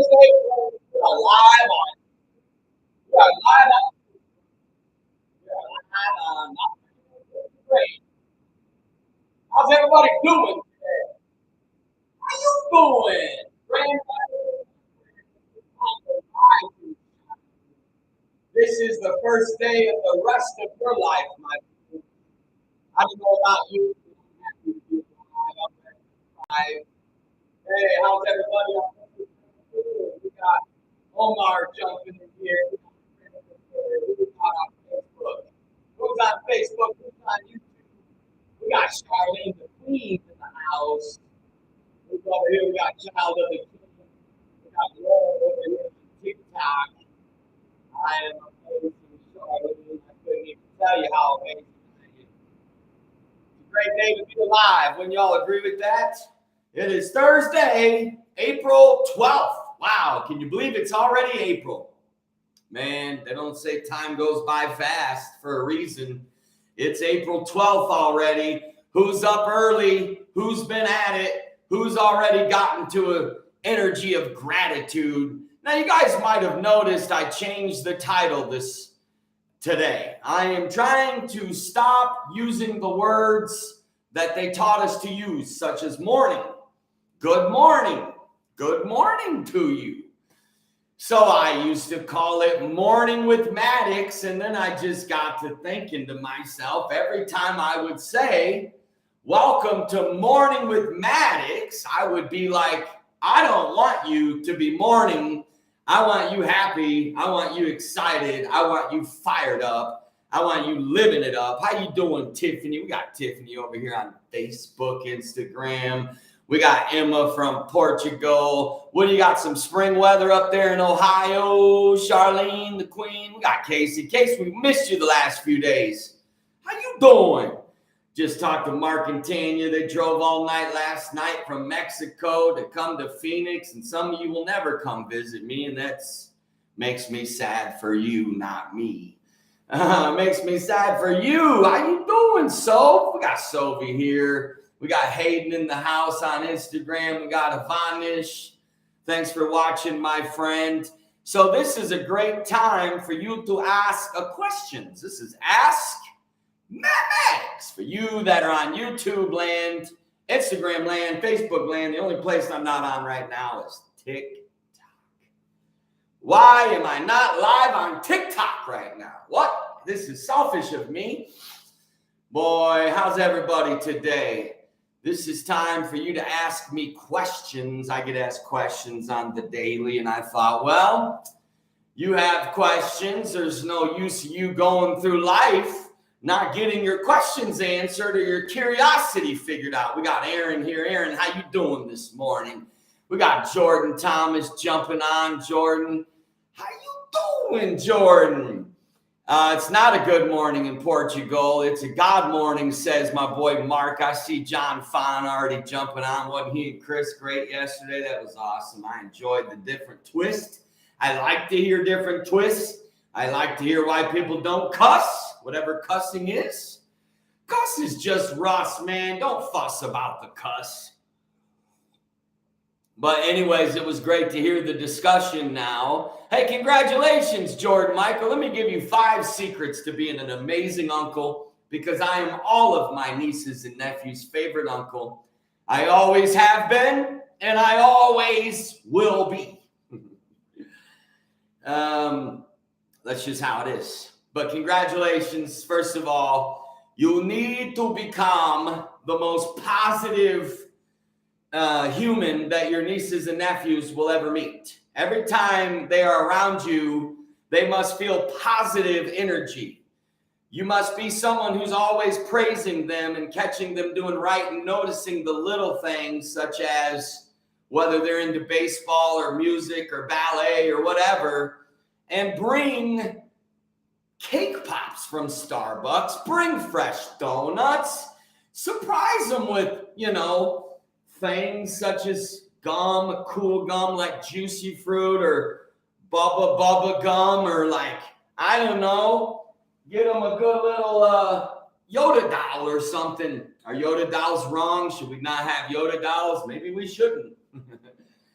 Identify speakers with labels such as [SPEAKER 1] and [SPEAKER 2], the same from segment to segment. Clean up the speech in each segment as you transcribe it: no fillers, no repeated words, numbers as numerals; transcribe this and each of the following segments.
[SPEAKER 1] Thursday. We are live on. We are live on. We are live on. Great. How's everybody doing today? How you doing? This is the first day of the rest of your life, my people. I don't know about you. Hey, how's everybody? We got Omar jumping in here. Who's on Facebook? Who's on Facebook? Who's on YouTube? We got Charlene the Queen in the house. Who's over here? We got Child of the King. We got Laura over here on TikTok. I am amazing, Charlene. I couldn't even tell you how amazing I am. It's a great day to be alive. Wouldn't y'all agree with that? It is Thursday, April 12th. Wow, can you believe it's already April? Man, they don't say time goes by fast for a reason. It's April 12th already. Who's up early? Who's been at it? Who's already gotten to an energy of gratitude? Now, you guys might have noticed I changed the title today. I am trying to stop using the words that they taught us to use, such as morning. Good morning. Good morning to you. So I used to call it Morning with Maddix, and then I just got to thinking to myself, every time I would say, welcome to Morning with Maddix, I would be like, I don't want you to be mourning. I want you happy. I want you excited. I want you fired up. I want you living it up. How you doing, Tiffany? We got Tiffany over here on Facebook, Instagram. We got Emma from Portugal. What do you got? Some spring weather up there in Ohio. Charlene, the Queen. We got Casey. Casey, we missed you the last few days. How you doing? Just talked to Mark and Tanya. They drove all night last night from Mexico to come to Phoenix. And some of you will never come visit me. And that's makes me sad for you, not me. Makes me sad for you. How you doing, Soph? We got Sophie here. We got Hayden in the house on Instagram. We got Ivanish. Thanks for watching, my friend. So this is a great time for you to ask questions. This is Ask Matt Maddix. For you that are on YouTube land, Instagram land, Facebook land, the only place I'm not on right now is TikTok. Why am I not live on TikTok right now? What? This is selfish of me. Boy, how's everybody today? This is time for you to ask me questions. I get asked questions on the daily, and I thought, well, you have questions. There's no use you going through life not getting your questions answered or your curiosity figured out. We got Aaron here. Aaron, how you doing this morning? We got Jordan Thomas jumping on. Jordan, how you doing, Jordan? It's not a good morning in Portugal. It's a God morning, says my boy Mark. I see John Fon already jumping on. Wasn't he and Chris great yesterday? That was awesome. I enjoyed the different twists. I like to hear different twists. I like to hear why people don't cuss, whatever cussing is. Cuss is just rust, man. Don't fuss about the cuss. But anyways, it was great to hear the discussion now. Hey, congratulations, Jordan Michael. Let me give you 5 secrets to being an amazing uncle, because I am all of my nieces and nephews' favorite uncle. I always have been, and I always will be. That's just how it is. But congratulations, first of all. You need to become the most positive human that your nieces and nephews will ever meet. Every time they are around you, they must feel positive energy. You must be someone who's always praising them and catching them doing right and noticing the little things, such as whether they're into baseball or music or ballet or whatever, and bring cake pops from Starbucks, bring fresh donuts, surprise them with, things such as gum, cool gum like Juicy Fruit or Bubba gum, or like, I don't know, get them a good little Yoda doll or something. Are Yoda dolls wrong? Should we not have Yoda dolls? Maybe we shouldn't.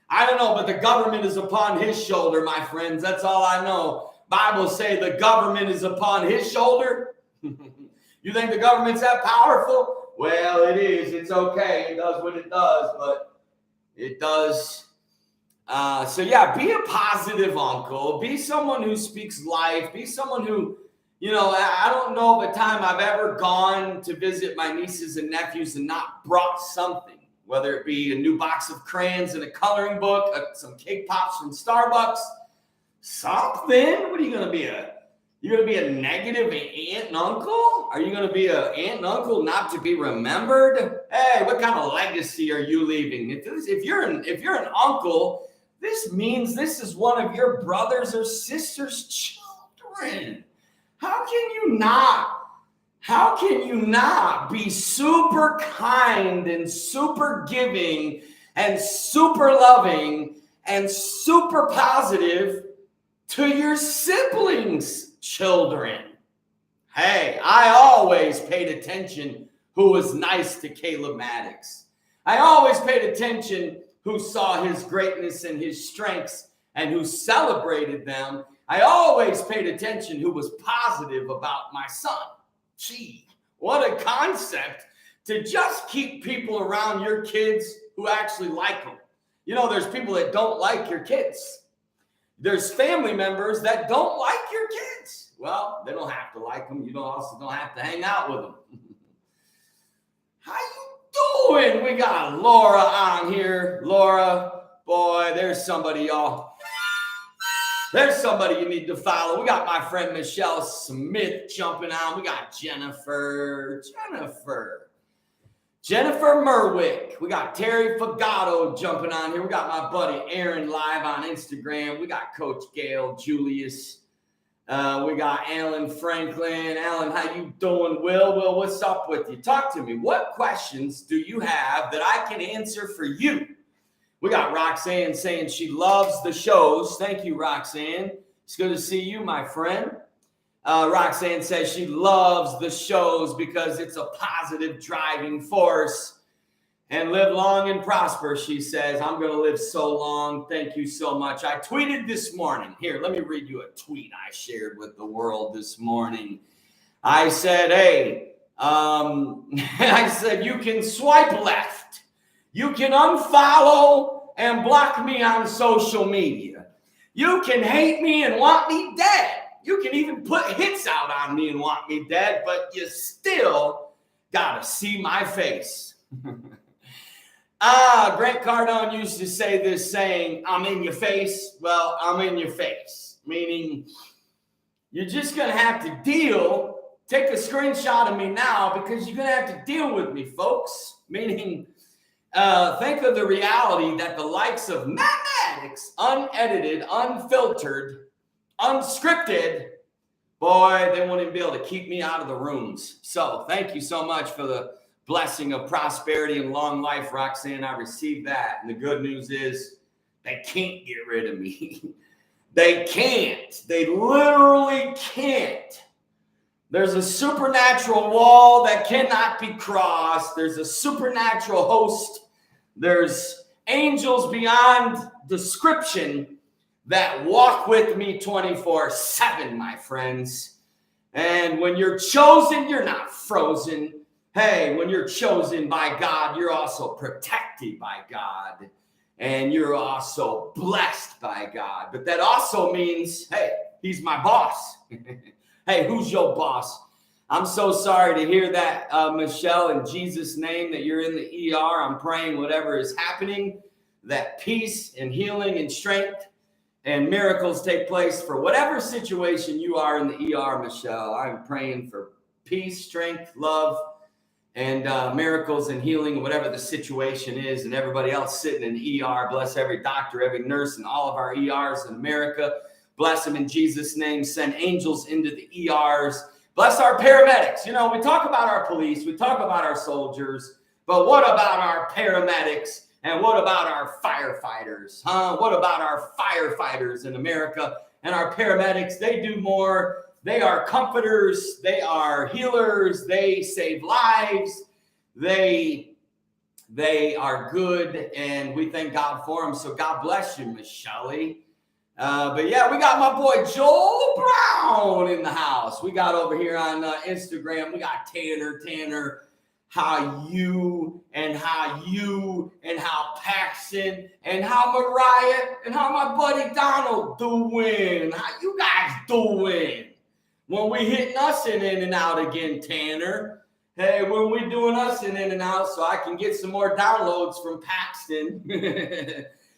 [SPEAKER 1] I don't know, but the government is upon his shoulder, my friends. That's all I know. Bible say the government is upon his shoulder. You think the government's that powerful? Well, it is. It's okay. It does what it does, but it does. So yeah, be a positive uncle. Be someone who speaks life. Be someone who, I don't know of a time I've ever gone to visit my nieces and nephews and not brought something, whether it be a new box of crayons and a coloring book, some cake pops from Starbucks, something. What are you going to be? You're going to be a negative aunt and uncle? Are you going to be an aunt and uncle not to be remembered? Hey, what kind of legacy are you leaving? If you're an uncle, this means this is one of your brothers or sisters' children. How can you not be super kind and super giving and super loving and super positive to your siblings' children? Hey, I always paid attention who was nice to Caleb Maddix. I always paid attention who saw his greatness and his strengths and who celebrated them. I always paid attention who was positive about my son. Gee, what a concept to just keep people around your kids who actually like them. There's people that don't like your kids. There's family members that don't like your kids. Well, they don't have to like them. You also don't have to hang out with them. How you doing? We got Laura on here. Laura, boy, there's somebody, y'all. There's somebody you need to follow. We got my friend Michelle Smith jumping on. We got Jennifer Merwick. We got Terry Fagato jumping on here. We got my buddy Aaron live on Instagram. We got Coach Gail Julius. We got Alan Franklin. Alan, how you doing? Will, what's up with you? Talk to me. What questions do you have that I can answer for you? We got Roxanne saying she loves the shows. Thank you, Roxanne. It's good to see you, my friend. Roxanne says she loves the shows because it's a positive driving force. And live long and prosper, she says. I'm going to live so long. Thank you so much. I tweeted this morning. Here, let me read you a tweet I shared with the world this morning. I said, hey, I said, you can swipe left. You can unfollow and block me on social media. You can hate me and want me dead. You can even put hits out on me and want me dead, but you still got to see my face. Grant Cardone used to say this saying, I'm in your face. Well, I'm in your face, meaning you're just going to have to take a screenshot of me now because you're going to have to deal with me, folks. Meaning, think of the reality that the likes of Matt Maddix, unedited, unfiltered, unscripted, boy, they won't even be able to keep me out of the rooms. So thank you so much for the blessing of prosperity and long life, Roxanne. I received that. And the good news is they can't get rid of me. They can't. They literally can't. There's a supernatural wall that cannot be crossed. There's a supernatural host. There's angels beyond description that walk with me 24/7, my friends. And when you're chosen, you're not frozen. Hey, when you're chosen by God, you're also protected by God. And you're also blessed by God. But that also means, hey, he's my boss. Hey, who's your boss? I'm so sorry to hear that, Michelle, in Jesus' name, that you're in the ER. I'm praying whatever is happening, that peace and healing and strength and miracles take place for whatever situation you are in the ER, Michelle. I'm praying for peace, strength, love, and miracles and healing, whatever the situation is, and everybody else sitting in the ER. Bless every doctor, every nurse, and all of our ERs in America. Bless them in Jesus' name. Send angels into the ERs. Bless our paramedics. We talk about our police, we talk about our soldiers, but what about our paramedics? And what about our firefighters? What about our firefighters in America and our paramedics? They do more. They are comforters. They are healers. They save lives. They
[SPEAKER 2] They are good, and we thank God for them. So God bless you, Miss Shelley. But yeah, we got my boy Joel Brown in the house. We got over here on Instagram, we got Tanner, how you and how Paxton and how Mariah and how my buddy Donald doing. How you guys doing? When we hitting us in and out again, Tanner. Hey, when we doing us in and out so I can get some more downloads from Paxton.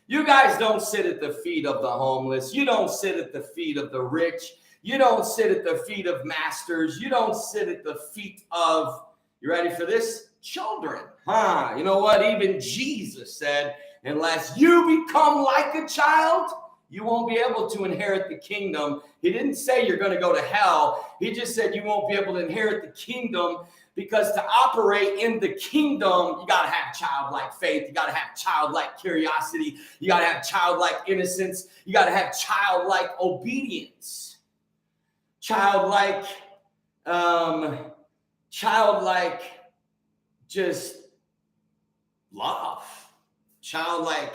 [SPEAKER 2] You guys don't sit at the feet of the homeless. You don't sit at the feet of the rich. You don't sit at the feet of masters. You don't sit at the feet of, you ready for this? Children. You know what? Even Jesus said, unless you become like a child, you won't be able to inherit the kingdom. He didn't say you're going to go to hell. He just said you won't be able to inherit the kingdom, because to operate in the kingdom, you got to have childlike faith. You got to have childlike curiosity. You got to have childlike innocence. You got to have childlike obedience. Childlike just love. Childlike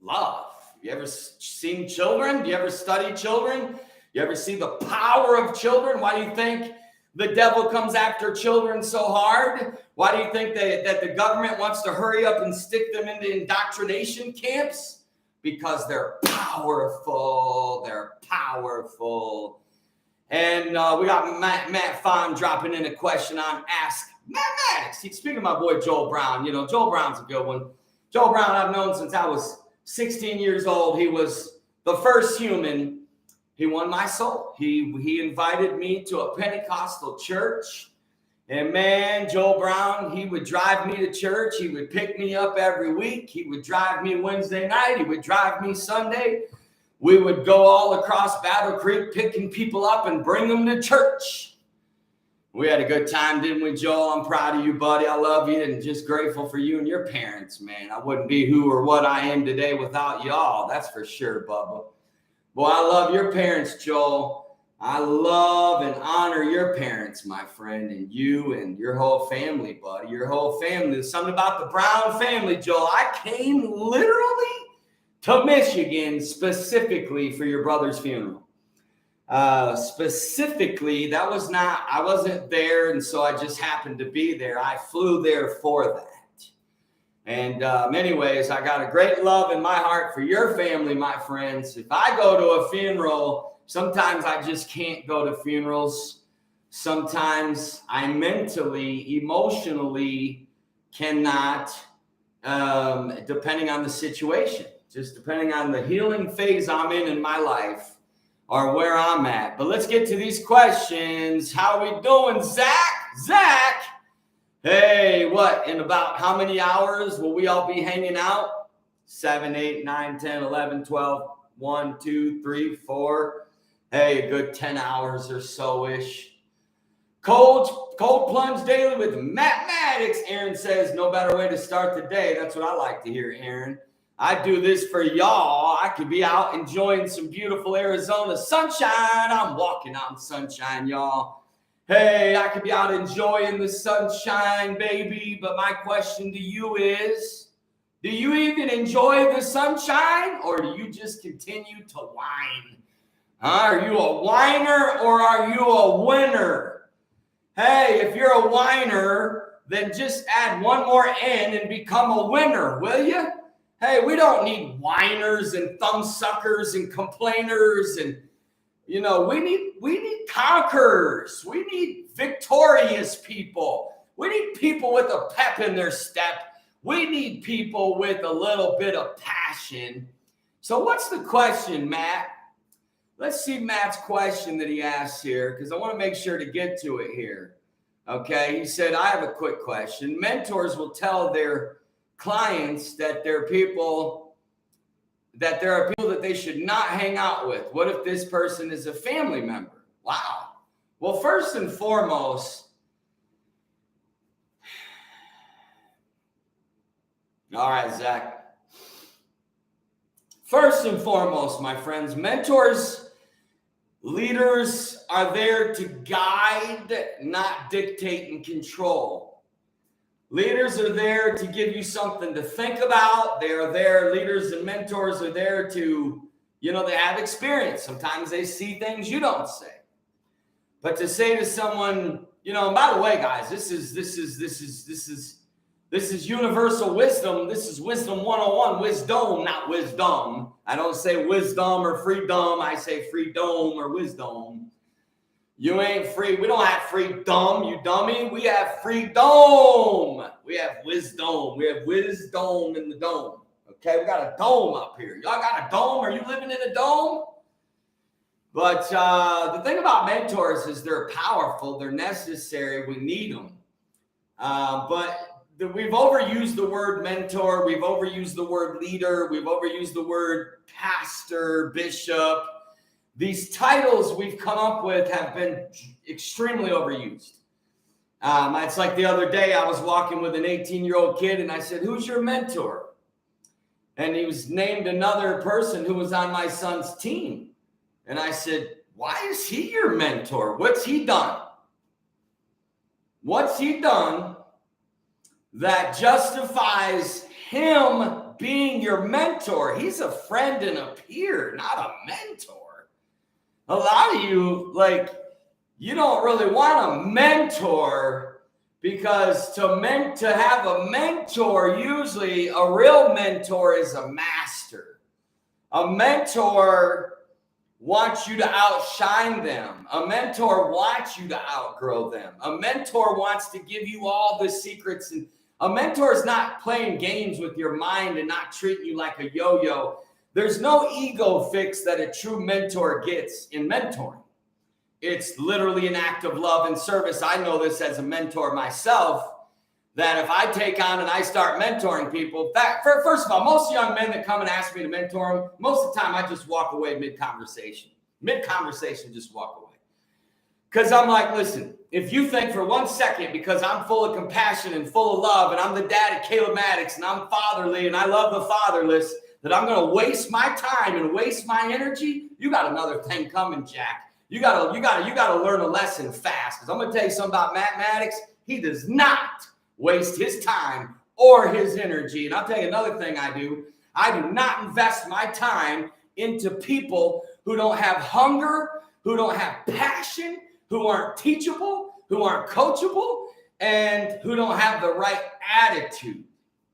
[SPEAKER 2] love. You ever seen children? Do you ever study children? You ever see the power of children? Why do you think the devil comes after children so hard? Why do you think that the government wants to hurry up and stick them into indoctrination camps? Because they're powerful. They're powerful. And we got Matt Fon dropping in a question on Ask Matt Maddix. Speaking of my boy Joel Brown, you know, Joel Brown's a good one. Joel Brown I've known since I was 16 years old. He was the first human. He won my soul. He invited me to a Pentecostal church. And man, Joel Brown, he would drive me to church. He would pick me up every week. He would drive me Wednesday night. He would drive me Sunday. We would go all across Battle Creek picking people up and bring them to church. We had a good time, didn't we, Joel? I'm proud of you, buddy. I love you and just grateful for you and your parents, man. I wouldn't be who or what I am today without y'all. That's for sure, Bubba. Boy, I love your parents, Joel. I love and honor your parents, my friend, and you and your whole family, buddy. Your whole family. There's something about the Brown family, Joel. I came literally to Michigan specifically for your brother's funeral. Specifically, I wasn't there, and so I just happened to be there. I flew there for that. And anyways, I got a great love in my heart for your family, my friends. If I go to a funeral, sometimes I just can't go to funerals. Sometimes I mentally, emotionally cannot, depending on the situation, just depending on the healing phase I'm in my life or where I'm at. But let's get to these questions. How we doing, Zach? Zach? Hey, what? In about how many hours will we all be hanging out? 7, 8, 9, 10, 11, 12, 1, 2, 3, 4. Hey, a good 10 hours or so-ish. Cold plunge daily with Matt Maddix. Aaron says, no better way to start the day. That's what I like to hear, Aaron. I do this for y'all. I could be out enjoying some beautiful Arizona sunshine. I'm walking out in sunshine, y'all. Hey, I could be out enjoying the sunshine, baby. But my question to you is, do you even enjoy the sunshine, or do you just continue to whine? Are you a whiner or are you a winner? Hey, if you're a whiner, then just add one more N and become a winner, will you? Hey, we don't need whiners and thumbsuckers and complainers, and you know, we need conquerors. We need victorious people. We need people with a pep in their step. We need people with a little bit of passion. So what's the question, Matt? Let's see Matt's question that he asked here, because I want to make sure to get to it here. Okay, he said, I have a quick question. Mentors will tell their clients that there are people that they should not hang out with. What if this person is a family member? Wow. Well, first and foremost, all right, Zach. First and foremost, my friends, mentors, leaders are there to guide, not dictate and control. Leaders are there to give you something to think about. They are there. Leaders and mentors are there to, they have experience. Sometimes they see things you don't see. But to say to someone, and by the way, guys, this is universal wisdom. This is wisdom 101, wisdom, not wisdom. I don't say wisdom or freedom. I say freedom or wisdom. You ain't free. We don't have freedom, you dummy. We have freedom. We have wisdom. We have wisdom in the dome. Okay, we got a dome up here. Y'all got a dome? Are you living in a dome? But the thing about mentors is they're powerful. They're necessary. We need them. But we've overused the word mentor. We've overused the word leader. We've overused the word pastor, bishop. These titles we've come up with have been extremely overused. It's like the other day I was walking with an 18-year-old kid and I said, "Who's your mentor?" And he was named another person who was on my son's team. And I said, "Why is he your mentor? What's he done? What's he done that justifies him being your mentor? He's a friend and a peer, not a mentor." A lot of you, you don't really want a mentor because to have a mentor, usually a real mentor is a master. A mentor wants you to outshine them. A mentor wants you to outgrow them. A mentor wants to give you all the secrets. And a mentor is not playing games with your mind and not treating you like a yo-yo. There's no ego fix that a true mentor gets in mentoring. It's literally an act of love and service. I know this as a mentor myself, that if I take on and I start mentoring people, first of all, most young men that come and ask me to mentor them, most of the time I just walk away mid-conversation. Mid-conversation, just walk away. Because I'm like, listen, if you think for 1 second, because I'm full of compassion and full of love, and I'm the dad of Caleb Maddix, and I'm fatherly, and I love the fatherless, that I'm going to waste my time and waste my energy, you got another thing coming, Jack. You got to learn a lesson fast. Because I'm going to tell you something about Matt Maddix. He does not waste his time or his energy. And I'll tell you another thing I do. I do not invest my time into people who don't have hunger, who don't have passion, who aren't teachable, who aren't coachable, and who don't have the right attitude.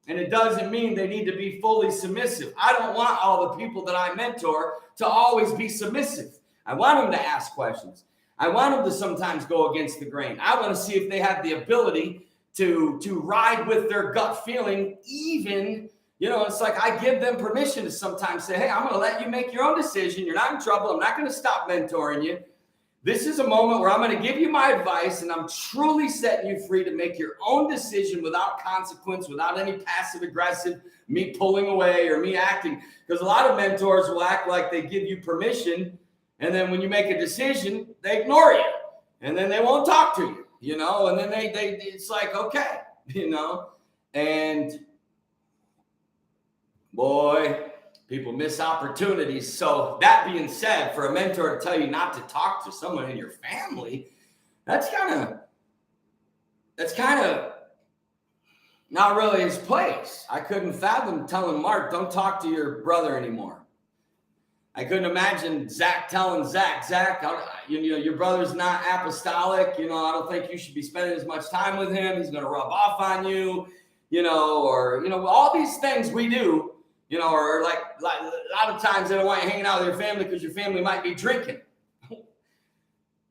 [SPEAKER 2] And it doesn't mean they need to be fully submissive. I don't want all the people that I mentor to always be submissive. I want them to ask questions. I want them to sometimes go against the grain. I want to see if they have the ability to ride with their gut feeling. Even, it's like I give them permission to sometimes say, "Hey, I'm going to let you make your own decision. You're not in trouble. I'm not going to stop mentoring you. This is a moment where I'm going to give you my advice, and I'm truly setting you free to make your own decision without consequence, without any passive aggressive, me pulling away or me acting." Because a lot of mentors will act like they give you permission, and then when you make a decision, they ignore you, and then they won't talk to you, and then they it's like, okay, and boy, people miss opportunities. So that being said, for a mentor to tell you not to talk to someone in your family, that's kind of not really his place. I couldn't fathom telling Mark, "Don't talk to your brother anymore." I couldn't imagine Zach telling Zach, your brother's not apostolic. I don't think you should be spending as much time with him. He's going to rub off on you, or all these things we do. Or like a lot of times they don't want you hanging out with your family because your family might be drinking.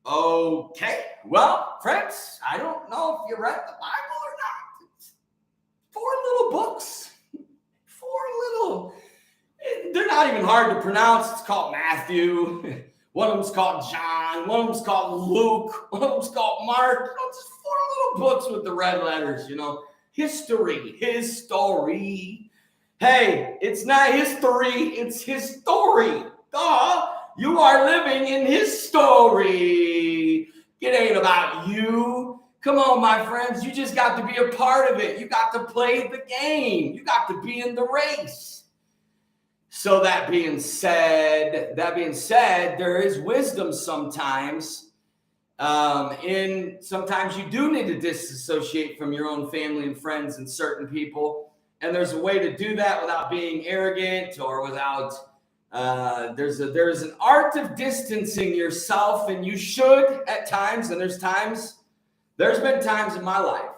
[SPEAKER 2] Okay, well, friends, I don't know if you read the Bible or not. It's 4 little books. 4 little. They're not even hard to pronounce. It's called Matthew. One of them's called John. One of them's called Luke. One of them's called Mark. Just 4 little books with the red letters, History. His story. Hey, it's not history, it's his story. Duh. You are living in his story. It ain't about you. Come on, my friends. You just got to be a part of it. You got to play the game. You got to be in the race. So that being said, there is wisdom sometimes And sometimes you do need to disassociate from your own family and friends and certain people. And there's a way to do that without being arrogant or without, there's an art of distancing yourself, and you should at times. And there's been times in my life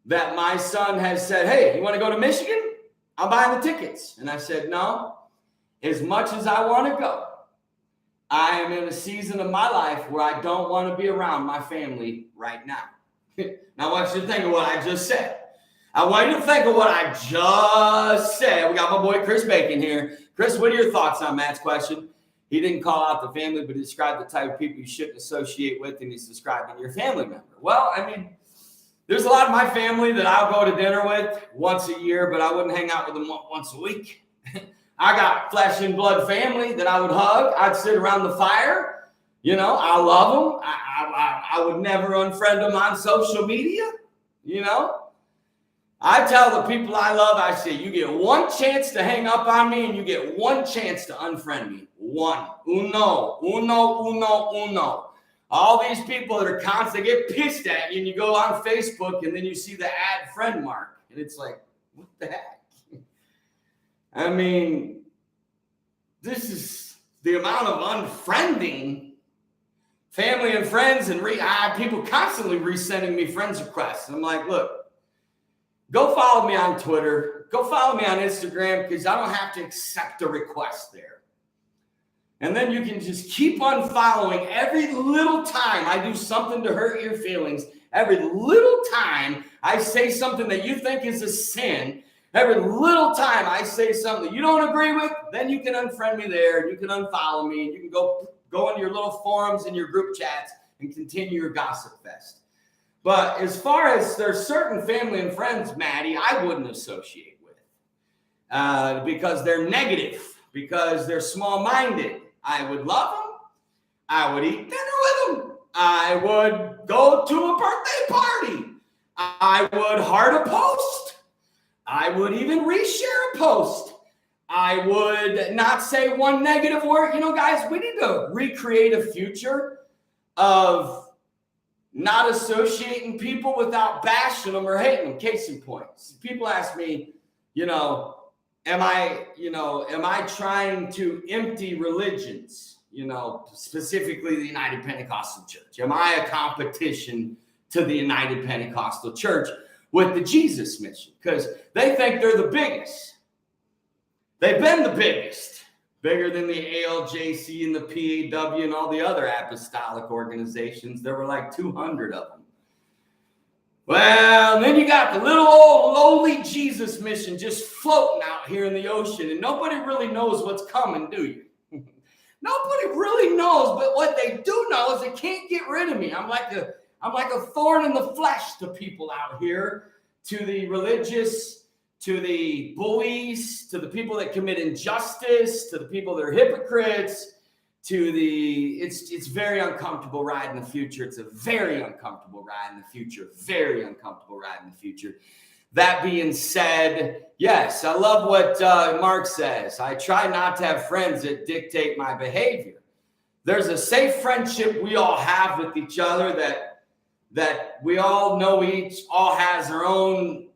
[SPEAKER 2] that my son has said, hey, you want to go to Michigan? I'm buying the tickets. And I said, no, as much as I want to go, I am in a season of my life where I don't want to be around my family right now. Now, I want you to think of what I just said. I want you to think of what I just said. We got my boy Chris Bacon here. Chris, what are your thoughts on Matt's question? He didn't call out the family, but he described the type of people you shouldn't associate with, and he's describing your family member. Well, I mean, there's a lot of my family that I'll go to dinner with once a year, but I wouldn't hang out with them once a week. I got flesh and blood family that I would hug. I'd sit around the fire. You know, I love them. I would never unfriend them on social media. You know, I tell the people I love, I say, you get one chance to hang up on me and you get one chance to unfriend me. One. Uno. All these people that are constant, they get pissed at you and you go on Facebook and then you see the add friend mark. And it's like, what the heck? I mean, this is the amount of unfriending family and friends, and people constantly resending me friends requests. And I'm like, look, go follow me on Twitter. Go follow me on Instagram, because I don't have to accept a request there. And then you can just keep unfollowing every little time I do something to hurt your feelings. Every little time I say something that you think is a sin. Every little time I say something that you don't agree with, then you can unfriend me there, and you can unfollow me, and you can go into your little forums and your group chats and continue your gossip fest. But as far as there's certain family and friends, Maddie, I wouldn't associate with because they're negative, because they're small-minded. I would love them. I would eat dinner with them. I would go to a birthday party. I would heart a post. I would even reshare a post. I would not say one negative word. You know, guys, we need to recreate a future of not associating people without bashing them or hating them. Case in point, people ask me, you know, am I trying to empty religions, you know, specifically the United Pentecostal Church? Am I a competition to the United Pentecostal Church with the Jesus mission? Because they think they're the biggest. They've been the biggest, bigger than the ALJC and the PAW and all the other apostolic organizations. There were like 200 of them. Well, then you got the little old lowly Jesus mission just floating out here in the ocean, and nobody really knows what's coming, do you? Nobody really knows, but what they do know is they can't get rid of me. I'm like a thorn in the flesh to people out here, to the religious, to the bullies, to the people that commit injustice, to the people that are hypocrites, it's very uncomfortable ride in the future. It's a very uncomfortable ride in the future. Very uncomfortable ride in the future. That being said, yes, I love what Mark says. I try not to have friends that dictate my behavior. There's a safe friendship we all have with each other that we all know all has our own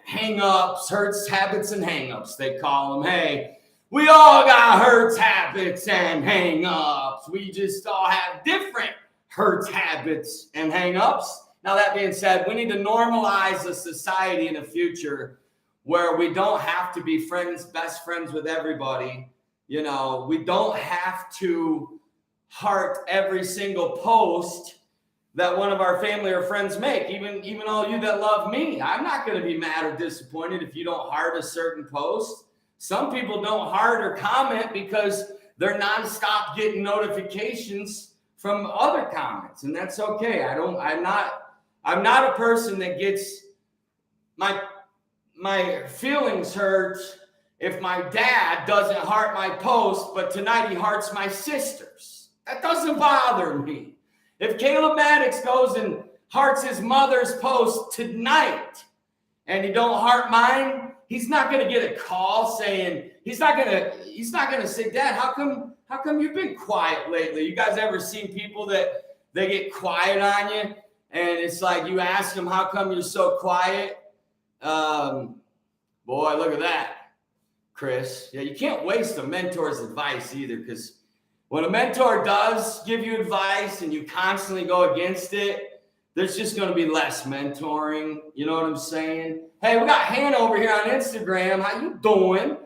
[SPEAKER 2] hang-ups, hurts, habits, and hang-ups, they call them. Hey, we all got hurts, habits, and hang-ups. We just all have different hurts, habits, and hang-ups. Now, that being said, we need to normalize a society in the future where we don't have to be best friends with everybody. You know, we don't have to heart every single post that one of our family or friends make. Even all you that love me, I'm not going to be mad or disappointed if you don't heart a certain post. Some people don't heart or comment because they're nonstop getting notifications from other comments, and that's okay. I'm not a person that gets my feelings hurt if my dad doesn't heart my post, but tonight he hearts my sisters. That doesn't bother me. If Caleb Maddix goes and hearts his mother's post tonight and he don't heart mine, he's not going to get a call saying, he's not going to say, Dad, how come you've been quiet lately? You guys ever seen people that they get quiet on you, and it's like you ask them, how come you're so quiet? Boy, look at that, Chris. Yeah, you can't waste a mentor's advice either, because when a mentor does give you advice and you constantly go against it, there's just going to be less mentoring. You know what I'm saying? Hey, we got Hannah over here on Instagram. How you doing?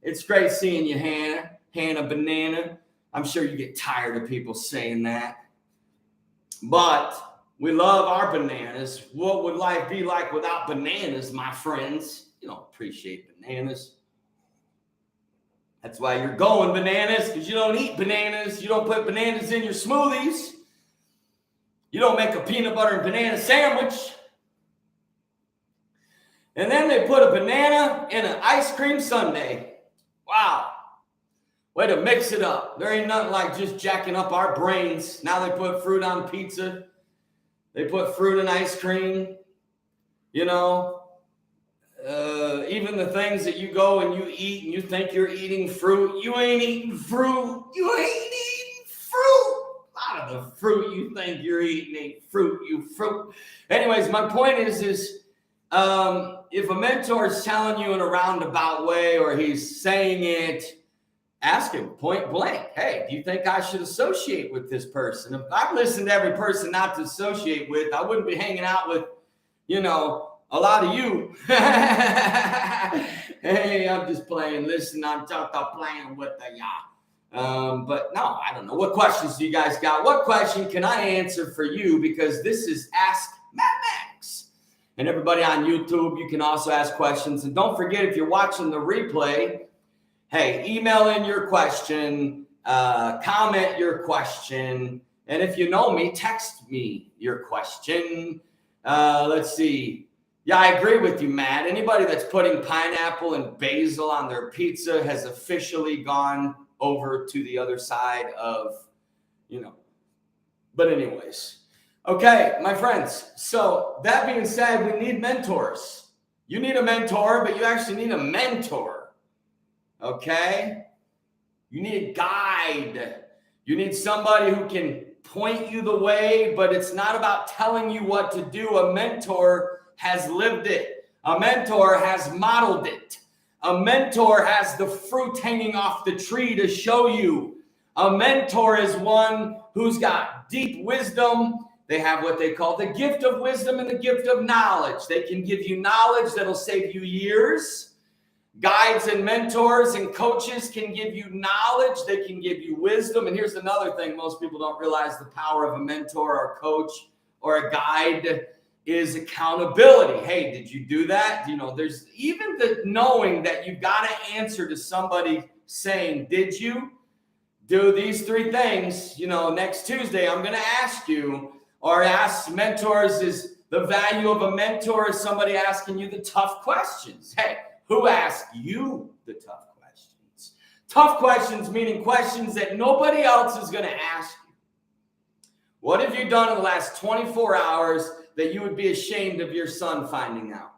[SPEAKER 2] It's great seeing you, Hannah. Hannah Banana. I'm sure you get tired of people saying that. But we love our bananas. What would life be like without bananas, my friends? You don't appreciate bananas. That's why you're going bananas, because you don't eat bananas. You don't put bananas in your smoothies. You don't make a peanut butter and banana sandwich. And then they put a banana in an ice cream sundae. Wow. Way to mix it up. There ain't nothing like just jacking up our brains. Now they put fruit on pizza. They put fruit in ice cream. You know, even the things that you go and you eat and you think you're eating fruit, you ain't eating fruit. You ain't eating fruit. A lot of the fruit you think you're eating ain't fruit, you fruit. Anyways, my point is if a mentor is telling you in a roundabout way or he's saying it, ask him point blank, hey, do you think I should associate with this person? If I've listened to every person not to associate with, I wouldn't be hanging out with, you know, a lot of you. Hey, I'm just playing. Listen, I'm just playing with the y'all. But no, I don't know. What questions do you guys got? What question can I answer for you? Because this is Ask Matt Maddix. And everybody on YouTube, you can also ask questions. And don't forget, if you're watching the replay, hey, email in your question, comment your question. And if you know me, text me your question. Let's see. Yeah, I agree with you, Matt. Anybody that's putting pineapple and basil on their pizza has officially gone over to the other side of, you know. But anyways. Okay, my friends. So that being said, we need mentors. You need a mentor, but you actually need a mentor. Okay? You need a guide. You need somebody who can point you the way, but it's not about telling you what to do. A mentor has lived it. A mentor has modeled it. A mentor has the fruit hanging off the tree to show you. A mentor is one who's got deep wisdom. They have what they call the gift of wisdom and the gift of knowledge. They can give you knowledge that'll save you years. Guides and mentors and coaches can give you knowledge. They can give you wisdom. And here's another thing most people don't realize: the power of a mentor or a coach or a guide is accountability. Hey, did you do that? You know, there's even the knowing that you've got to answer to somebody saying, did you do these 3 things? You know, next Tuesday, I'm going to ask you, or ask mentors, is the value of a mentor is somebody asking you the tough questions. Hey, who asked you the tough questions? Tough questions meaning questions that nobody else is going to ask you. What have you done in the last 24 hours that you would be ashamed of your son finding out?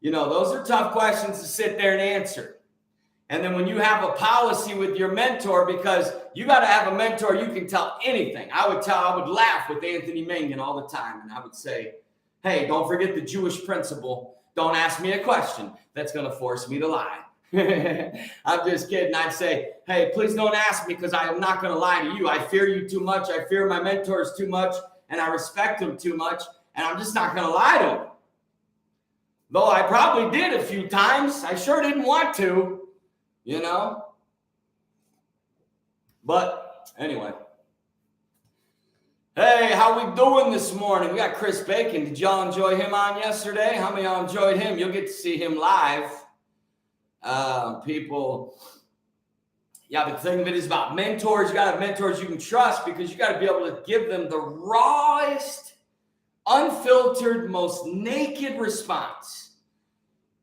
[SPEAKER 2] You know, those are tough questions to sit there and answer. And then when you have a policy with your mentor, because you got to have a mentor you can tell anything. I would laugh with Anthony Mangan all the time, and I would say, hey, don't forget the Jewish principle. Don't ask me a question that's going to force me to lie. I'm just kidding. I'd say, hey, please don't ask me, because I am not going to lie to you. I fear you too much. I fear my mentors too much, and I respect them too much, and I'm just not going to lie to them. Though I probably did a few times. I sure didn't want to, you know. But anyway. Hey, how we doing this morning? We got Chris Bacon. Did y'all enjoy him on yesterday? How many of y'all enjoyed him? You'll get to see him live. People, yeah, but the thing of it is about mentors. You got to have mentors you can trust, because you got to be able to give them the rawest, unfiltered, most naked response.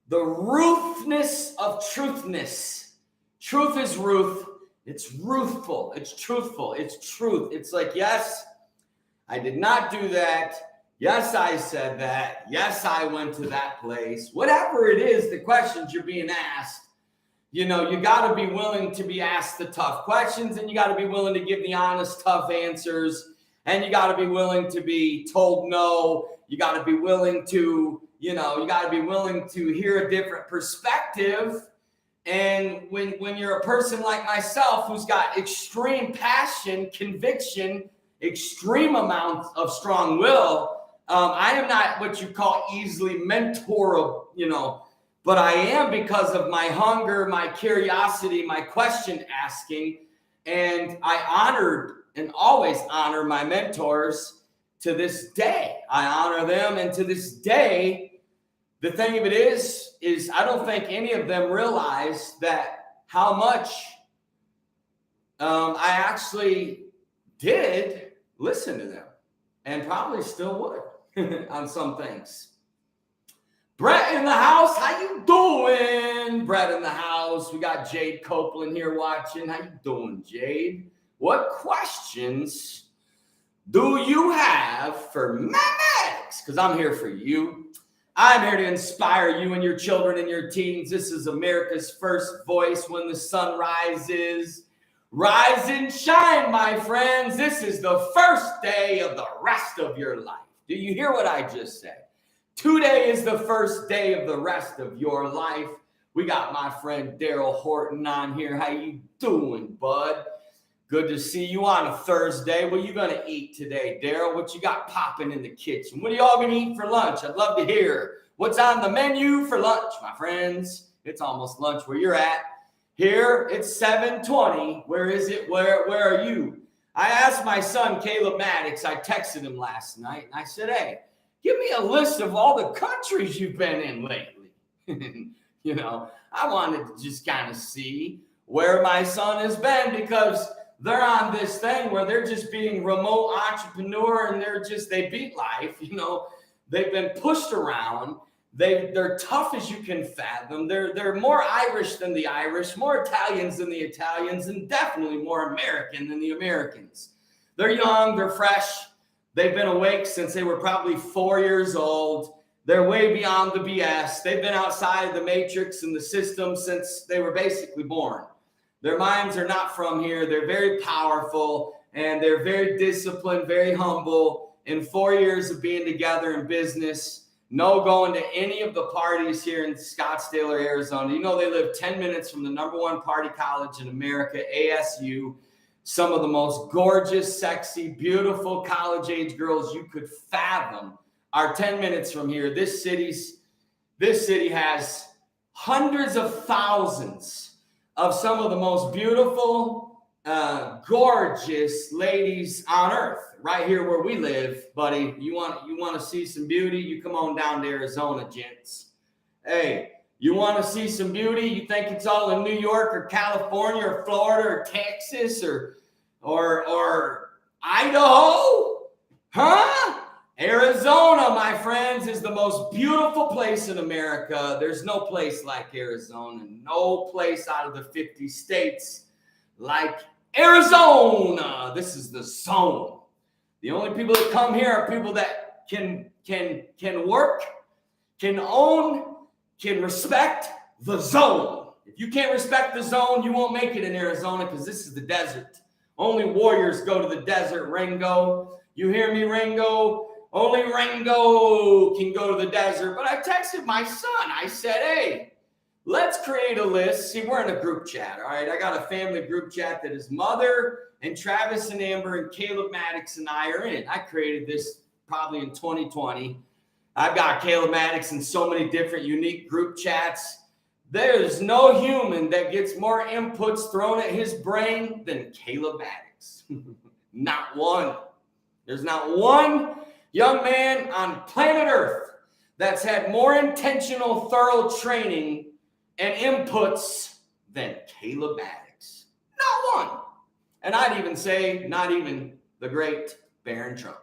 [SPEAKER 2] The ruthness of truthness. Truth is ruth. It's ruthful. It's truthful. It's truth. It's like, yes, I did not do that. Yes, I said that. Yes, I went to that place. Whatever it is, the questions you're being asked, you know, you got to be willing to be asked the tough questions, and you got to be willing to give the honest, tough answers. And you got to be willing to be told no. You got to be willing to, you got to be willing to hear a different perspective. And when you're a person like myself who's got extreme passion, conviction, extreme amounts of strong will, I am not what you call easily mentorable, but I am because of my hunger, my curiosity, my question asking. And I honored and always honor my mentors to this day. I honor them. And to this day, the thing of it is I don't think any of them realize that how much I actually did listen to them and probably still would on some things. Brett in the house, how you doing? Brett in the house. We got Jade Copeland here watching. How you doing, Jade? What questions do you have for Matt Maddix? Because I'm here for you. I'm here to inspire you and your children and your teens. This is America's first voice when the sun rises. Rise and shine, my friends. This is the first day of the rest of your life. Do you hear what I just said? Today is the first day of the rest of your life. We got my friend Daryl Horton on here. How you doing, bud? Good to see you on a Thursday. What are you going to eat today, Daryl? What you got popping in the kitchen? What are y'all going to eat for lunch? I'd love to hear. What's on the menu for lunch, my friends? It's almost lunch where you're at. Here, it's 7:20. Where is it? Where are you? I asked my son, Caleb Maddix, I texted him last night, and I said, hey, give me a list of all the countries you've been in lately. I wanted to just kind of see where my son has been because they're on this thing where they're just being remote entrepreneur and they beat life. They've been pushed around. They're tough as you can fathom. They're more Irish than the Irish, more Italians than the Italians, and definitely more American than the Americans. They're young, they're fresh. They've been awake since they were probably 4 years old. They're way beyond the BS. They've been outside of the matrix and the system since they were basically born. Their minds are not from here. They're very powerful and they're very disciplined, very humble. In 4 years of being together in business, no going to any of the parties here in Scottsdale or Arizona. They live 10 minutes from the #1 party college in America, ASU. Some of the most gorgeous, sexy, beautiful college-age girls you could fathom are 10 minutes from here. This city has hundreds of thousands of some of the most beautiful, gorgeous ladies on earth, right here where we live, buddy. You want to see some beauty? You come on down to Arizona, gents. Hey, you want to see some beauty? You think it's all in New York or California or Florida or Texas or Idaho? Huh? Arizona, my friends, is the most beautiful place in America. There's no place like Arizona. No place out of the 50 states like Arizona. This is the zone. The only people that come here are people that can work, can own, can respect the zone. If you can't respect the zone, you won't make it in Arizona because this is the desert. Only warriors go to the desert, Ringo. You hear me, Ringo? Only Ringo can go to the desert. But I texted my son. I said, hey, let's create a list. See, we're in a group chat, all right? I got a family group chat that his mother and Travis and Amber and Caleb Maddix and I are in. I created this probably in 2020. I've got Caleb Maddix in so many different unique group chats. There's no human that gets more inputs thrown at his brain than Caleb Maddix. Not one. There's not one young man on planet Earth that's had more intentional, thorough training and inputs than Caleb Maddix. Not one. And I'd even say not even the great Barron Trump.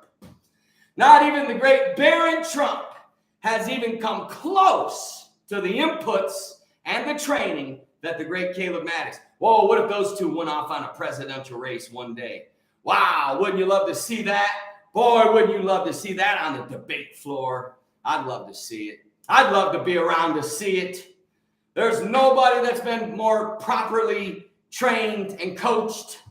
[SPEAKER 2] Not even the great Barron Trump has even come close to the inputs and the training that the great Caleb Maddix. Whoa, what if those two went off on a presidential race one day? Wow, wouldn't you love to see that? Boy, wouldn't you love to see that on the debate floor? I'd love to see it. I'd love to be around to see it. There's nobody that's been more properly trained and coached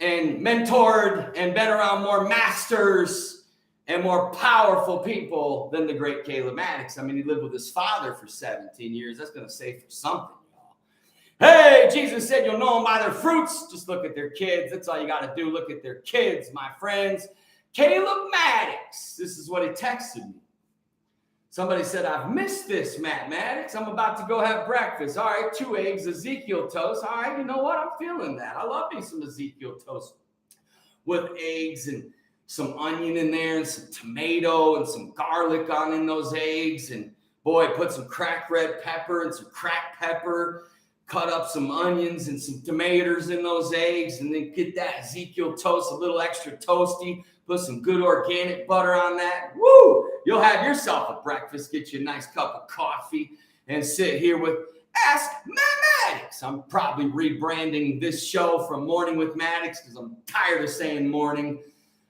[SPEAKER 2] and mentored and been around more masters and more powerful people than the great Caleb Maddix. I mean, he lived with his father for 17 years. That's going to say for something, y'all. Hey, Jesus said you'll know them by their fruits. Just look at their kids. That's all you got to do. Look at their kids, my friends. Caleb Maddix. This is what he texted me. Somebody said, I've missed this, Matt Maddix. I'm about to go have breakfast. All right, 2 eggs, Ezekiel toast. All right, you know what? I'm feeling that. I love me some Ezekiel toast with eggs and some onion in there and some tomato and some garlic on in those eggs. And boy, put some cracked red pepper and some cracked pepper, cut up some onions and some tomatoes in those eggs, and then get that Ezekiel toast a little extra toasty. Put some good organic butter on that. Woo! You'll have yourself a breakfast. Get you a nice cup of coffee and sit here with Ask Matt Maddix. I'm probably rebranding this show from Morning with Maddix because I'm tired of saying morning.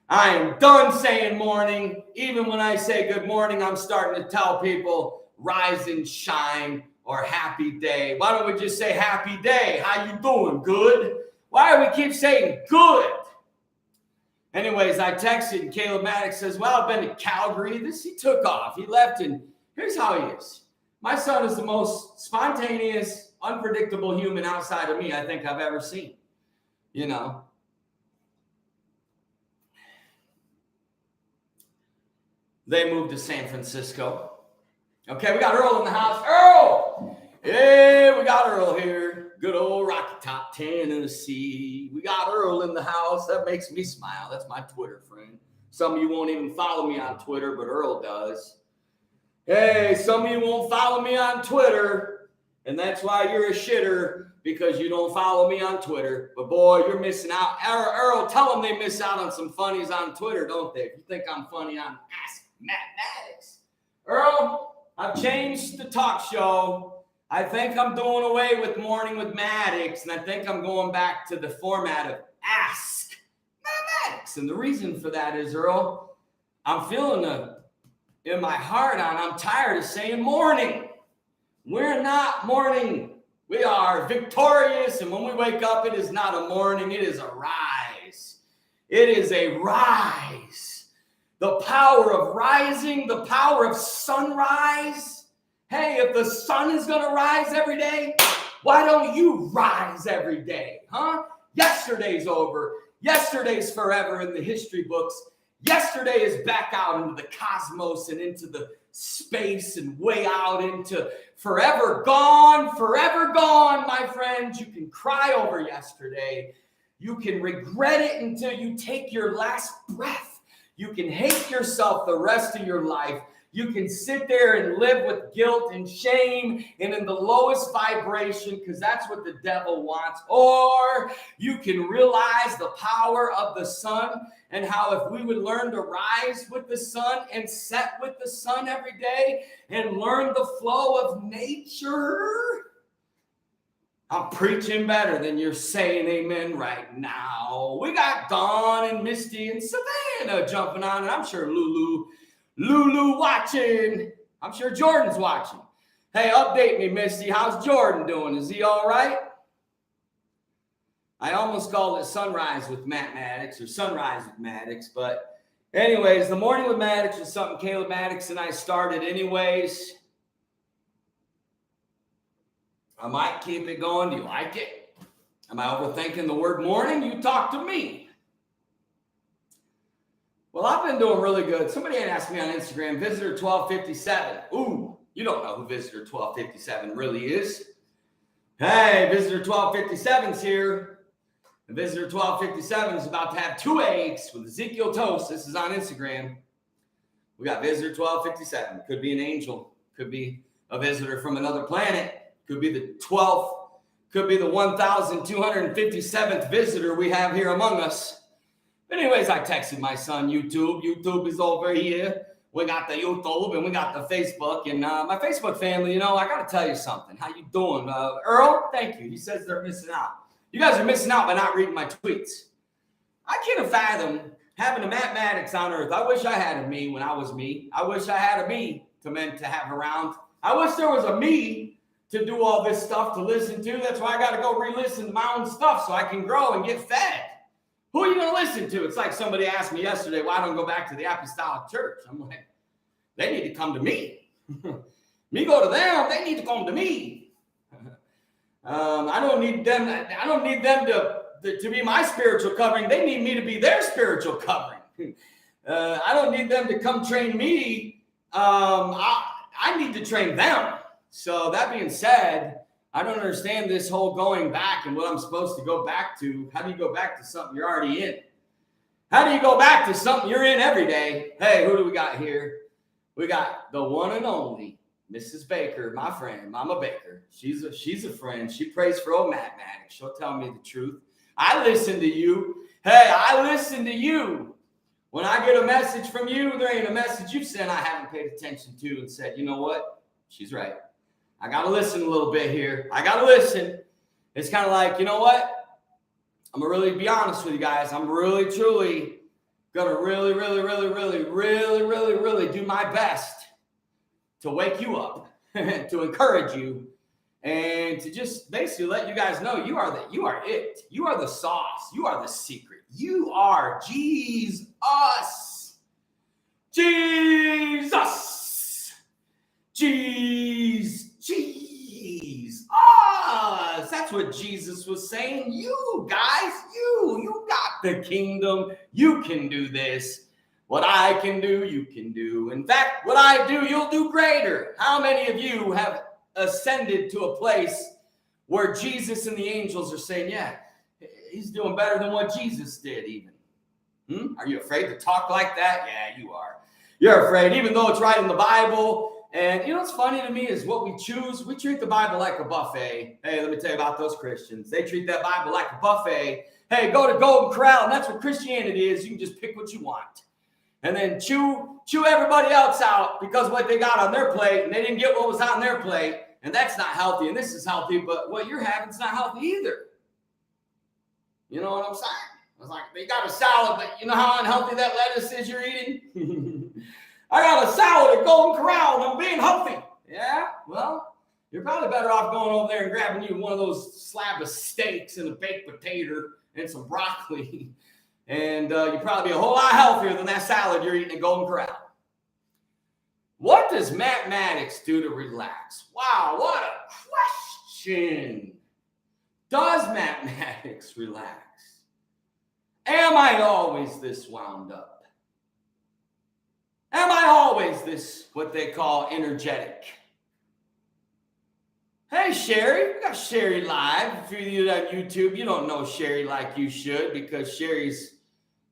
[SPEAKER 2] I am done saying morning. Even when I say good morning, I'm starting to tell people rise and shine or happy day. Why don't we just say happy day? How you doing? Good? Why do we keep saying good? Anyways, I texted and Caleb Maddix says, well, I've been to Calgary. He took off. He left, and here's how he is. My son is the most spontaneous, unpredictable human outside of me I think I've ever seen. You know. They moved to San Francisco. Okay, we got Earl in the house. Earl! Hey, we got Earl here. Good old Rocky Top, Tennessee. We got Earl in the house. That makes me smile. That's my Twitter friend. Some of you won't even follow me on Twitter, but Earl does. Hey, some of you won't follow me on Twitter, and that's why you're a shitter, because you don't follow me on Twitter. But boy, you're missing out. Earl, tell them they miss out on some funnies on Twitter, don't they? If you think I'm funny on Ask Matt Maddix. Earl, I've changed the talk show. I think I'm doing away with Morning with Maddix, and I think I'm going back to the format of Ask Matt Maddix. And the reason for that is, Earl, I'm feeling in my heart I'm tired of saying morning. We're not morning. We are victorious, and when we wake up, it is not a morning, it is a rise. It is a rise. The power of rising, the power of sunrise. Hey, if the sun is going to rise every day, why don't you rise every day, huh? Yesterday's over. Yesterday's forever in the history books. Yesterday is back out into the cosmos and into the space and way out into forever gone, my friends. You can cry over yesterday. You can regret it until you take your last breath. You can hate yourself the rest of your life. You can sit there and live with guilt and shame and in the lowest vibration, because that's what the devil wants. Or you can realize the power of the sun and how if we would learn to rise with the sun and set with the sun every day and learn the flow of nature. I'm preaching better than you're saying amen right now. We got Dawn and Misty and Savannah jumping on, and I'm sure Lulu watching. I'm sure Jordan's watching. Hey, update me, Misty. How's Jordan doing? Is he all right? I almost called it Sunrise with Matt Maddix or Sunrise with Maddix, but anyways, the Morning with Maddix was something Caleb Maddix and I started anyways. I might keep it going. Do you like it? Am I overthinking the word morning? You talk to me. Well, I've been doing really good. Somebody had asked me on Instagram, Visitor 1257. Ooh, you don't know who Visitor 1257 really is. Hey, Visitor 1257's here. And Visitor 1257 is about to have 2 eggs with Ezekiel toast. This is on Instagram. We got Visitor 1257. Could be an angel. Could be a visitor from another planet. Could be the 12th. Could be the 1,257th visitor we have here among us. Anyways, I texted my son YouTube. YouTube is over here. We got the YouTube and we got the Facebook. And my Facebook family, you know, I got to tell you something. How you doing? Earl, thank you. He says they're missing out. You guys are missing out by not reading my tweets. I can't fathom having a Matt Maddix on earth. I wish I had a me when I was me. I wish I had a me to have around. I wish there was a me to do all this stuff to listen to. That's why I got to go re-listen to my own stuff so I can grow and get fed. Who are you going to listen to? It's like somebody asked me yesterday, why don't I go back to the Apostolic Church? I'm like, they need to come to me. Me go to them, they need to come to me. I don't need them to be my spiritual covering. They need me to be their spiritual covering. I don't need them to come train me. I need to train them. So that being said, I don't understand this whole going back and what I'm supposed to go back to. How do you go back to something you're already in? How do you go back to something you're in every day? Hey, who do we got here? We got the one and only Mrs. Baker, my friend, Mama Baker. She's a friend. She prays for old Matt Maddix. She'll tell me the truth. I listen to you. Hey, I listen to you. When I get a message from you, there ain't a message you've sent I haven't paid attention to and said, you know what? She's right. I got to listen a little bit here. I got to listen. It's kind of like, you know what? I'm going to really be honest with you guys. I'm really, truly going to really do my best to wake you up, to encourage you, and to just basically let you guys know you are it. You are the sauce. You are the secret. You are Jesus. That's what Jesus was saying. You guys, you got the kingdom. You can do this. What I can do, you can do. In fact, what I do, you'll do greater. How many of you have ascended to a place where Jesus and the angels are saying, yeah, he's doing better than what Jesus did even? Are you afraid to talk like that? Yeah, you are. You're afraid, even though it's right in the Bible. And you know what's funny to me is what we choose. We treat the Bible like a buffet. Hey, let me tell you about those Christians. They treat that Bible like a buffet. Hey, go to Golden Corral, and that's what Christianity is. You can just pick what you want. And then chew everybody else out because what they got on their plate, and they didn't get what was on their plate. And that's not healthy, and this is healthy, but what you're having is not healthy either. You know what I'm saying? I was like, they got a salad, but you know how unhealthy that lettuce is you're eating? I got a salad at Golden Corral, and I'm being healthy. Yeah, well, you're probably better off going over there and grabbing you one of those slab of steaks and a baked potato and some broccoli. And you'd probably be a whole lot healthier than that salad you're eating at Golden Corral. What does Matt Maddix do to relax? Wow, what a question. Does Matt Maddix relax? Am I always this wound up? Am I always this, what they call, energetic? Hey, Sherry. We got Sherry live. If you're on YouTube, you don't know Sherry like you should because Sherry's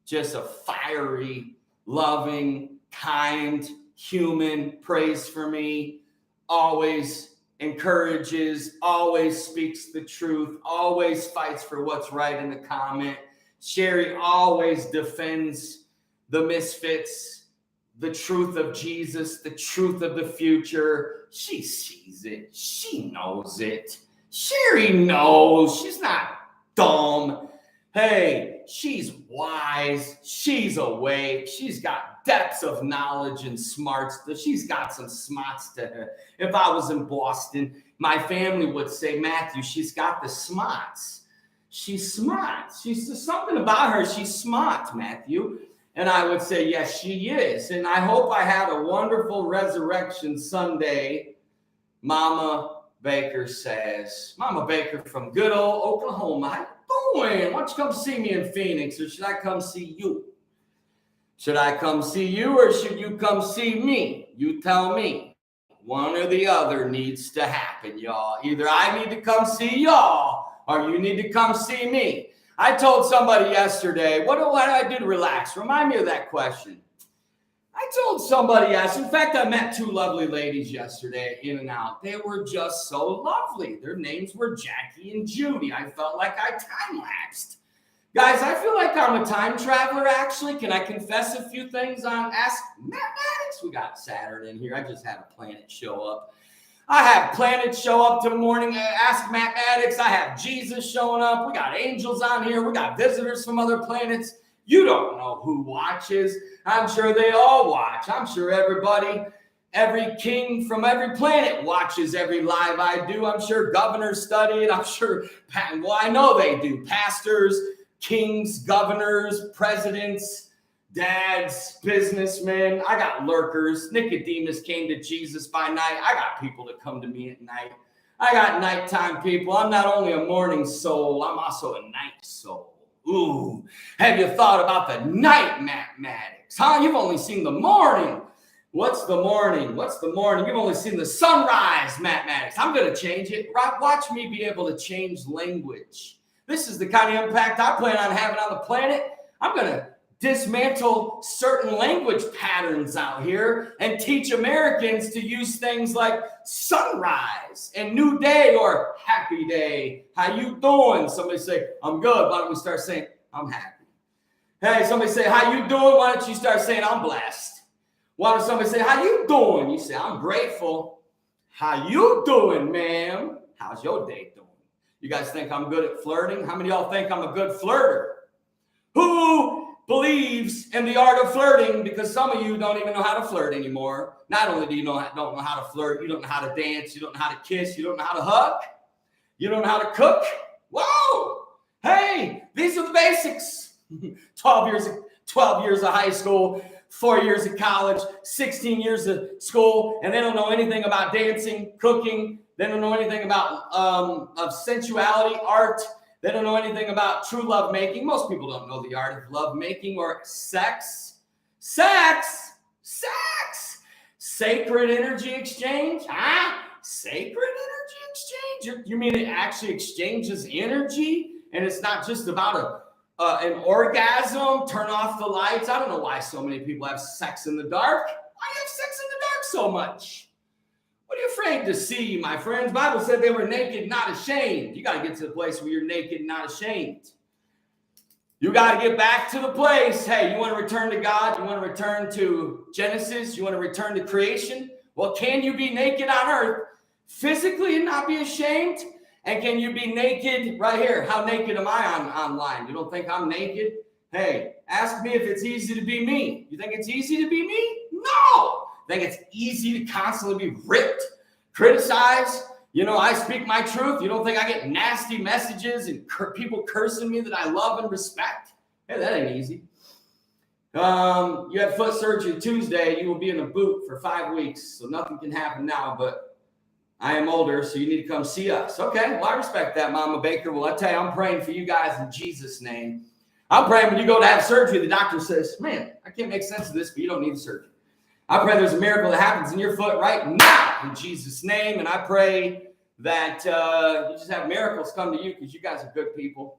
[SPEAKER 2] just a fiery, loving, kind human, prays for me, always encourages, always speaks the truth, always fights for what's right in the comment. Sherry always defends the misfits, the truth of Jesus, the truth of the future. She sees it. She knows it. Sherry knows. She's not dumb. Hey, she's wise. She's awake. She's got depths of knowledge and smarts. She's got some smarts to her. If I was in Boston, my family would say, Matthew, she's got the smarts. She's smart. She's something about her. She's smart, Matthew. And I would say, yes, she is. And I hope I had a wonderful Resurrection Sunday. Mama Baker says, Mama Baker from good old Oklahoma. How you doing? Why don't you come see me in Phoenix, or should I come see you? Should I come see you, or should you come see me? You tell me. One or the other needs to happen, y'all. Either I need to come see y'all, or you need to come see me. I told somebody yesterday, what do I do to relax? Remind me of that question. I told somebody yesterday, in fact, I met two lovely ladies yesterday in and out. They were just so lovely. Their names were Jackie and Judy. I felt like I time-lapsed. Guys, I feel like I'm a time traveler, actually. Can I confess a few things on Ask Matt Maddix? We got Saturn in here. I just had a planet show up. I have planets show up to morning, Ask Matt Maddix. I have Jesus showing up. We got angels on here. We got visitors from other planets. You don't know who watches. I'm sure they all watch. I'm sure everybody, every king from every planet watches every live I do. I'm sure governors study it. I'm sure, well, I know they do. Pastors, kings, governors, presidents, dads, businessmen. I got lurkers. Nicodemus came to Jesus by night. I got people that come to me at night. I got nighttime people. I'm not only a morning soul, I'm also a night soul. Ooh, have you thought about the night, Matt Maddix? Huh? You've only seen the morning. What's the morning? What's the morning? You've only seen the sunrise, Matt Maddix. I'm going to change it. Watch me be able to change language. This is the kind of impact I plan on having on the planet. I'm going to dismantle certain language patterns out here and teach Americans to use things like sunrise and new day or happy day. How you doing? Somebody say, I'm good. Why don't we start saying, I'm happy? Hey, somebody say, how you doing? Why don't you start saying, I'm blessed? Why don't somebody say, how you doing? You say, I'm grateful. How you doing, ma'am? How's your day doing? You guys think I'm good at flirting? How many of y'all think I'm a good flirter? Who believes in the art of flirting? Because some of you don't even know how to flirt anymore. Not only do you don't know how to flirt, you don't know how to dance, you don't know how to kiss, you don't know how to hug, you don't know how to cook. Whoa! Hey, these are the basics. 12 years of high school, 4 years of college, 16 years of school, and they don't know anything about dancing, cooking. They don't know anything about of sensuality, art. They don't know anything about true love making. Most people don't know the art of love making or sex. Sacred energy exchange. Huh? Sacred energy exchange? You mean it actually exchanges energy? And it's not just about an orgasm, turn off the lights. I don't know why so many people have sex in the dark. Why do you have sex in the dark so much? What are you afraid to see, my friends? The Bible said they were naked, not ashamed. You got to get to the place where you're naked, not ashamed. You got to get back to the place. Hey, you want to return to God? You want to return to Genesis? You want to return to creation? Well, can you be naked on earth physically and not be ashamed? And can you be naked right here? How naked am I online? You don't think I'm naked? Hey, ask me if it's easy to be me. You think it's easy to be me? No. Think it's easy to constantly be ripped, criticized. You know, I speak my truth. You don't think I get nasty messages and people cursing me that I love and respect? Hey, that ain't easy. You had foot surgery Tuesday. You will be in a boot for 5 weeks, so nothing can happen now, but I am older, so you need to come see us. Okay, well, I respect that, Mama Baker. Well, I tell you, I'm praying for you guys in Jesus' name. I'm praying when you go to have surgery, the doctor says, man, I can't make sense of this, but you don't need the surgery. I pray there's a miracle that happens in your foot right now in Jesus' name. And I pray that you just have miracles come to you because you guys are good people.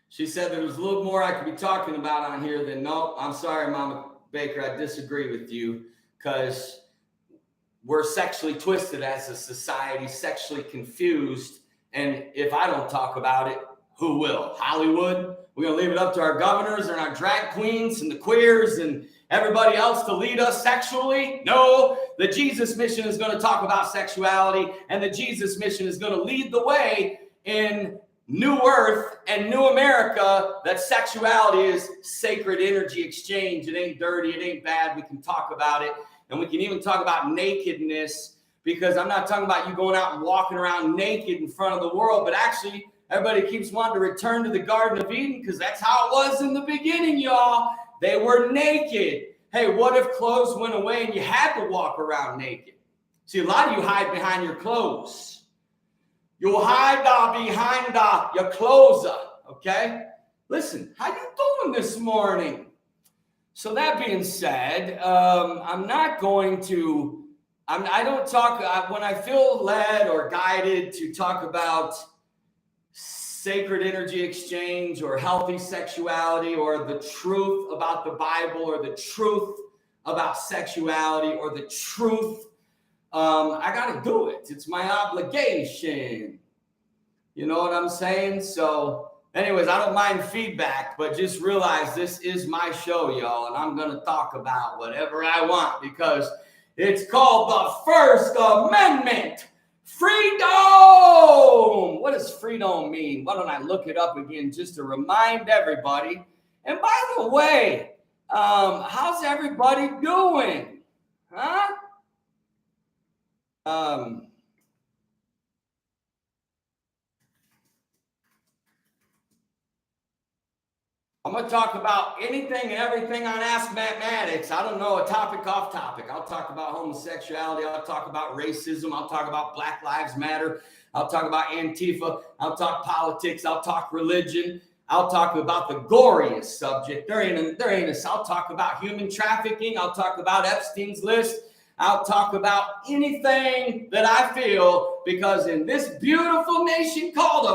[SPEAKER 2] She said there was a little more I could be talking about on here than, no, I'm sorry, Mama Baker, I disagree with you because we're sexually twisted as a society, sexually confused. And if I don't talk about it, who will? Hollywood? We're going to leave it up to our governors and our drag queens and the queers and everybody else to lead us sexually? No, the Jesus mission is going to talk about sexuality, and the Jesus mission is going to lead the way in New Earth and New America, that sexuality is sacred energy exchange. It ain't dirty. It ain't bad. We can talk about it, and we can even talk about nakedness. Because I'm not talking about you going out and walking around naked in front of the world, but actually everybody keeps wanting to return to the Garden of Eden because that's how it was in the beginning, y'all. They were naked. Hey, what if clothes went away and you had to walk around naked? See, a lot of you hide behind your clothes. You hide behind your clothes, okay? Listen, how you doing this morning? So that being said, I'm not going to I don't talk, when I feel led or guided to talk about sacred energy exchange or healthy sexuality or the truth about the Bible or the truth about sexuality or the truth, I got to do it. It's my obligation. You know what I'm saying? So anyways, I don't mind feedback, but just realize this is my show, y'all, and I'm going to talk about whatever I want because it's called the First Amendment. Freedom! What does freedom mean? Why don't I look it up again just to remind everybody? And by the way, how's everybody doing? Huh? I'm going to talk about anything and everything on Ask Matt Maddix. I don't know, a topic off topic. I'll talk about homosexuality. I'll talk about racism. I'll talk about Black Lives Matter. I'll talk about Antifa. I'll talk politics. I'll talk religion. I'll talk about the goriest subject. I'll talk about human trafficking. I'll talk about Epstein's list. I'll talk about anything that I feel, because in this beautiful nation called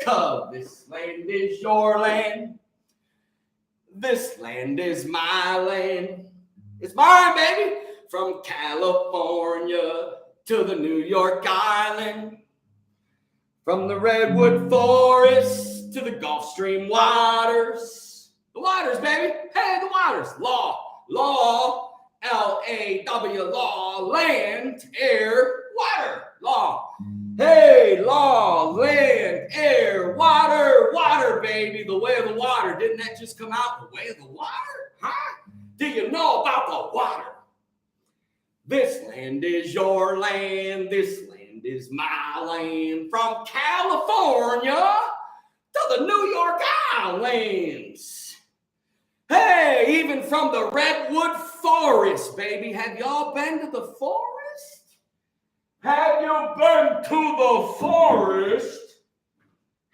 [SPEAKER 2] America, this land is your land. This land is my land. It's mine, baby. From California to the New York Island. From the Redwood Forest to the Gulf Stream waters. The waters, baby. Hey, the waters. Law. L-A-W, law, land, air, water, law. Hey, law, land, air, water, baby, the way of the water. Didn't that just come out? The way of the water? Huh? Do you know about the water? This land is your land. This land is my land. From California to the New York Islands. Hey, even from the Redwood Forest, baby. Have y'all been to the forest? Have you been to the forest?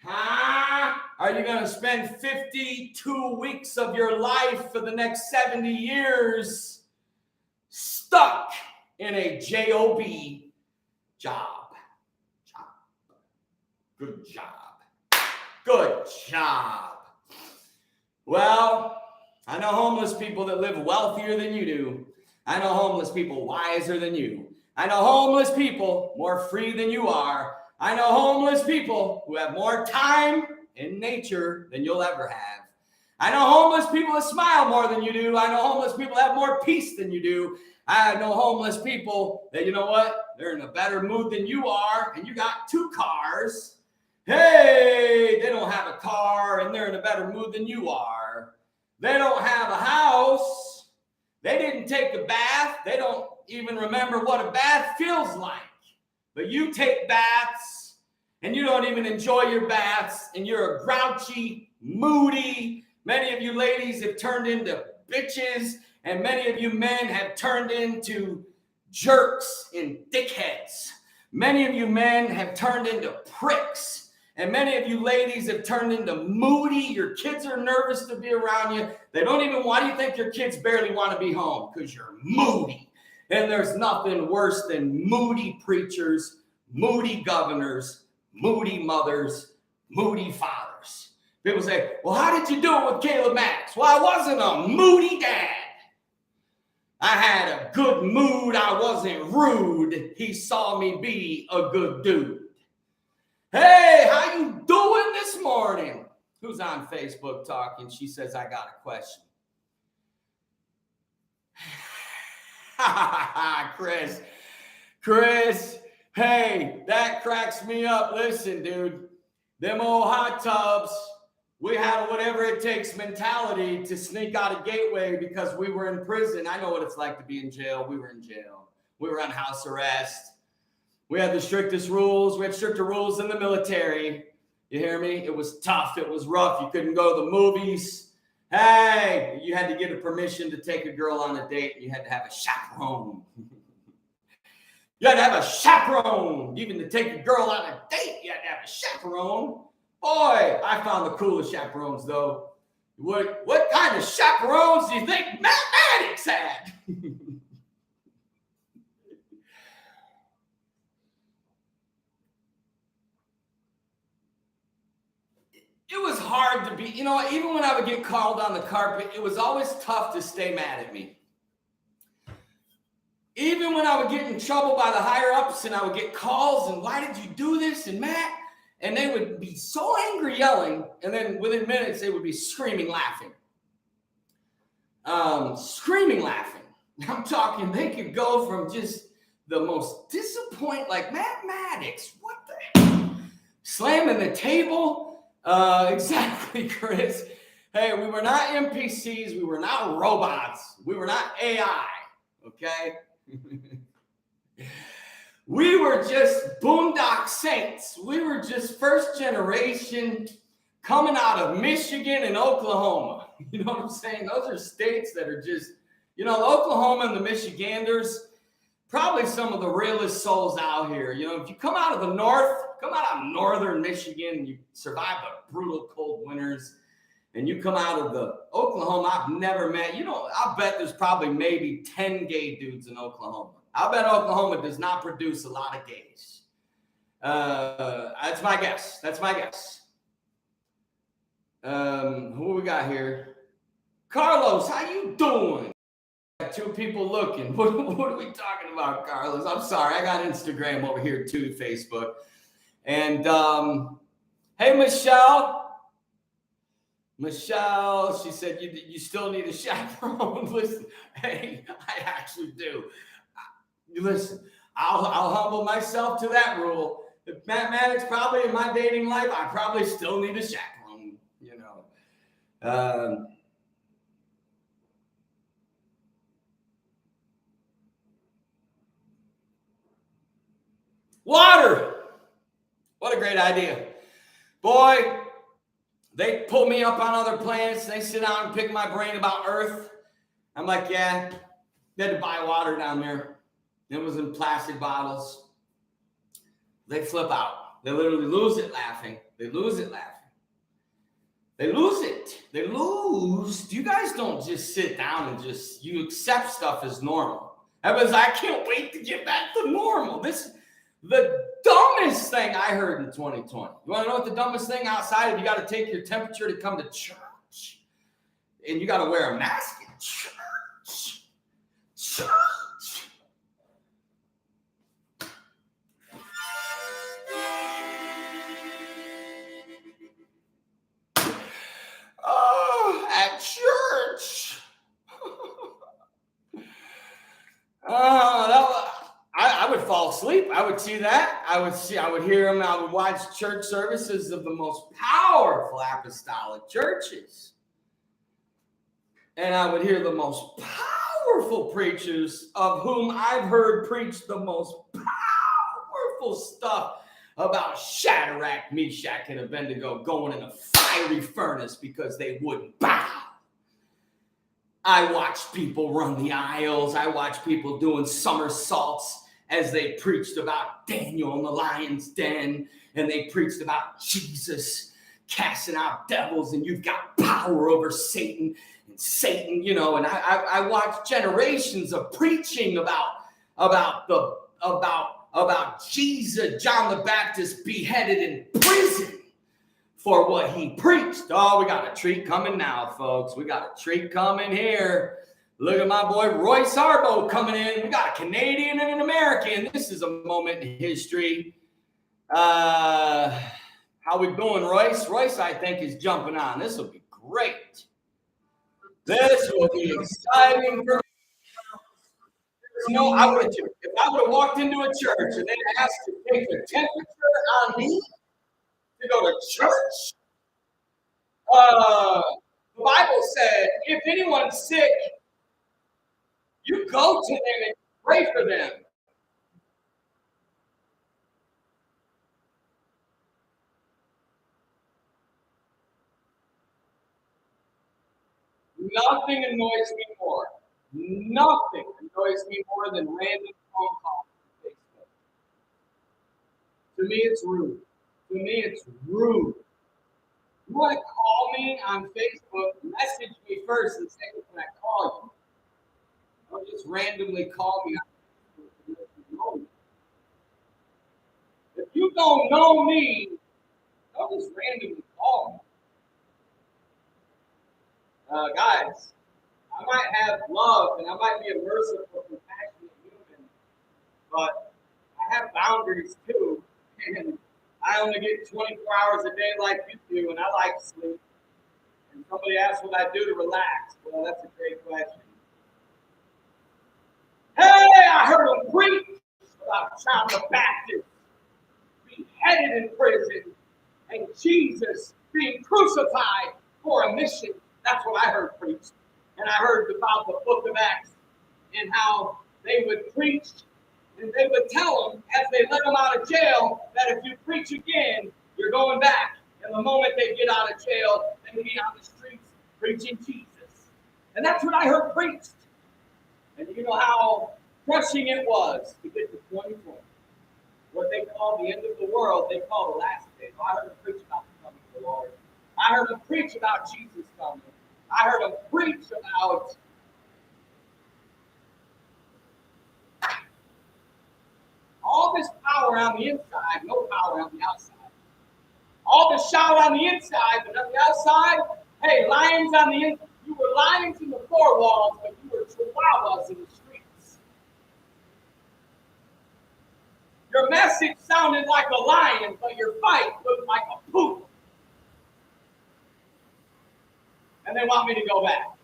[SPEAKER 2] Huh? Are you going to spend 52 weeks of your life for the next 70 years stuck in a job? Good job. Good job. Well, I know homeless people that live wealthier than you do. I know homeless people wiser than you. I know homeless people more free than you are. I know homeless people who have more time in nature than you'll ever have. I know homeless people that smile more than you do. I know homeless people that have more peace than you do. I know homeless people that, you know what? They're in a better mood than you are, and you got 2 cars. Hey, they don't have a car, and they're in a better mood than you are. They don't have a house. They didn't take a bath. They don't even remember what a bath feels like. But you take baths, and you don't even enjoy your baths, and you're a grouchy, moody. Many of you ladies have turned into bitches, and many of you men have turned into jerks and dickheads. Many of you men have turned into pricks. And many of you ladies have turned into moody. Your kids are nervous to be around you. They don't even, why do you think your kids barely want to be home? Because you're moody. And there's nothing worse than moody preachers, moody governors, moody mothers, moody fathers. People say, well, how did you do it with Caleb Maddix? Well, I wasn't a moody dad. I had a good mood. I wasn't rude. He saw me be a good dude. Hey, how you doing this morning? Who's on Facebook talking? She says, I got a question. Chris, hey, that cracks me up. Listen, dude, them old hot tubs, we had a whatever it takes mentality to sneak out a gateway because we were in prison. I know what it's like to be in jail. We were in jail. We were on house arrest. We had the strictest rules. We had stricter rules than the military. You hear me? It was tough. It was rough. You couldn't go to the movies. Hey, you had to get a permission to take a girl on a date. You had to have a chaperone. You had to have a chaperone. Even to take a girl on a date, you had to have a chaperone. Boy, I found the coolest chaperones, though. What kind of chaperones do you think Matt Maddix had? It was hard to be, even when I would get called on the carpet, it was always tough to stay mad at me. Even when I would get in trouble by the higher ups and I would get calls and why did you do this? And Matt, and they would be so angry yelling. And then within minutes, they would be screaming, laughing. Screaming, laughing. I'm talking, they could go from just the most disappointed, like Matt Maddix, what the heck? Slamming the table. Exactly, Chris. Hey, we were not NPCs. We were not robots. We were not AI. Okay. We were just boondock saints. We were just first generation coming out of Michigan and Oklahoma. You know what I'm saying? Those are states that are just, Oklahoma and the Michiganders, probably some of the realest souls out here. If you come out of the north, come out of northern Michigan, you survive the brutal cold winters, and you come out of the Oklahoma, I've never met, I'll bet there's probably maybe 10 gay dudes in Oklahoma. I'll bet Oklahoma does not produce a lot of gays. That's my guess. Who we got here? Carlos, how you doing? Got two people looking. What are we talking about, Carlos? I'm sorry. I got Instagram over here too, Facebook. And hey, Michelle, she said, you still need a chaperone. Listen, hey, I actually do. Listen, I'll humble myself to that rule. If Matt Maddix, probably in my dating life, I probably still need a chaperone, Water. What a great idea. Boy, they pull me up on other planets. They sit down and pick my brain about Earth. I'm like, yeah, they had to buy water down there. It was in plastic bottles. They flip out. They literally lose it laughing. You guys don't just sit down and you accept stuff as normal. Everyone's like, I can't wait to get back to normal. This the dumbest thing I heard in 2020. You want to know what the dumbest thing outside of you got to take your temperature to come to church? And you got to wear a mask in church. Oh, at church. I would fall asleep. I would see that. I would hear them. I would watch church services of the most powerful apostolic churches. And I would hear the most powerful preachers of whom I've heard preach the most powerful stuff about Shadrach, Meshach, and Abednego going in a fiery furnace because they wouldn't bow. I watched people run the aisles. I watched people doing somersaults as they preached about Daniel in the lion's den, and they preached about Jesus casting out devils, and you've got power over Satan, and Satan, and I watched generations of preaching about Jesus, John the Baptist beheaded in prison for what he preached. Oh, we got a treat coming now, folks. We got a treat coming here. Look at my boy Royce Harbo coming in. We got a Canadian and an American. This is a moment in history. How we doing, Royce? Royce, I think, is jumping on. This will be great. This will be exciting for me. If I would have walked into a church and they asked to take a temperature on me to go to church, the Bible said, if anyone's sick, you go to them and pray for them. Nothing annoys me more. Nothing annoys me more than random phone calls on Facebook. To me, it's rude. You want to call me on Facebook, message me first and say, can I call you? Don't just randomly call me on Facebook. If you don't know me, don't just randomly call me. Guys, I might have love and I might be a merciful, compassionate human, but I have boundaries too. And I only get 24 hours a day like you do, and I like sleep. And somebody asked what I do to relax. Well, that's a great question. Hey, I heard him preach about John the Baptist beheaded in prison and Jesus being crucified for a mission. That's what I heard preached. And I heard about the book of Acts and how they would preach
[SPEAKER 1] And they would tell them as they let them out of jail that if you preach again, you're going back. And the moment they get out of jail, they be on the streets preaching Jesus. And that's what I heard preached. And you know how crushing it was to get to 2020. What they call the end of the world, they call the last day. So I heard them preach about the coming of the Lord. I heard them preach about Jesus coming. I heard them preach about all this power on the inside, no power on the outside. All the shout on the inside, but on the outside, hey, lions on the inside. You were lions in the four walls, but you were chihuahuas in the streets. Your message sounded like a lion, but your fight looked like a poodle. And they want me to go back.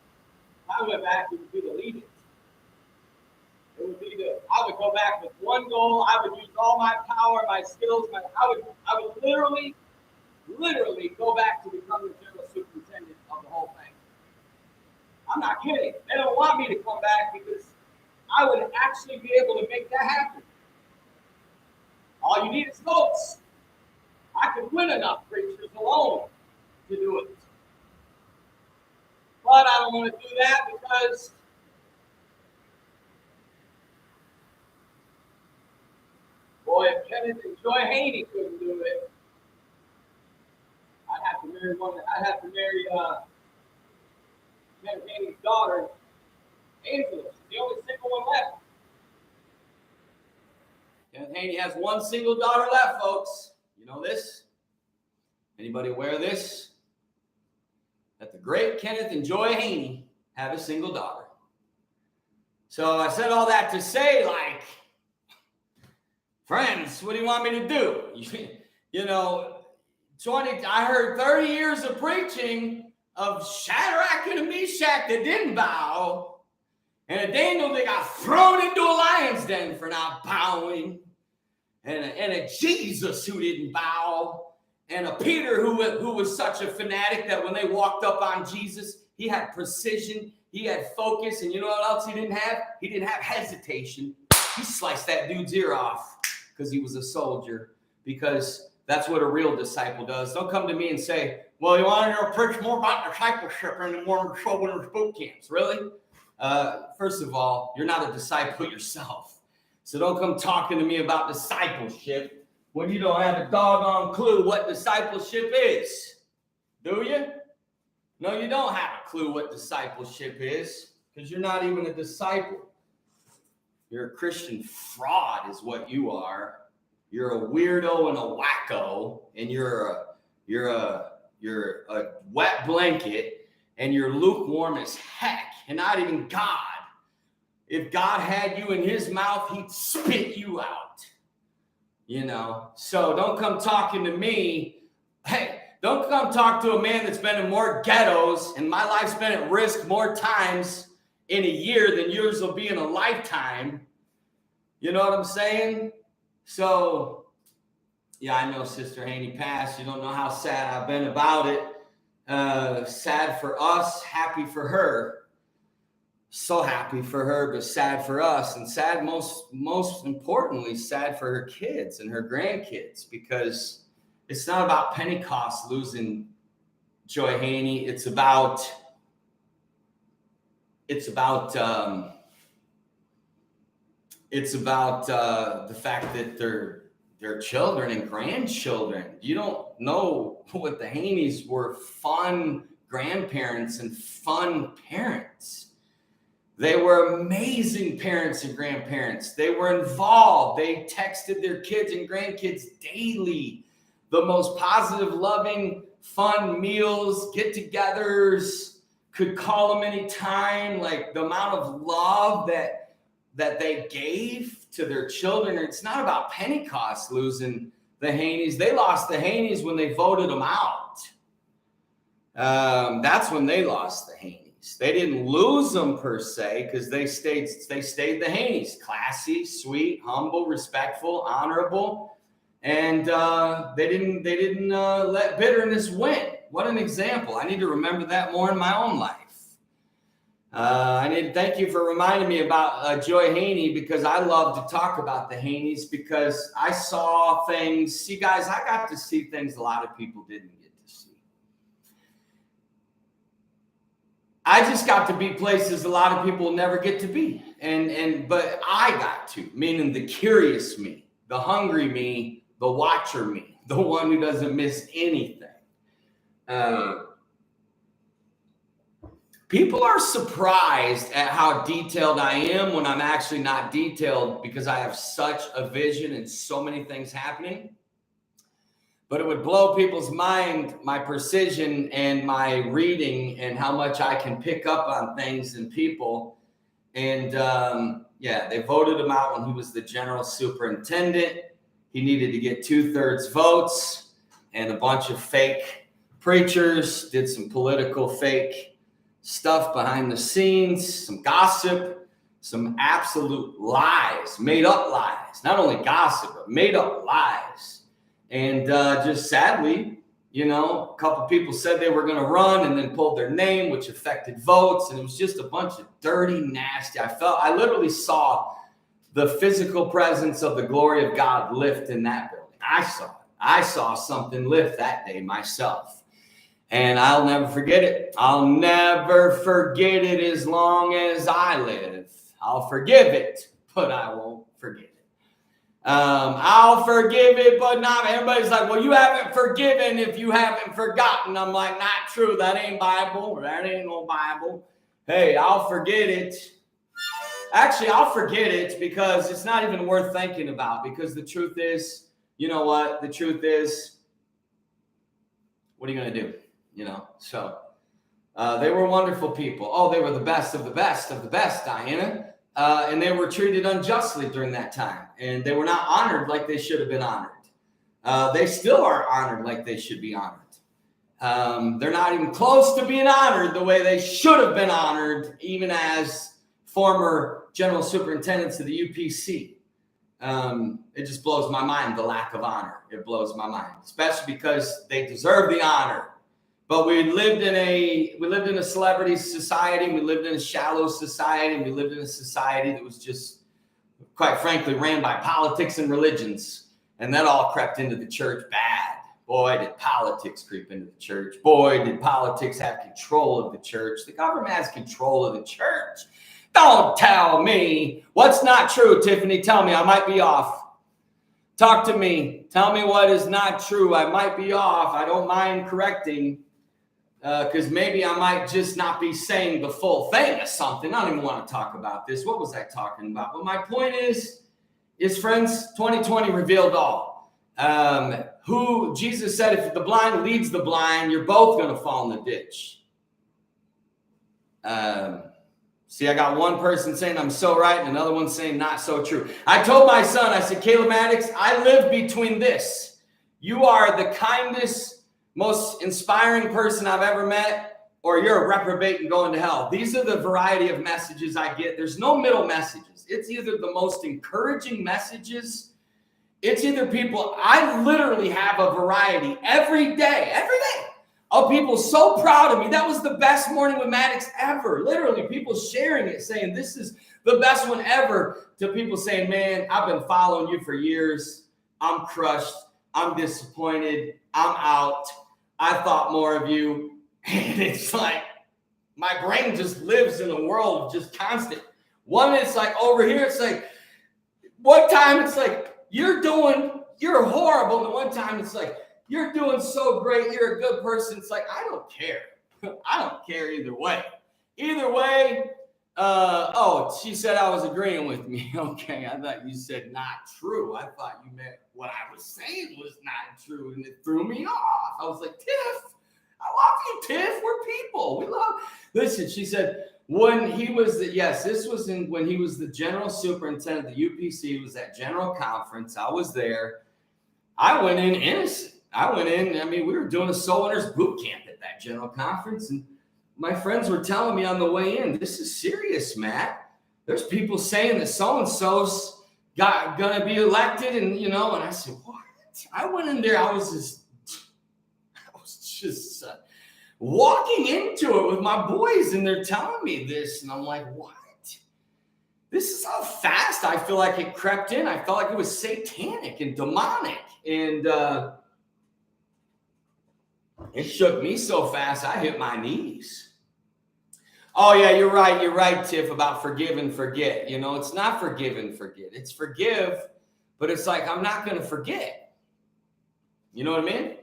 [SPEAKER 1] If I went back, it would be to lead it. It would be I would go back with one goal. I would use all my power, my skills. I would literally go back to become the general superintendent of the whole thing. I'm not kidding. They don't want me to come back because I would actually be able to make that happen. All you need is votes. I could win enough preachers alone to do it. But I don't want to do that because boy, if Kenneth and Joy Haney couldn't do it, I'd have to marry Kenneth Haney's daughter, Angela. She's the only single one left. Kenneth Haney has one single daughter left, folks. You know this? Anybody aware of this? That the great Kenneth and Joy Haney have a single daughter. So I said all that to say, like, friends, what do you want me to do? You know, I heard 30 years of preaching of Shadrach and a Meshach that didn't bow, and a Daniel that got thrown into a lion's den for not bowing, and a Jesus who didn't bow, and a Peter who was such a fanatic that when they walked up on Jesus, he had precision, he had focus, and you know what else he didn't have? He didn't have hesitation. He sliced that dude's ear off because he was a soldier, because that's what a real disciple does. Don't come to me and say, well, you want to preach more about discipleship and more children's boot camps. Really? First of all, you're not a disciple yourself. So don't come talking to me about discipleship when you don't have a doggone clue what discipleship is. Do you? No, you don't have a clue what discipleship is because you're not even a disciple. You're a Christian fraud is what you are. You're a weirdo and a wacko, and you're a wet blanket, and you're lukewarm as heck, and not even God. If God had you in his mouth, he'd spit you out. You know, so don't come talking to me. Hey, don't come talk to a man that's been in more ghettos, and my life's been at risk more times in a year than yours will be in a lifetime. You know what I'm saying? So, yeah, I know Sister Haney passed. You don't know how sad I've been about it. Sad for us, happy for her. So happy for her, but sad for us. And sad, most importantly, sad for her kids and her grandkids, because it's not about Pentecost losing Joy Haney. It's about the fact that they're children and grandchildren. You don't know what the Haneys were, fun grandparents and fun parents. They were amazing parents and grandparents. They were involved. They texted their kids and grandkids daily. The most positive, loving, fun meals, get-togethers, could call them anytime. Like the amount of love that they gave to their children. It's not about Pentecost losing the Haneys. They lost the Haneys when they voted them out. That's when they lost the Haneys. They didn't lose them per se because they stayed the Haneys. Classy, sweet, humble, respectful, honorable. And they didn't let bitterness win. What an example. I need to remember that more in my own life.
[SPEAKER 2] I need to thank you for reminding me about Joy Haney, because I love to talk about the Haneys, because I saw things. See, guys, I got to see things a lot of people didn't get to see. I just got to be places a lot of people never get to be. But I got to, meaning the curious me, the hungry me, the watcher me, the one who doesn't miss anything. People are surprised at how detailed I am when I'm actually not detailed, because I have such a vision and so many things happening. But it would blow people's mind, my precision and my reading and how much I can pick up on things and people. And they voted him out when he was the general superintendent. He needed to get 2/3 votes, and a bunch of fake preachers did some political fake stuff behind the scenes, some gossip, some absolute lies, made up lies, not only gossip, but made up lies. And just sadly, a couple people said they were going to run and then pulled their name, which affected votes. And it was just a bunch of dirty, nasty. I literally saw the physical presence of the glory of God lift in that building. I saw it. I saw something lift that day myself. And I'll never forget it. I'll never forget it as long as I live. I'll forgive it, but I won't forget it. I'll forgive it, but not. Everybody's like, well, you haven't forgiven if you haven't forgotten. I'm like, not true. That ain't Bible. That ain't no Bible. Hey, I'll forget it. Actually, I'll forget it because it's not even worth thinking about, because the truth is, you know what? The truth is, what are you going to do? So they were wonderful people. Oh, they were the best of the best of the best, Diana. And they were treated unjustly during that time. And they were not honored like they should have been honored. They still are honored like they should be honored. They're not even close to being honored the way they should have been honored, even as former general superintendents of the UPC. It just blows my mind, the lack of honor. It blows my mind, especially because they deserve the honor. But we lived in a celebrity society. We lived in a shallow society. We lived in a society that was just, quite frankly, ran by politics and religions. And that all crept into the church bad. Boy, did politics creep into the church. Boy, did politics have control of the church. The government has control of the church. Don't tell me what's not true, Tiffany. Tell me, I might be off. Talk to me. Tell me what is not true. I might be off. I don't mind correcting. Because maybe I might just not be saying the full thing or something. I don't even want to talk about this. What was I talking about? But my point is friends, 2020 revealed all. Who Jesus said, if the blind leads the blind, you're both going to fall in the ditch. See, I got one person saying I'm so right and another one saying not so true. I told my son, I said, Caleb Maddix, I live between this. You are the kindest, most inspiring person I've ever met, or you're a reprobate and going to hell. These are the variety of messages I get. There's no middle messages. It's either the most encouraging messages. It's either people, I literally have a variety every day of people so proud of me. That was the best morning with Maddix ever. Literally people sharing it, saying this is the best one ever, to people saying, man, I've been following you for years. I'm crushed. I'm disappointed. I'm out. I thought more of you. And it's like, my brain just lives in a world of just constant. One, it's like over here, it's like, one time it's like, you're horrible. And one time it's like, you're doing so great. You're a good person. It's like, I don't care. I don't care either way. Either way, she said I was agreeing with me. Okay, I thought you said not true. I thought you meant what I was saying was not true, and it threw me off. I was like, Tiff, I love you, Tiff. We're people. We love. Listen, she said when he was when he was the general superintendent of the UPC. It was that general conference. I was there. I went in innocent. We were doing a soul winners boot camp at that general conference, and my friends were telling me on the way in, this is serious, Matt. There's people saying that so-and-so's going to be elected, and, and I said, what? I went in there. I was just walking into it with my boys, and they're telling me this, and I'm like, what? This is how fast I feel like it crept in. I felt like it was satanic and demonic, and it shook me so fast I hit my knees. Oh yeah, you're right, Tiff, about forgive and forget. You know, it's not forgive and forget. It's forgive, but it's like, I'm not going to forget. You know what I mean?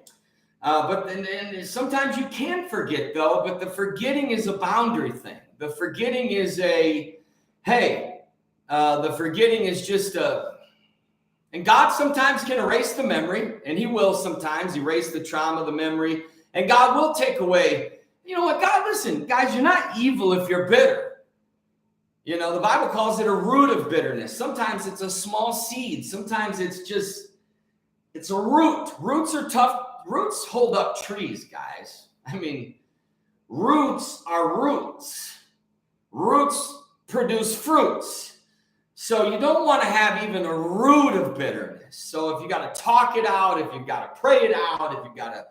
[SPEAKER 2] But then sometimes you can forget, though, but the forgetting is a boundary thing. The forgetting is the forgetting is just and God sometimes can erase the memory, and he will sometimes erase the trauma, the memory, and God will take away. You know what, God, listen, guys, you're not evil if you're bitter. You know, the Bible calls it a root of bitterness. Sometimes it's a small seed. Sometimes it's a root. Roots are tough. Roots hold up trees, guys. I mean, roots are roots. Roots produce fruits. So you don't want to have even a root of bitterness. So if you got to talk it out, if you've got to pray it out, if you've got to,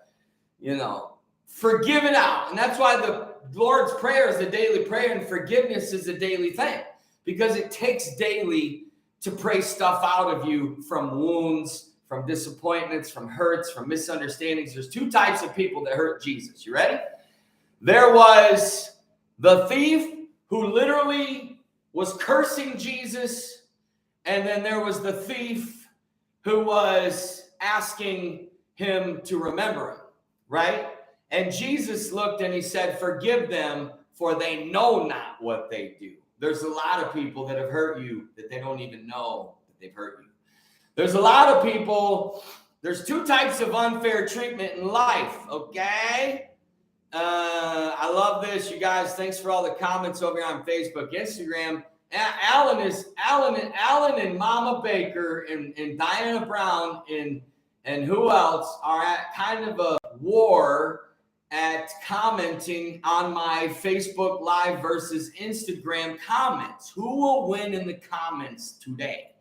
[SPEAKER 2] forgive it out. And that's why the Lord's Prayer is a daily prayer, and forgiveness is a daily thing, because it takes daily to pray stuff out of you from wounds, from disappointments, from hurts, from misunderstandings. There's two types of people that hurt Jesus. You ready? There was the thief who literally was cursing Jesus, and then there was the thief who was asking him to remember him, right? And Jesus looked and he said, forgive them, for they know not what they do. There's a lot of people that have hurt you that they don't even know that they've hurt you. There's a lot of people, there's two types of unfair treatment in life, okay? I love this, you guys. Thanks for all the comments over here on Facebook, Instagram. Alan and Mama Baker and Diana Brown and who else are at kind of a war at commenting on my Facebook Live versus Instagram comments. Who will win in the comments today?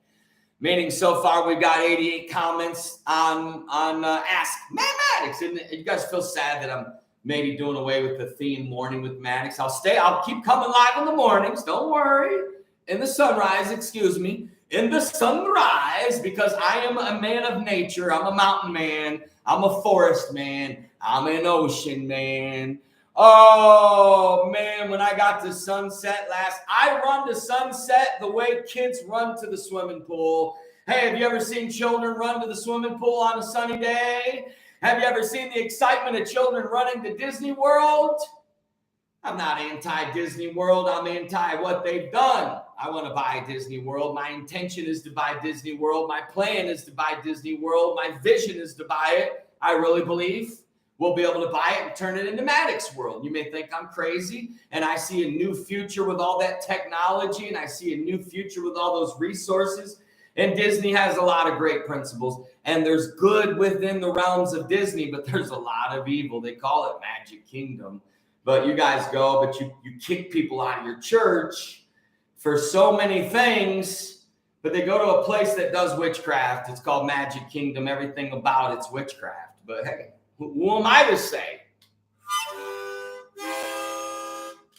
[SPEAKER 2] Meaning, so far we've got 88 comments on Ask Matt Maddix. And you guys feel sad that I'm maybe doing away with the theme Morning with Maddix. I'll keep coming live in the mornings. Don't worry. In the sunrise, in the sunrise, because I am a man of nature. I'm a mountain man. I'm a forest man. I'm an ocean man. Oh, man, when I got to sunset I run to sunset the way kids run to the swimming pool. Hey, have you ever seen children run to the swimming pool on a sunny day? Have you ever seen the excitement of children running to Disney World? I'm not anti-Disney World. I'm anti what they've done. I want to buy Disney World. My intention is to buy Disney World. My plan is to buy Disney World. My vision is to buy it. I really believe we'll be able to buy it and turn it into Maddix World. You may think I'm crazy, and I see a new future with all that technology, and I see a new future with all those resources. And Disney has a lot of great principles, and there's good within the realms of Disney, but there's a lot of evil. They call it Magic Kingdom. But you guys go, but you kick people out of your church for so many things, but they go to a place that does witchcraft. It's called Magic Kingdom. Everything about it's witchcraft. But hey, who am I to say?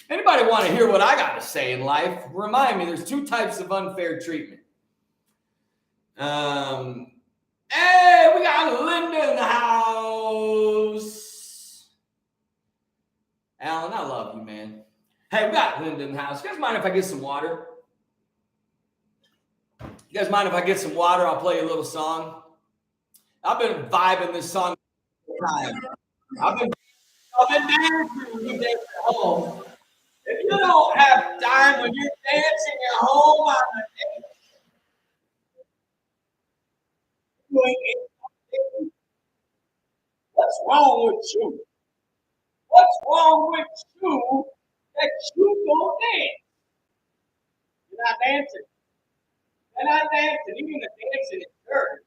[SPEAKER 2] Anybody want to hear what I got to say in life? Remind me, there's two types of unfair treatment. Hey, we got Linda in the house. Alan, I love you, man. Hey, we got Linda in the house. You guys mind if I get some water? You guys mind if I get some water? I'll play you a little song. I've been vibing this song all the time. I've been dancing when you dance at home. If you don't have time when you're dancing at home on the dance, what's wrong with you? What's wrong with you that you don't dance? You're not dancing. You're not dancing. Even the dancing in church.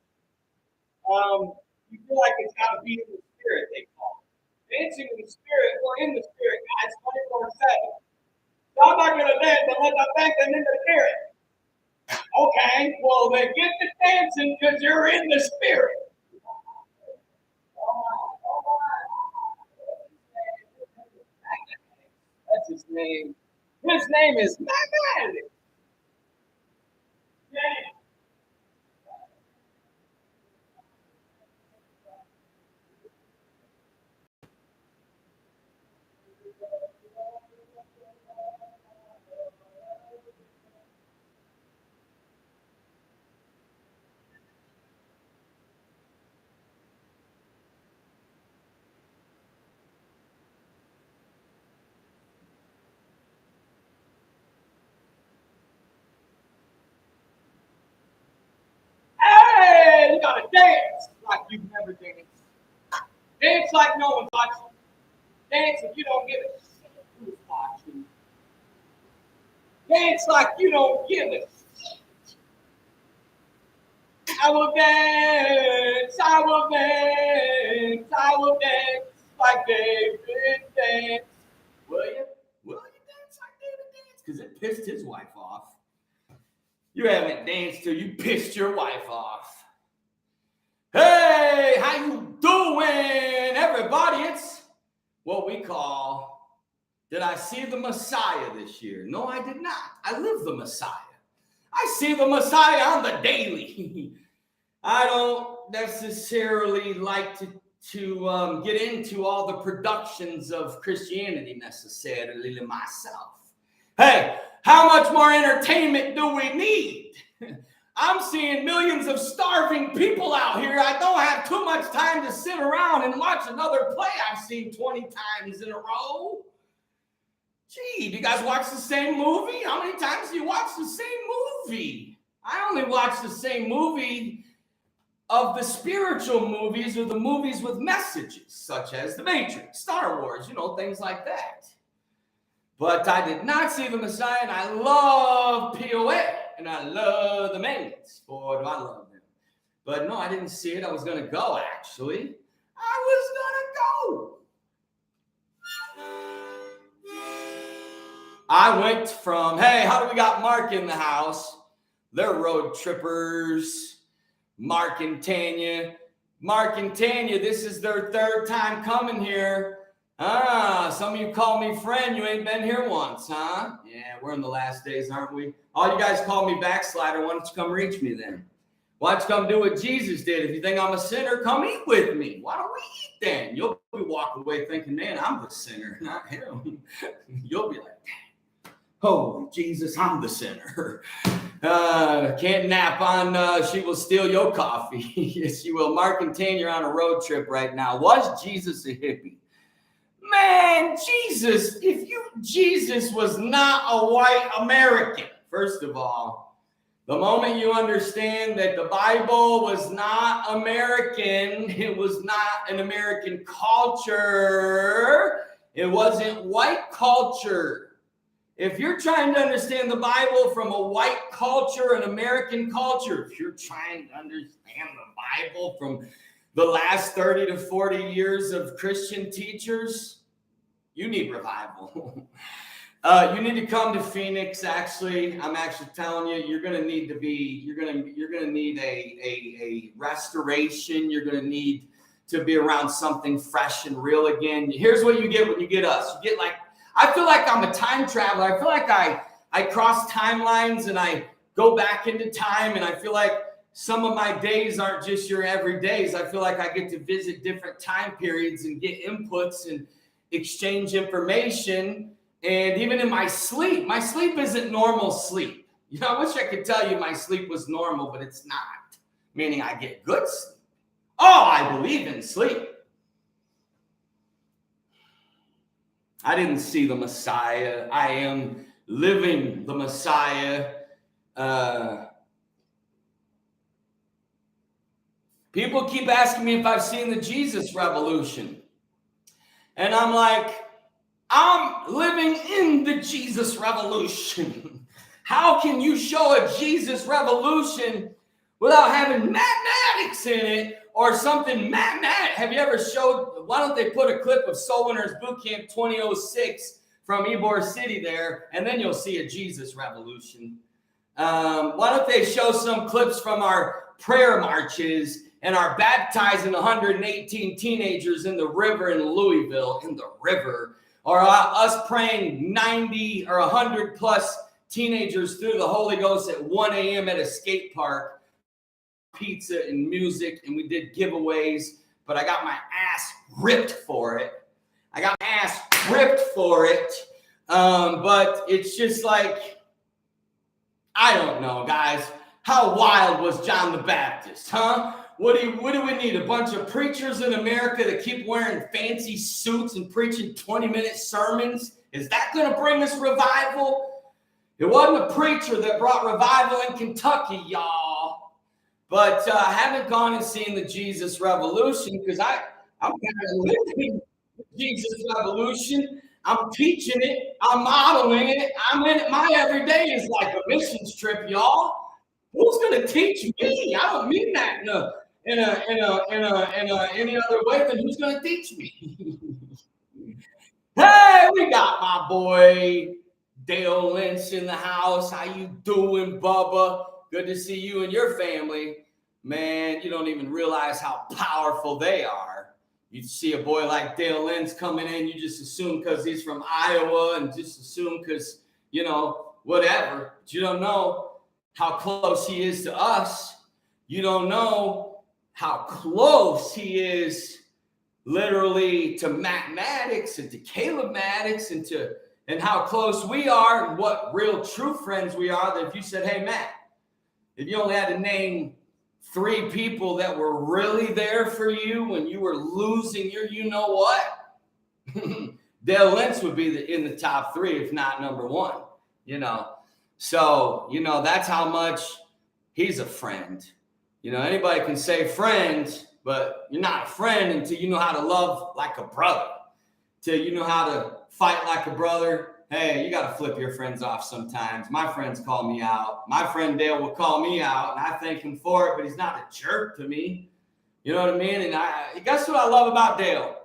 [SPEAKER 2] You feel like it's got to be in the spirit, they call it. Dancing in the spirit, we're in the spirit, guys, 24/7. So I'm not going to dance unless I'm dancing in the spirit. Okay, well, then get to dancing because you're in the spirit.
[SPEAKER 1] That's his name. His name is Matt Maddix. Yeah. Hey, you gotta dance like you've never danced. Dance like no one's watching. Dance if you don't give a shit who's watching. Dance like you don't give a shit. I will dance, I will dance, I will dance like David danced.
[SPEAKER 2] Will you? Will you dance like David dance? Because it pissed his wife off. You haven't danced till you pissed your wife off. Hey, how you doing, everybody? It's what we call, did I see the Messiah this year? No, I did not. I live the Messiah. I see the Messiah on the daily. I don't necessarily like to get into all the productions of Christianity necessarily myself. Hey, how much more entertainment do we need? I'm seeing millions of starving people out here. I don't have too much time to sit around and watch another play I've seen 20 times in a row. Gee, do you guys watch the same movie? How many times do you watch the same movie? I only watch the same movie of the spiritual movies or the movies with messages, such as The Matrix, Star Wars, things like that. But I did not see the Messiah, and I love POA, and I love the Matrix. Boy, do I love them. But no, I didn't see it. I was going to go, actually. I was going to go. I went from, hey, how do we got Mark in the house? They're road trippers. Mark and Tanya. Mark and Tanya, this is their third time coming here. Some of you call me friend. You ain't been here once, huh? Yeah, we're in the last days, aren't we? All you guys call me backslider. Why don't you come reach me then? Why don't you come do what Jesus did? If you think I'm a sinner, come eat with me. Why don't we eat then? You'll be walking away thinking, man, I'm the sinner, not him. You'll be like, holy Jesus, I'm the sinner. Can't nap on, she will steal your coffee. Yes, she will. Mark and Tanya are on a road trip right now. Was Jesus a hippie? Man, Jesus was not a white American. First of all, the moment you understand that the Bible was not American, it was not an American culture, it wasn't white culture. If you're trying to understand the Bible from a white culture, an American culture, if you're trying to understand the Bible from the last 30 to 40 years of Christian teachers, you need revival. You need to come to Phoenix. Actually, I'm actually telling you, you're going to need a restoration. You're going to need to be around something fresh and real again. Here's what you get when you get us. You get I feel like I'm a time traveler. I feel like I cross timelines and I go back into time, and I feel like some of my days aren't just your everydays. I feel like I get to visit different time periods and get inputs and exchange information. And even in my sleep isn't normal sleep. I wish I could tell you my sleep was normal, but it's not. Meaning I get good sleep. Oh, I believe in sleep. I didn't see the Messiah. I am living the Messiah. People keep asking me if I've seen the Jesus Revolution. And I'm like, I'm living in the Jesus Revolution. How can you show a Jesus Revolution without having Matt Maddix in it or something? Matt Maddix, have you ever showed, why don't they put a clip of Soul Winners Boot Camp 2006 from Ybor City there, and then you'll see a Jesus Revolution. Why don't they show some clips from our prayer marches and our baptizing 118 teenagers in the river in Louisville, in the river, or us praying 90 or 100 plus teenagers through the Holy Ghost at 1 a.m. at a skate park, pizza and music, and we did giveaways, but I got my ass ripped for it. But it's just like, I don't know, guys. How wild was John the Baptist, huh? What do we need? A bunch of preachers in America that keep wearing fancy suits and preaching 20-minute sermons? Is that going to bring us revival? It wasn't a preacher that brought revival in Kentucky, y'all. But I haven't gone and seen the Jesus Revolution because I'm kind of living the Jesus Revolution. I'm teaching it. I'm modeling it. I'm in it. My everyday is like a missions trip, y'all. Who's going to teach me? I don't mean that in any other way than who's going to teach me. Hey, we got my boy Dale Lynch in the house. How you doing, Bubba? Good to see you and your family. Man, you don't even realize how powerful they are. You see a boy like Dale Lynch coming in, you just assume because he's from Iowa and just assume because, whatever. But you don't know how close he is to us. You don't know how close he is literally to Matt Maddix and to Caleb Maddix and how close we are and what real true friends we are. That if you said, hey, Matt, if you only had to name 3 people that were really there for you when you were losing your you-know-what, Dale Lynch would be in the top 3, if not number 1, So, that's how much he's a friend. Anybody can say friend, but you're not a friend until you know how to love like a brother, till you know how to fight like a brother. Hey, you got to flip your friends off sometimes. My friends call me out. My friend Dale will call me out, and I thank him for it, but he's not a jerk to me. You know what I mean? And guess what I love about Dale?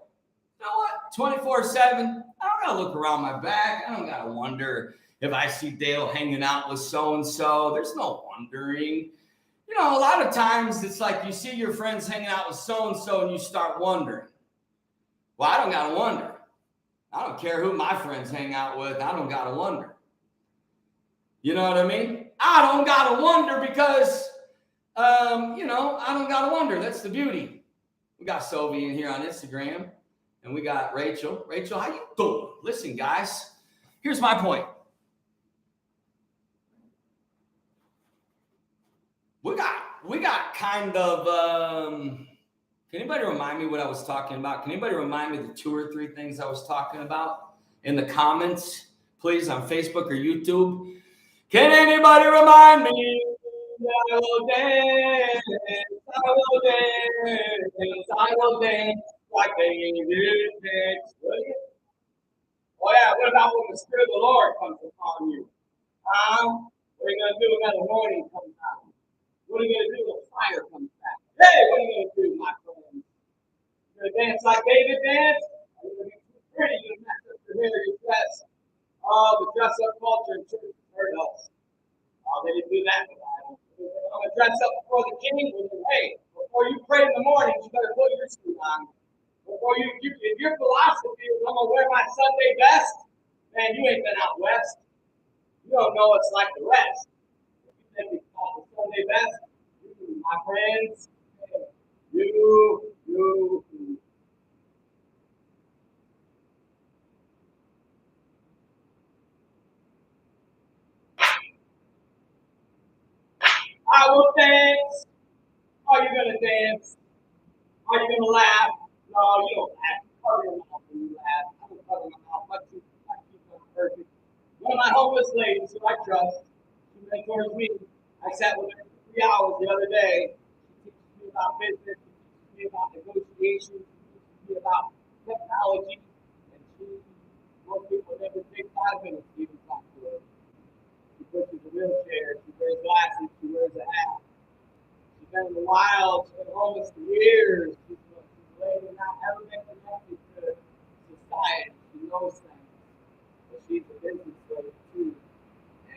[SPEAKER 2] You know what? 24/7, I don't got to look around my back. I don't got to wonder if I see Dale hanging out with so-and-so. There's no wondering. A lot of times it's like you see your friends hanging out with so-and-so and you start wondering. Well, I don't got to wonder. I don't care who my friends hang out with. I don't got to wonder. You know what I mean? I don't got to wonder because, I don't got to wonder. That's the beauty. We got Sophie in here on Instagram, and we got Rachel. Rachel, how you doing? Listen, guys, here's my point. We got kind of, can anybody remind me what I was talking about? Can anybody remind me the 2 or 3 things I was talking about in the comments, please, on Facebook or YouTube? Can anybody remind me? I will dance, I will dance like they did dance. Oh yeah, what about when the Spirit of the Lord comes upon you? What are you going to do when the morning comes out? What are you going to do when fire comes back? Hey, what are you going to do, my friends? You going to dance like David danced? Are you going to be too pretty? You going to mess up your hair, your dress? Oh, the dress-up culture in church has hurt us. Oh, they didn't do that in the Bible. I'm going to dress up before the king. Hey, before you pray in the morning, you better put your suit on. Before if your philosophy is I'm going to wear my Sunday best, man, you ain't been out west. You don't know it's like the rest. It's called the Sunday best. My friends, you. I will dance. Are you going to dance? Are you going to laugh? No, you don't laugh. You cover your mouth when you laugh. I don't cover my mouth. My teeth are perfect. One of my homeless ladies who I trust, she mentors me. I sat with her for 3 hours the other day. She teaches me about business. She teaches me about negotiations. She teaches me about technology. And most people never take 5 minutes to even talk to her. She pushes a wheelchair. She wears glasses. She wears a hat. She's been in the wild. She's been homeless for years. She's a lady not ever been connected to society. She knows things. But she's a business lady too.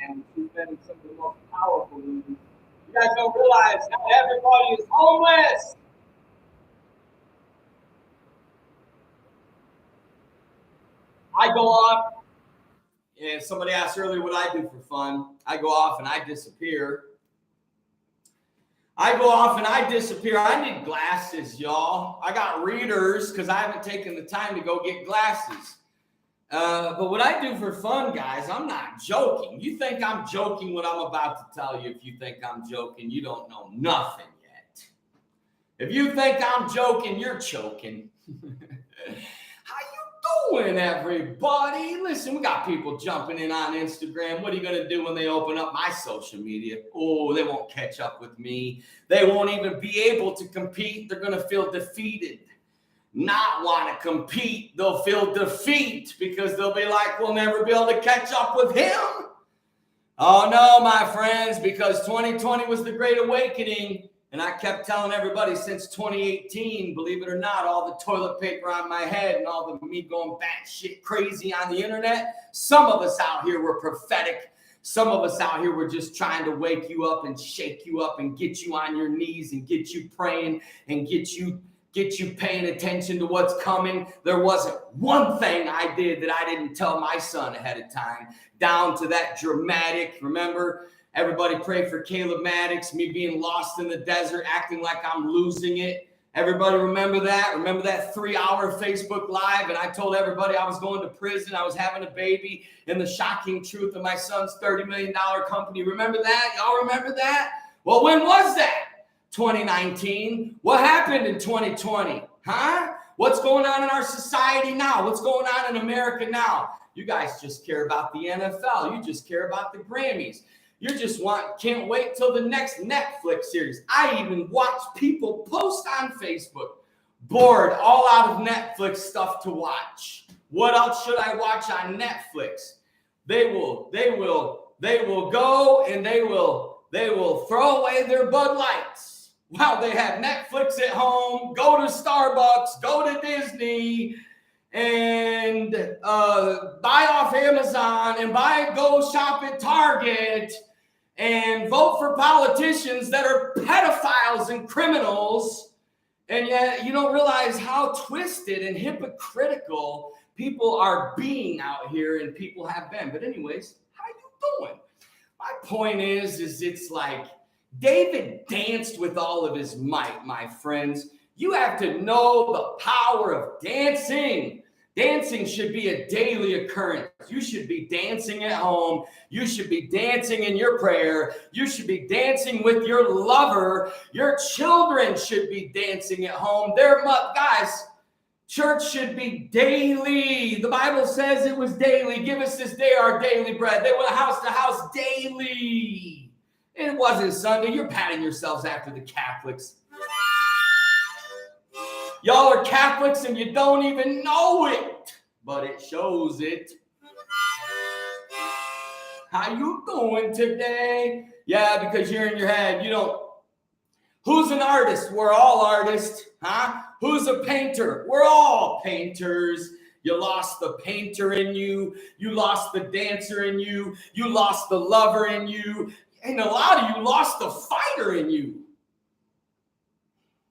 [SPEAKER 2] And she's been in some of the most powerful movies. You guys don't realize how everybody is homeless.
[SPEAKER 1] I go off.
[SPEAKER 2] And somebody asked earlier what I do for fun. I go off and I disappear. I need glasses, y'all. I got readers because I haven't taken the time to go get glasses. But what I do for fun, guys, I'm not joking. You think I'm joking what I'm about to tell you. If you think I'm joking, you don't know nothing yet. If you think I'm joking, you're choking. How you doing, everybody? Listen, we got people jumping in on Instagram. What are you going to do when they open up my social media? Oh, they won't catch up with me. They won't even be able to compete. They're going to feel defeated. Not want to compete. They'll feel defeat because they'll be like, we'll never be able to catch up with him. Oh, no, my friends, because 2020 was the Great Awakening. And I kept telling everybody since 2018, believe it or not, all the toilet paper on my head and all the me going batshit crazy on the internet. Some of us out here were prophetic. Some of us out here were just trying to wake you up and shake you up and get you on your knees and get you praying and get you paying attention to what's coming. There wasn't one thing I did that I didn't tell my son ahead of time, down to that dramatic, remember? Everybody pray for Caleb Maddix, me being lost in the desert, acting like I'm losing it. Everybody remember that? Remember that 3-hour Facebook Live? And I told everybody I was going to prison. I was having a baby, and the shocking truth of my son's $30 million company. Remember that? Y'all remember that? Well, when was that? 2019. What happened in 2020? Huh? What's going on in our society now? What's going on in America now? You guys just care about the NFL. You just care about the Grammys. You just can't wait till the next Netflix series. I even watch people post on Facebook, bored, all out of Netflix stuff to watch. What else should I watch on Netflix? They will go and they will throw away their Bud Lights. Wow, they have Netflix at home, go to Starbucks, go to Disney, and buy off Amazon and go shop at Target and vote for politicians that are pedophiles and criminals. And yet you don't realize how twisted and hypocritical people are being out here, and people have been. But anyways, how you doing? My point is it's like David danced with all of his might, my friends. You have to know the power of dancing. Dancing should be a daily occurrence. You should be dancing at home. You should be dancing in your prayer. You should be dancing with your lover. Your children should be dancing at home. Guys, church should be daily. The Bible says it was daily. Give us this day our daily bread. They went house to house daily. It wasn't Sunday. You're patting yourselves after the Catholics. Y'all are Catholics and you don't even know it, but it shows it. How you doing today? Yeah, because you're in your head. You don't. Who's an artist? We're all artists, huh? Who's a painter? We're all painters. You lost the painter in you. You lost the dancer in you. You lost the lover in you. And a lot of you lost the fighter in you.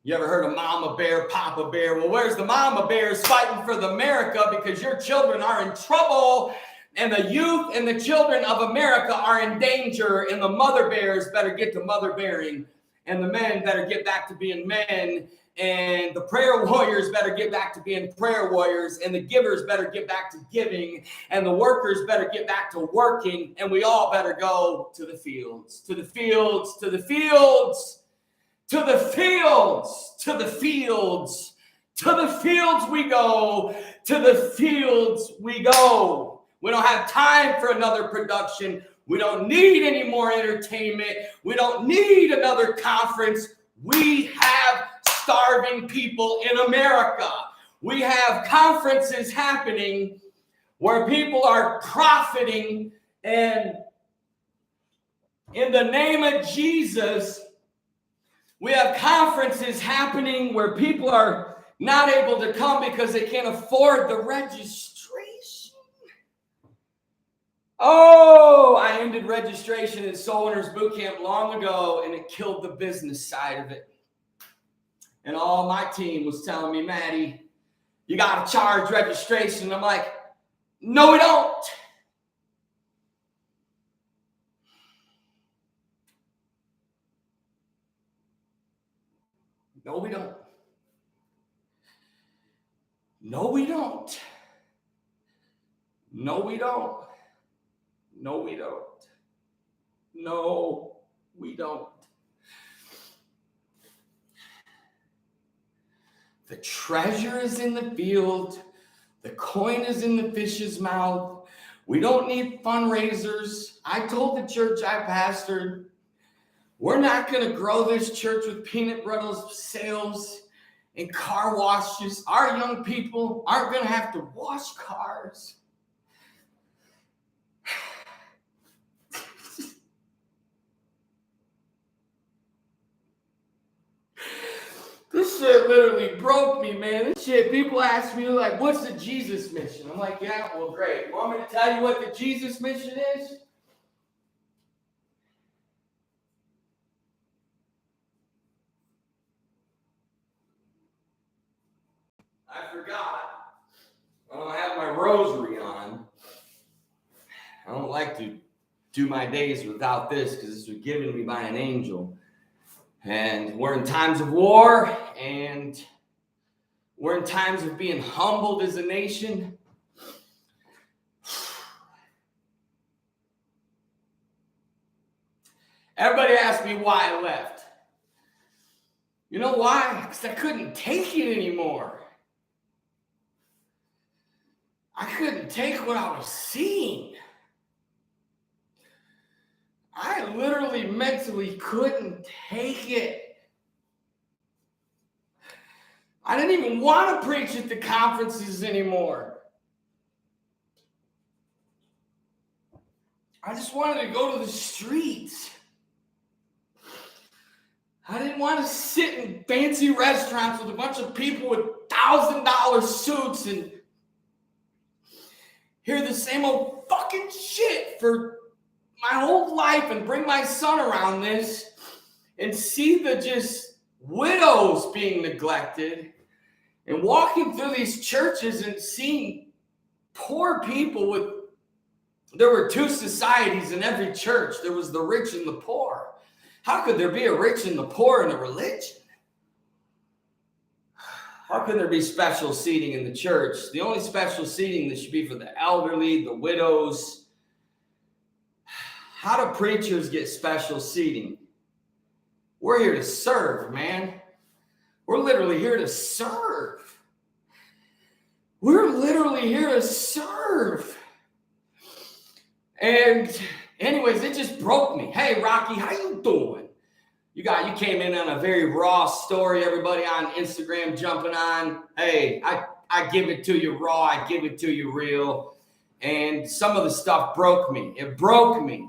[SPEAKER 2] You ever heard of Mama Bear, Papa Bear? Well, where's the Mama Bears fighting for the America? Because your children are in trouble, and the youth and the children of America are in danger, and the mother bears better get to mother bearing, and the men better get back to being men, and the prayer warriors better get back to being prayer warriors, and the givers better get back to giving, and the workers better get back to working, and we all better go to the fields, to the fields, to the fields. To the fields, to the fields, to the fields we go, to the fields we go. We don't have time for another production. We don't need any more entertainment. We don't need another conference. We have starving people in America. We have conferences happening where people are profiting, and in the name of Jesus, we have conferences happening where people are not able to come because they can't afford the registration. Oh, I ended registration at Soul Winners Bootcamp long ago, and it killed the business side of it. And all my team was telling me, Maddie, you got to charge registration. I'm like, No, we don't. No, we don't. No, we don't. No, we don't. No, we don't. No, we don't. The treasure is in the field. The coin is in the fish's mouth. We don't need fundraisers. I told the church I pastored, we're not going to grow this church with peanut butter sales and car washes. Our young people aren't going to have to wash cars. This shit literally broke me, man. This shit, people ask me, like, what's the Jesus mission? I'm like, yeah, well, great. You want me to tell you what the Jesus mission is? I forgot. I don't have my rosary on. I don't like to do my days without this because this was given to me by an angel. And we're in times of war, and we're in times of being humbled as a nation. Everybody asked me why I left. You know why? Because I couldn't take it anymore. I couldn't take what I was seeing. I literally mentally couldn't take it. I didn't even want to preach at the conferences anymore. I just wanted to go to the streets. I didn't want to sit in fancy restaurants with a bunch of people with $1,000 suits and hear the same old fucking shit for my whole life and bring my son around this and see the just widows being neglected and walking through these churches and seeing poor people with, there were two societies in every church. There was the rich and the poor. How could there be a rich and the poor in a religion? How can there be special seating in the church? The only special seating that should be for the elderly, the widows. How do preachers get special seating? We're here to serve, man. We're literally here to serve. We're literally here to serve. And anyways, it just broke me. Hey, Rocky, how you doing? You came in on a very raw story. Everybody on Instagram jumping on. Hey, I give it to you raw. I give it to you real. And some of the stuff broke me. It broke me.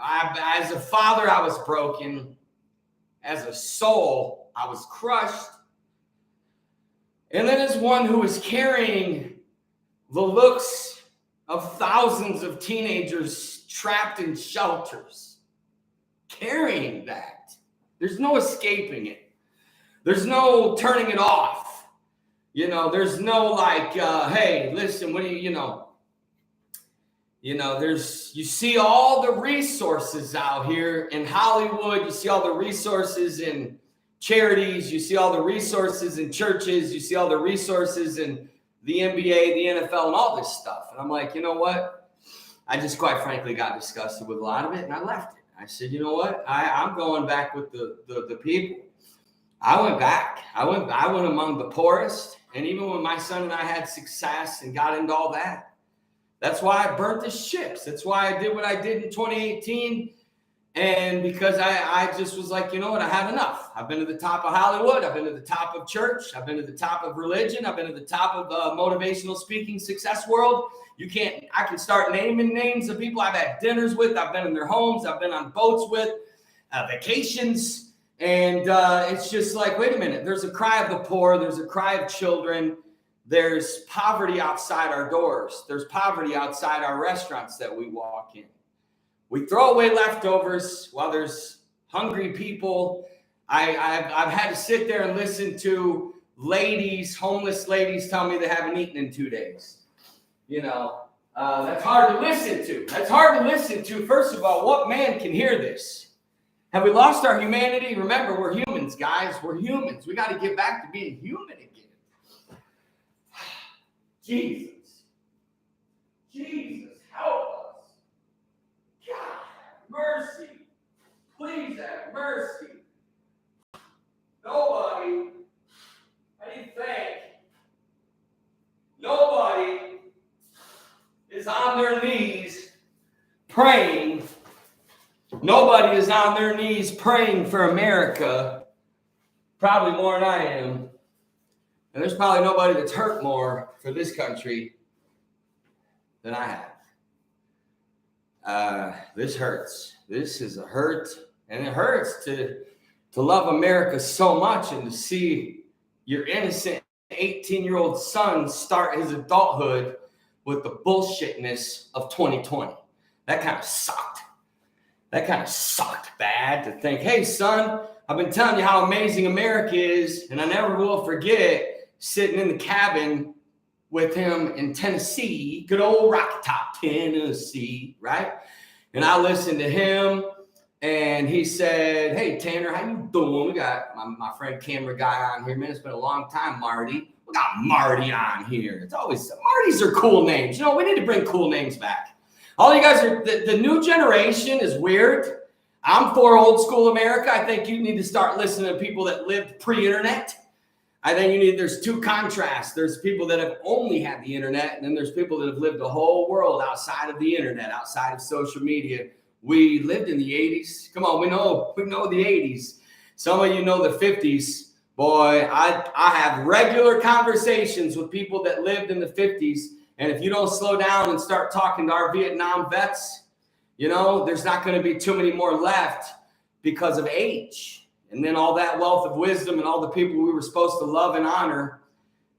[SPEAKER 2] As a father, I was broken. As a soul, I was crushed. And then as one who is carrying the looks of thousands of teenagers trapped in shelters, carrying that, there's no escaping it. There's no turning it off. You know, there's no like, hey, listen, what do you know, you see all the resources out here in Hollywood. You see all the resources in charities. You see all the resources in churches. You see all the resources in the NBA, the NFL, and all this stuff. And I'm like, you know what? I just quite frankly got disgusted with a lot of it, and I left it. I said, you know what? I'm going back with the people. I went back. I went among the poorest. And even when my son and I had success and got into all that, that's why I burnt the ships. That's why I did what I did in 2018. And because I just was like, you know what? I have enough. I've been to the top of Hollywood. I've been to the top of church. I've been to the top of religion. I've been to the top of the motivational speaking success world. I can start naming names of people I've had dinners with. I've been in their homes. I've been on boats with, vacations. And it's just like, wait a minute. There's a cry of the poor. There's a cry of children. There's poverty outside our doors. There's poverty outside our restaurants that we walk in. We throw away leftovers while there's hungry people. I've had to sit there and listen to homeless ladies tell me they haven't eaten in 2 days. You know, That's hard to listen to. That's hard to listen to. First of all, what man can hear this? Have we lost our humanity? Remember, we're humans, guys. We're humans. We got to get back to being human again. Jesus. Jesus, help us. God, mercy. Please have mercy. Nobody, how do you think? Nobody is on their knees praying. Nobody is on their knees praying for America, probably more than I am. And there's probably nobody that's hurt more for this country than I have. This hurts. This is a hurt. And it hurts to love America so much and to see your innocent 18-year-old son start his adulthood with the bullshitness of 2020. That kind of sucked. That kind of sucked bad to think, hey, son, I've been telling you how amazing America is, and I never will forget sitting in the cabin with him in Tennessee, good old Rocky Top, Tennessee, right? And I listened to him, and he said, hey, Tanner, how you doing? We got my friend camera guy on here, man. It's been a long time, Marty. We got Marty on here. It's always, Martys are cool names. You know, we need to bring cool names back. All you guys are, the new generation is weird. I'm for old school America. I think you need to start listening to people that lived pre-internet. I think there's two contrasts. There's people that have only had the internet, and then there's people that have lived a whole world outside of the internet, outside of social media. We lived in the 80s. Come on, we know the 80s. Some of you know the 50s. Boy, I have regular conversations with people that lived in the 50s. And if you don't slow down and start talking to our Vietnam vets, there's not going to be too many more left because of age. And then all that wealth of wisdom and all the people we were supposed to love and honor.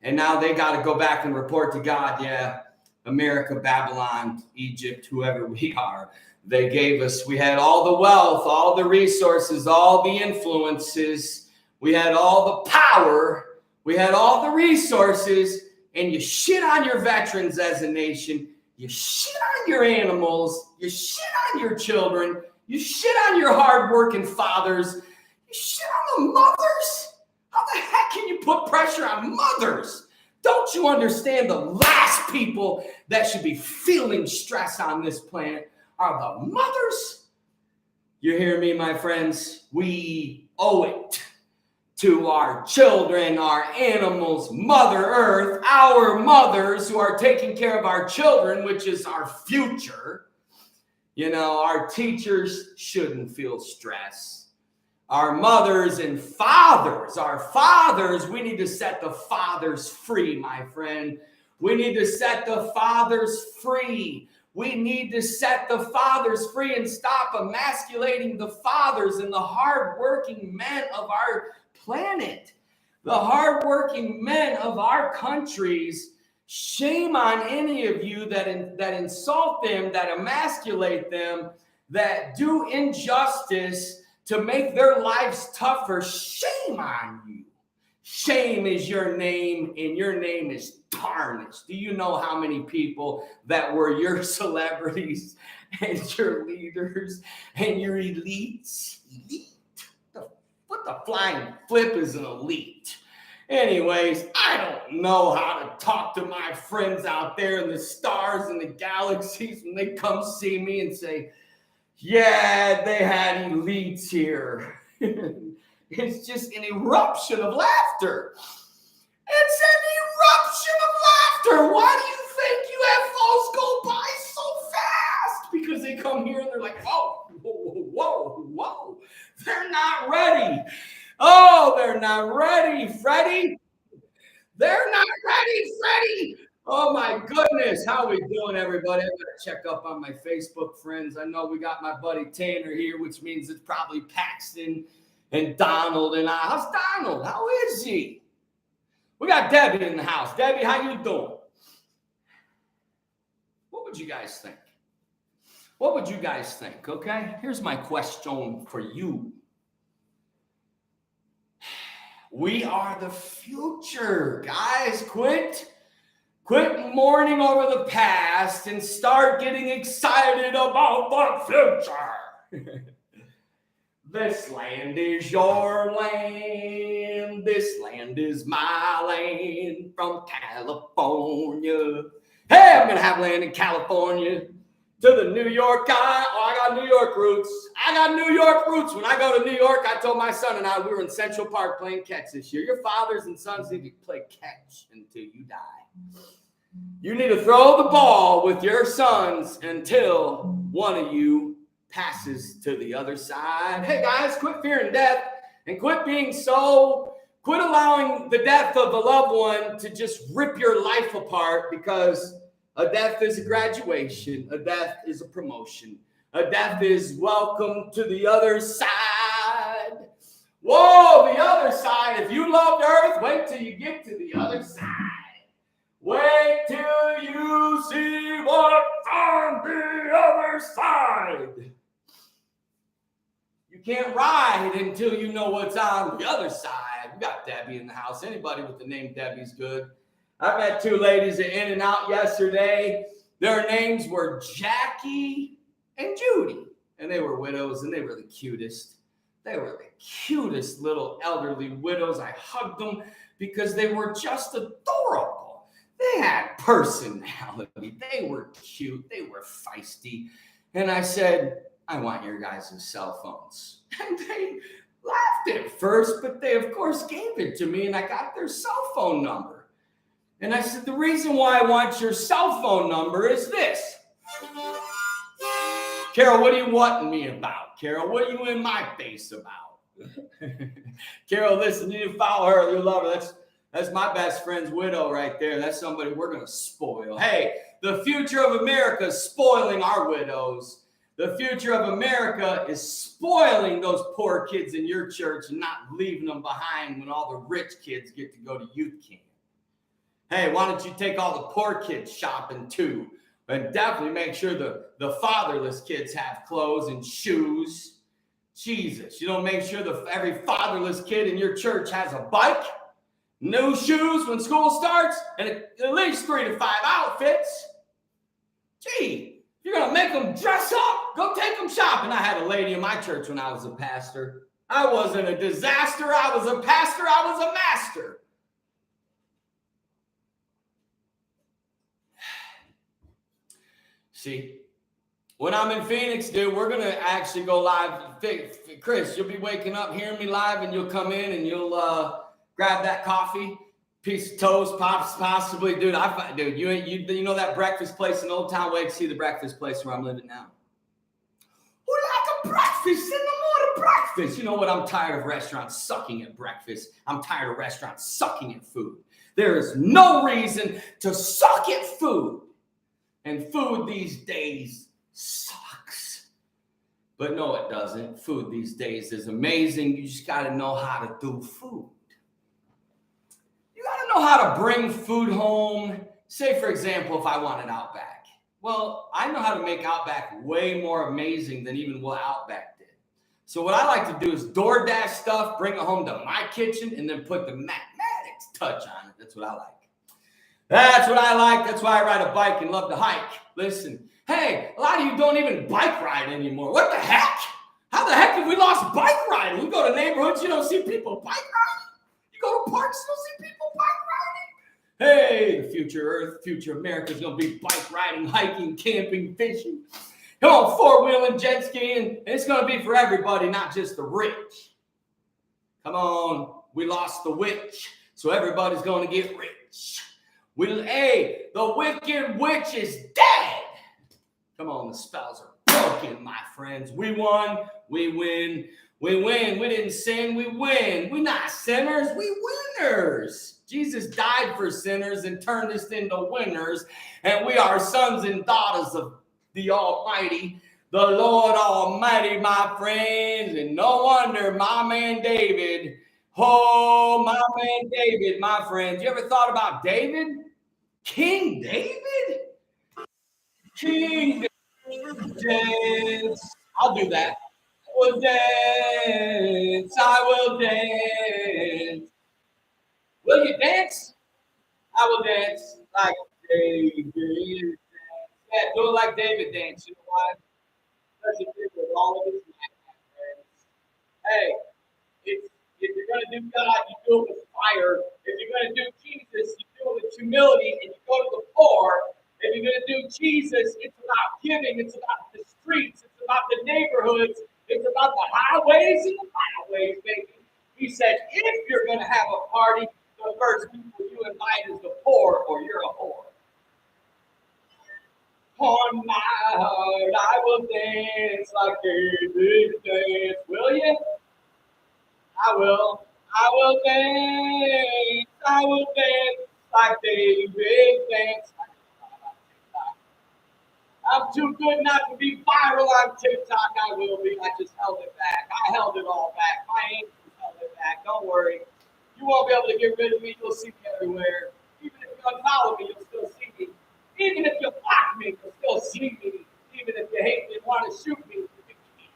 [SPEAKER 2] And now they got to go back and report to God, yeah, America, Babylon, Egypt, whoever we are. They gave us, we had all the wealth, all the resources, all the influences. We had all the power. We had all the resources. And you shit on your veterans as a nation. You shit on your animals. You shit on your children. You shit on your hardworking fathers. You shit on the mothers. How the heck can you put pressure on mothers? Don't you understand the last people that should be feeling stress on this planet are the mothers? You hear me, my friends? We owe it to our children, our animals, Mother Earth, our mothers who are taking care of our children, which is our future. Our teachers shouldn't feel stress. Our mothers and fathers, we need to set the fathers free, my friend. We need to set the fathers free. We need to set the fathers free and stop emasculating the fathers and the hardworking men of our planet, the hardworking men of our countries. Shame on any of you that insult them, that emasculate them, that do injustice to make their lives tougher. Shame on you. Shame is your name, and your name is tarnished. Do you know how many people that were your celebrities and your leaders and your elites? Elite? What the flying flip is an elite? Anyways, I don't know how to talk to my friends out there in the stars and the galaxies when they come see me and say, yeah, they had elites here. It's just an eruption of laughter. It's an eruption of laughter. Why do you think UFOs go by so fast? Because they come here and they're like, whoa, whoa, whoa, whoa. They're not ready. Oh, they're not ready, Freddie. They're not ready, Freddie. Oh, my goodness. How we doing, everybody? I got to check up on my Facebook friends. I know we got my buddy Tanner here, which means it's probably Paxton and Donald and I. How's Donald? How is he? We got Debbie in the house. Debbie, how you doing? What would you guys think? What would you guys think, okay? Here's my question for you. We are the future, guys. Quit Quit mourning over the past and start getting excited about the future. This land is your land. This land is my land from California. Hey, I'm going to have land in California. To the New York guy. Oh, I got New York roots. I got New York roots. When I go to New York, I told my son and I, we were in Central Park playing catch this year. Your fathers and sons need to play catch until you die. You need to throw the ball with your sons until one of you passes to the other side. Hey guys, quit fearing death and quit allowing the death of a loved one to just rip your life apart, because a death is a graduation, a death is a promotion, a death is welcome to the other side. Whoa, the other side. If you loved Earth, wait till you get to the other side. Wait till you see what's on the other side. You can't ride until you know what's on the other side. We got Debbie in the house. Anybody with the name Debbie's good. I met two ladies at In-N-Out yesterday. Their names were Jackie and Judy. And they were widows, and they were the cutest. They were the cutest little elderly widows. I hugged them because they were just adorable. They had personality. They were cute. They were feisty. And I said, I want your guys' cell phones. And they laughed at first, but they, of course, gave it to me, and I got their cell phone number. And I said, the reason why I want your cell phone number is this. Carol, what are you wanting me about? Carol, what are you in my face about? Carol, listen, you need to follow her. You love her. That's my best friend's widow right there. That's somebody we're going to spoil. Hey, the future of America is spoiling our widows. The future of America is spoiling those poor kids in your church and not leaving them behind when all the rich kids get to go to youth camp. Hey, why don't you take all the poor kids shopping too? And definitely make sure the fatherless kids have clothes and shoes. Jesus, you don't make sure every fatherless kid in your church has a bike, new shoes when school starts, and at least 3 to 5 outfits. Gee, you're going to make them dress up. Go take them shopping. I had a lady in my church when I was a pastor. I wasn't a disaster. I was a pastor. I was a master. See, when I'm in Phoenix, dude, we're going to actually go live. Chris, you'll be waking up, hearing me live, and you'll come in and you'll grab that coffee, piece of toast, possibly. Dude, you know that breakfast place in Old Town Wake? See the breakfast place where I'm living now. Who like a breakfast in the morning breakfast? You know what? I'm tired of restaurants sucking at breakfast. I'm tired of restaurants sucking at food. There is no reason to suck at food. And food these days sucks. But no, it doesn't. Food these days is amazing. You just got to know how to do food. You got to know how to bring food home. Say, for example, if I wanted Outback. Well, I know how to make Outback way more amazing than even what Outback did. So what I like to do is DoorDash stuff, bring it home to my kitchen, and then put the Matt Maddix touch on it. That's what I like. That's what I like. That's why I ride a bike and love to hike. Listen, hey, a lot of you don't even bike ride anymore. What the heck? How the heck have we lost bike riding? You go to neighborhoods, you don't see people bike riding. You go to parks, you don't see people bike riding. Hey, the future Earth, future America is going to be bike riding, hiking, camping, fishing. Come on, four-wheeling, jet skiing. And it's going to be for everybody, not just the rich. Come on, we lost the witch, so everybody's going to get rich. Hey, the wicked witch is dead. Come on, the spells are broken, my friends. We won, we win, we win. We didn't sin, we win. We're not sinners, we winners. Jesus died for sinners and turned us into winners. And we are sons and daughters of the Almighty, the Lord Almighty, my friends. And no wonder my man David, oh, my man David, my friends. You ever thought about David? King David? King David. Dance. I'll do that. I will dance. I will dance. Will you dance? I will dance like
[SPEAKER 1] David dance. Yeah, do it like David dance. You know why? Because he did with all of his might, my friends. Hey, if you're going to do God, you do it with fire. If you're going to do Jesus, you do it with humility and you go to the poor. If you're going to do Jesus, it's about giving. It's about the streets. It's about the neighborhoods. It's about the highways and the byways, baby. He said, if you're going to have a party, the first people you invite is the poor or you're a whore. On my heart, I will dance like David dance. Will you? I will. I will dance. I will dance like David dance. I'm too good not to be viral on TikTok. I will be. I just held it back. I held it all back. My angels held it back. Don't worry. You won't be able to get rid of me. You'll see me everywhere. Even if you unfollow me, you'll still see me. Even if you block me, you'll still see me. Even if you hate me and want to shoot me, you can't.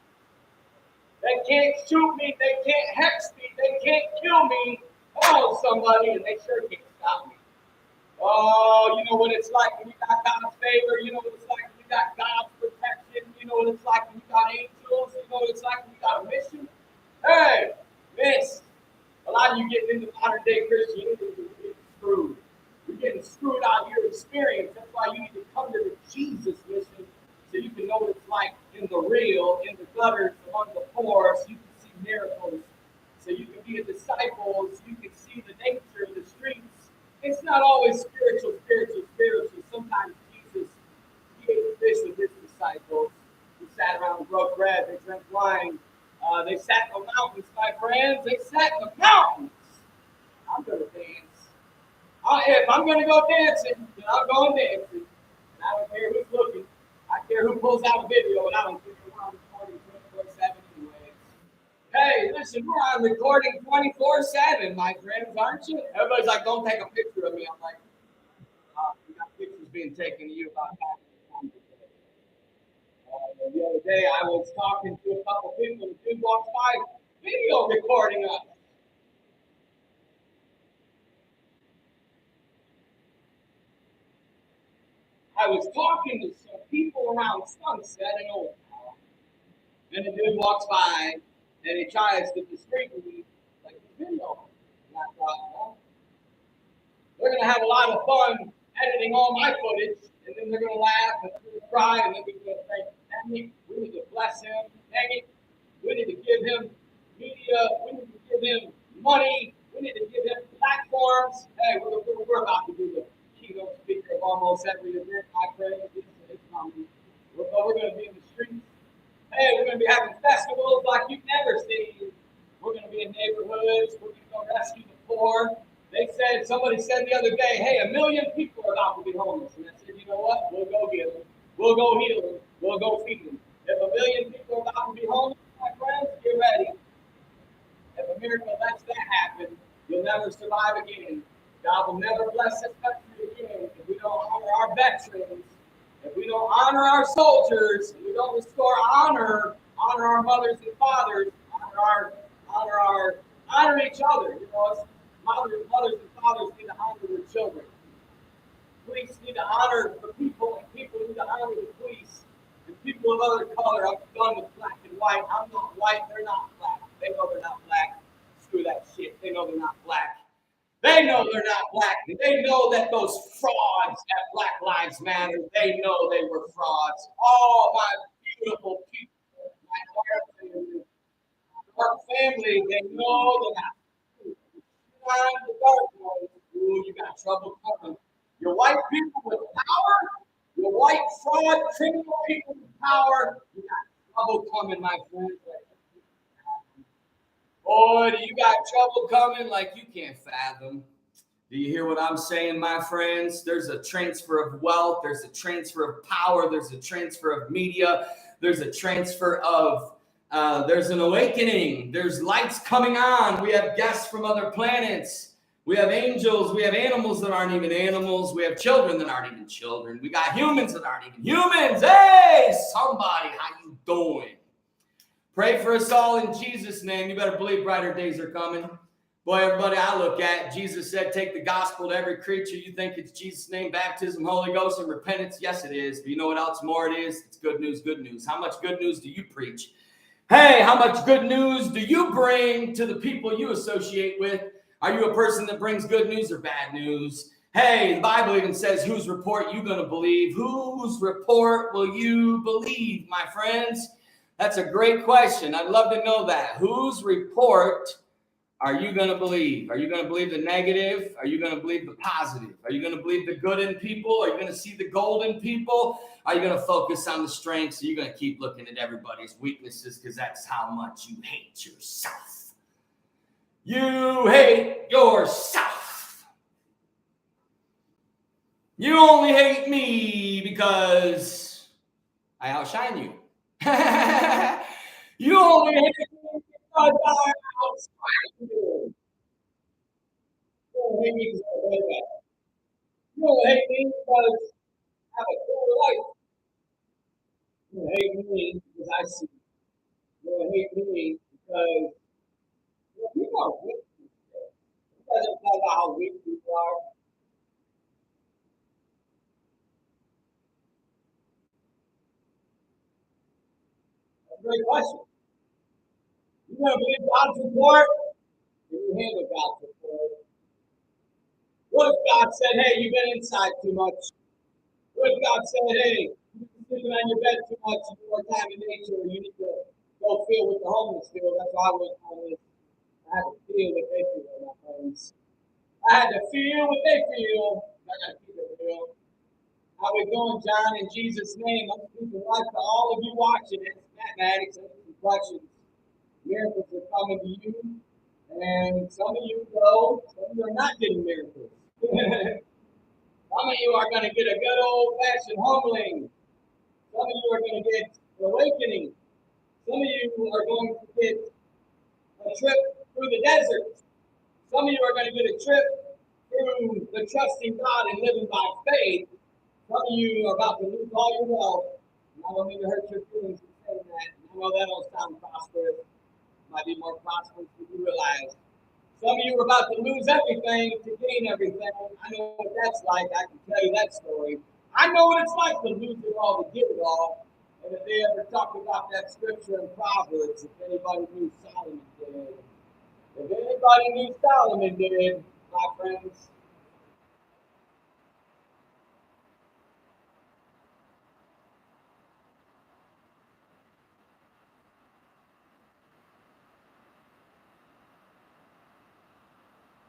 [SPEAKER 1] They can't shoot me. They can't hex me. They can't kill me. Oh, somebody, and they sure can't stop me. Oh, you know what it's like when you got God's favor. You know what it's like when you got God's protection. You know what it's like when you got angels. You know what it's like when you got a mission. Hey, miss. A lot of you getting into modern day Christianity, you're getting screwed. You're getting screwed out of your experience. That's why you need to come to the Jesus mission so you can know what it's like in the real, in the gutters, among the poor, so you can see miracles. So you can be a disciple, so you can see the nature of the streets. It's not always spiritual. Sometimes Jesus, he ate fish with his disciples. He sat around and broke bread. They drank wine. They sat in the mountains, my friends. They sat in the mountains. I'm going to dance. If I'm going to go dancing, then I'm going dancing. And I don't care who's looking. I care who pulls out a video, and I don't care if I'm recording 24/7 anyways. Hey, listen, we're on recording 24/7, my friends, aren't you? Everybody's like, don't take a picture of me. I'm like, we got pictures being taken of you about that. The other day, I was talking to a couple people, and the dude walks by, video recording us. I was talking to some people around Sunset in Old Town, and the dude walks by, and he tries to discreetly me like the video. And I thought, well, they're going to have a lot of fun editing all my footage, and then they're going to laugh, and they're going to cry, and then they're going to say, dang it, we need to bless him, dang it, we need to give him media, we need to give him money, we need to give him platforms. Hey, we're about to do the keynote speaker of almost every event, my friend. It's coming. We're going to be in the streets. Hey, we're going to be having festivals like you've never seen. We're going to be in neighborhoods. We're going to go rescue the poor. Somebody said the other day, hey, 1 million people are about to be homeless. And I said, you know what? We'll go get them. We'll go heal them. We'll go feed them. If 1 million people are about to be homeless, my friends, get ready. If a miracle lets that happen, you'll never survive again. God will never bless this country again if we don't honor our veterans, if we don't honor our soldiers, if we don't restore honor our mothers and fathers, honor each other. You know, mothers and fathers need to honor their children. Police need to honor the people, and people need to honor the police. And people of other color, I'm done with black and white. I'm not white, they're not black. They know they're not black. Screw that shit. They know they're not black. They know they're not black. They know that those frauds at Black Lives Matter, they know they were frauds. Oh, my beautiful people, my dark family, they know they're not. The dark ones, ooh, you got trouble coming. Your white people with power, your white fraud criminal people with power, you got trouble coming, my friend. Boy, do you got trouble coming like you can't fathom. Do you hear what I'm saying, my friends? There's a transfer of wealth. There's a transfer of power. There's a transfer of media. There's a transfer of, there's an awakening. There's lights coming on. We have guests from other planets. We have angels. We have animals that aren't even animals. We have children that aren't even children. We got humans that aren't even humans. Hey, somebody, how you doing? Pray for us all in Jesus' name. You better believe brighter days are coming.
[SPEAKER 2] Boy, everybody I look at, Jesus said, take the gospel to every creature. You think it's Jesus' name, baptism, Holy Ghost, and repentance? Yes, it is. But you know what else more it is? It's good news, good news. How much good news do you preach? Hey, how much good news do you bring to the people you associate with? Are you a person that brings good news or bad news? Hey, the Bible even says, whose report you going to believe? Whose report will you believe, my friends? That's a great question. I'd love to know that. Whose report are you going to believe? Are you going to believe the negative? Are you going to believe the positive? Are you going to believe the good in people? Are you going to see the gold in people? Are you going to focus on the strengths? Are you going to keep looking at everybody's weaknesses because that's how much you hate yourself? You hate yourself. You only hate me because I outshine you. You only hate me because I outshine you. You don't hate me because I hate that. You don't hate me because I have a cool life. You don't hate me because I see. You don't hate me because you know weak people. It doesn't matter how weak people are. That's a great question. You want to believe God's report? Then you handle God's report. What if God said, hey, you've been inside too much? What if God said, hey, you've been sleeping on your bed too much, you need more time in nature, you need to go feel what the homeless feel? That's why I went homeless. I had to feel what they feel, my friends. I had to feel what they feel. I got to keep it real. How we doing, John? In Jesus' name, I'm speaking life to all of you watching. It's Matt Maddix. Some questions. Miracles are coming to you. And some of you know, some of you are not getting miracles. Some of you are going to get a good old-fashioned humbling. Some of you are going to get an awakening. Some of you are going to get a trip through the desert. Some of you are going to get a trip through the trusting God and living by faith. Some of you are about to lose all your wealth. And I don't mean to hurt your feelings in saying that. I know that don't sound prosperous. It might be more prosperous than you realize. Some of you are about to lose everything to gain everything. I know what that's like. I can tell you that story. I know what it's like to lose it all to get it all. And if they ever talk about that scripture in Proverbs, if anybody knew Solomon did, if anybody knew Solomon did, my friends,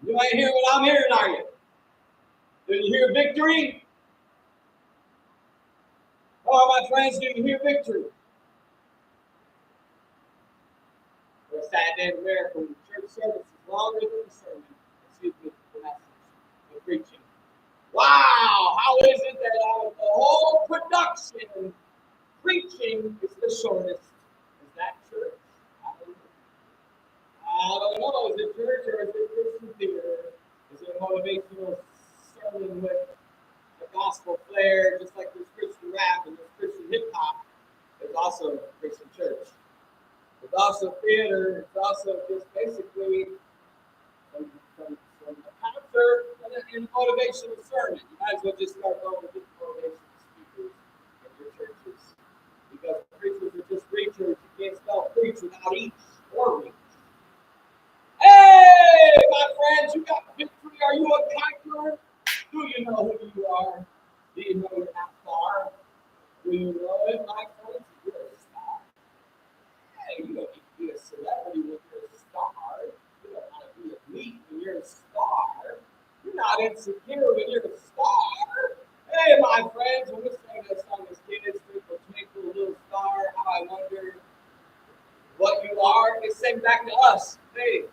[SPEAKER 2] you ain't hear what I'm hearing, are you? Do you hear victory? Oh, my friends, do you hear victory? For a sad day in America, when the church service is longer than the sermon, excuse me, the message, the preaching. Wow, how is it that out of the whole production, preaching is the shortest? Is that church? I don't know. Is it church or is it Christian theater? Is it a motivational sermon with a gospel flair, just like there's Christian rap and there's Christian hip hop? There's also Christian church. There's also theater. It's also just basically some concert and motivational sermon. You might as well just start going with motivational speakers in your churches. Because preachers are just preachers. You can't spell preach without each or reach. Hey, my friends, you got victory. Are you a conqueror? Do you know who you are? Do you know you're not far? Do you know it, my friends? You're a star. Hey, you don't need to be a celebrity when you're a star. You don't want to be elite when you're a star. You're not insecure when you're a star. Hey, my friends, when we sang that song as kids, Twinkle, Twinkle, Little Star, how I wonder what you are, they sing back to us. Hey,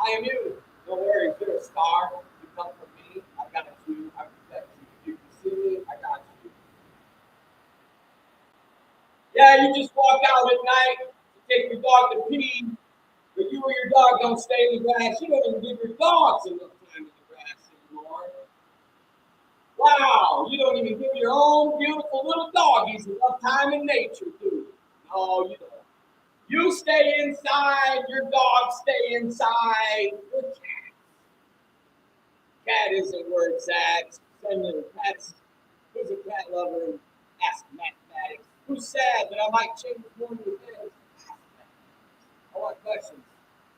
[SPEAKER 2] I am you. Don't worry, you're a star. You come from me. I got you. I protect you. You can see me. I got you. Yeah, you just walk out at night to take your dog to pee, but you or your dog don't stay in the grass. You don't even give your dogs enough time in the grass anymore. Wow, you don't even give your own beautiful little doggies enough time in nature, do you? No, you don't. You stay inside, your dogs stay inside, your
[SPEAKER 1] cat isn't where it's at. Send your pets. Who's a cat lover? And ask Matt Maddix. Who's sad that I might change one of the things? I want questions.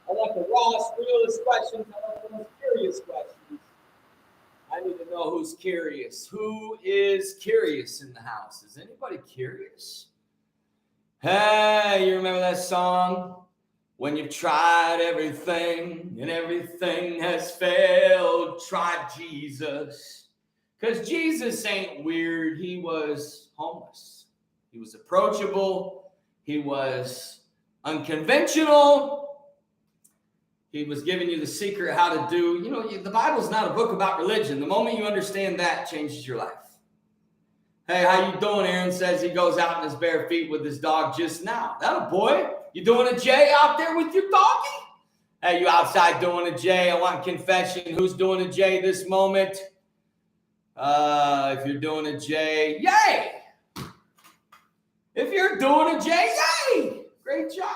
[SPEAKER 1] I want the rawest, realest questions. I want the most curious questions.
[SPEAKER 2] I need to know who's curious. Who is curious in the house? Is anybody curious? Hey, you remember that song? When you've tried everything and everything has failed, try Jesus. Because Jesus ain't weird. He was homeless. He was approachable. He was unconventional. He was giving you the secret how to do, the Bible's not a book about religion. The moment you understand that, changes your life. Hey, how you doing? Aaron says he goes out in his bare feet with his dog just now. That a boy. You doing a J out there with your doggy? Hey, you outside doing a J? I want confession. Who's doing a J this moment? If you're doing a J, yay! If you're doing a J, yay! Great job.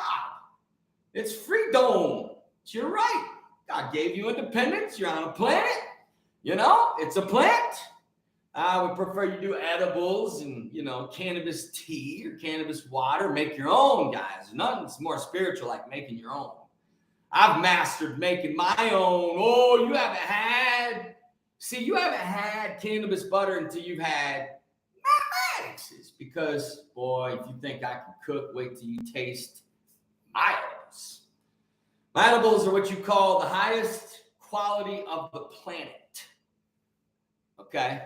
[SPEAKER 2] It's freedom. You're right. God gave you independence. You're on a planet. It's a plant. I would prefer you do edibles and, cannabis tea or cannabis water. Make your own, guys. Nothing's more spiritual like making your own. I've mastered making my own. Oh, you haven't had cannabis butter until you've had Matt Maddix's. Because, boy, if you think I can cook, wait till you taste my edibles. My edibles are what you call the highest quality of the planet. Okay?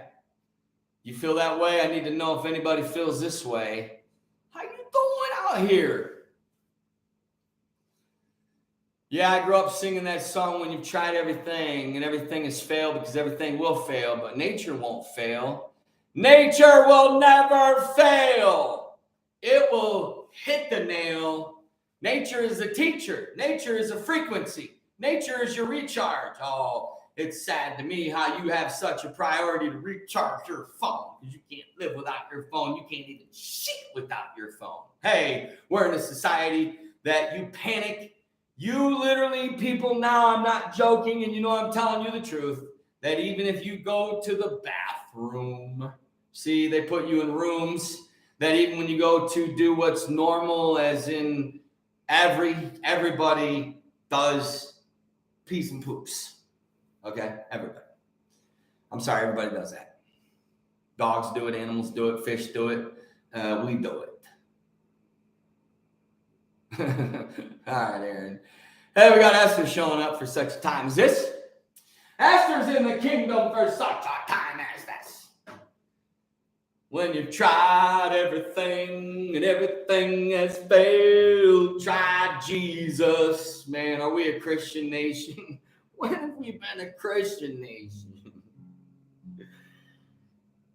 [SPEAKER 2] You feel that way? I need to know if anybody feels this way. How you doing out here? Yeah, I grew up singing that song when you've tried everything and everything has failed because everything will fail, but nature won't fail. Nature will never fail. It will hit the nail. Nature is a teacher. Nature is a frequency. Nature is your recharge. Oh, it's sad to me how you have such a priority to recharge your phone because you can't live without your phone. You can't even shit without your phone. Hey, we're in a society that you panic. You literally, people now, I'm not joking, and I'm telling you the truth, that even if you go to the bathroom, see, they put you in rooms that even when you go to do what's normal, as in everybody does pees and poops. Okay, everybody. I'm sorry, everybody does that. Dogs do it, animals do it, fish do it, we do it. All right, Aaron. Hey, we got Esther showing up for such a time as this. Esther's in the kingdom for such a time as this. When you've tried everything and everything has failed, try Jesus. Man, are we a Christian nation? When have we been a Christian nation?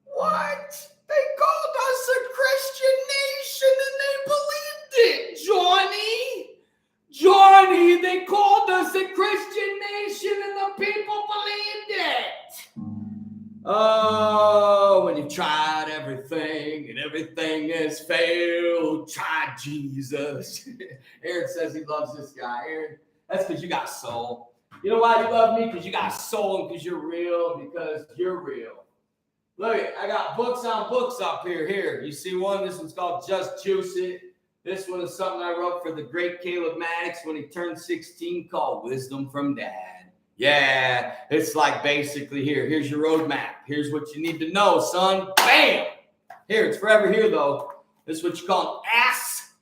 [SPEAKER 2] What? They called us a Christian nation and they believed it, Johnny. Johnny, they called us a Christian nation and the people believed it. Oh, when you've tried everything and everything has failed, try Jesus. Aaron says he loves this guy. Aaron, that's because you got soul. You know why you love me? Because you got soul and because you're real, because you're real. Look, I got books on books up here. Here, you see one? This one's called Just Juice It. This one is something I wrote for the great Caleb Maddix when he turned 16, called Wisdom from Dad. Yeah, it's like basically here's your roadmap. Here's what you need to know, son. Bam! Here, it's forever here, though. This is what you call an ass.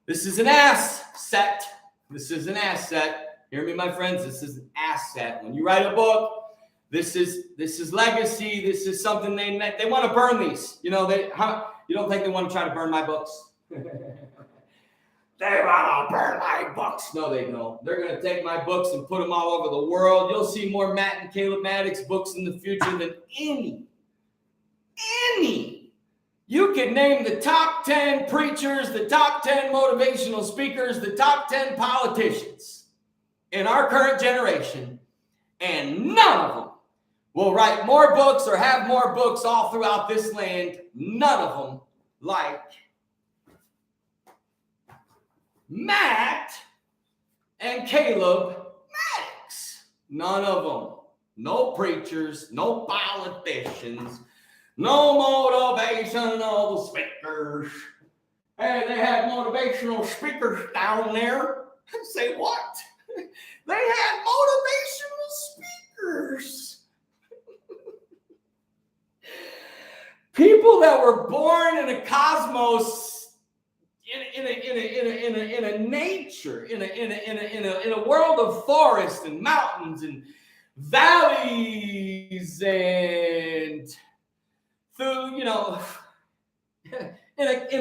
[SPEAKER 2] This is an ass set. This is an asset. Hear me, my friends. This is an asset. When you write a book, this is legacy. This is something they want to burn these. You don't think they want to try to burn my books? They want to burn my books. No, they don't. They're going to take my books and put them all over the world. You'll see more Matt and Caleb Maddix books in the future than any. You can name the top 10 preachers, the top 10 motivational speakers, the top 10 politicians in our current generation, and none of them will write more books or have more books all throughout this land. None of them like Matt and Caleb Maddix. None of them. no preachers, no politicians, no motivational speakers. Hey, they had motivational speakers down there. Say what? They had motivational speakers. People that were born in a cosmos, in a nature, in a world of forests and mountains and valleys, and through, in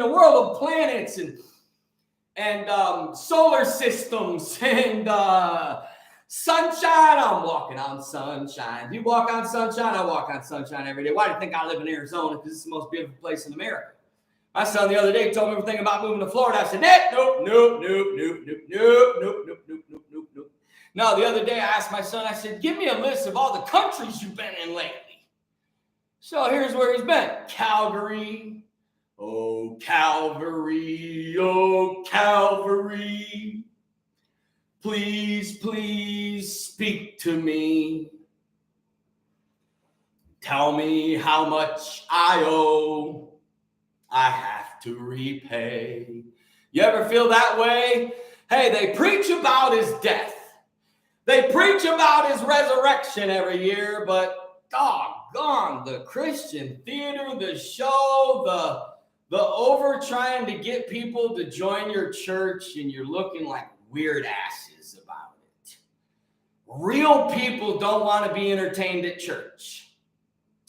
[SPEAKER 2] a world of planets and solar systems and sunshine. I'm walking on sunshine. You walk on sunshine, I walk on sunshine every day. Why do you think I live in Arizona? Because it's the most beautiful place in America. My son the other day told me everything about moving to Florida. I said, nope. No, the other day I asked my son, I said, give me a list of all the countries you've been in lately. So here's where he's been. Calgary. Oh, Calvary. Oh, Calvary. Please, please speak to me. Tell me how much I owe. I have to repay. You ever feel that way? Hey, they preach about his death. They preach about his resurrection every year, but doggone, the Christian theater, the show, the over trying to get people to join your church, and you're looking like weird asses about it. Real people don't want to be entertained at church.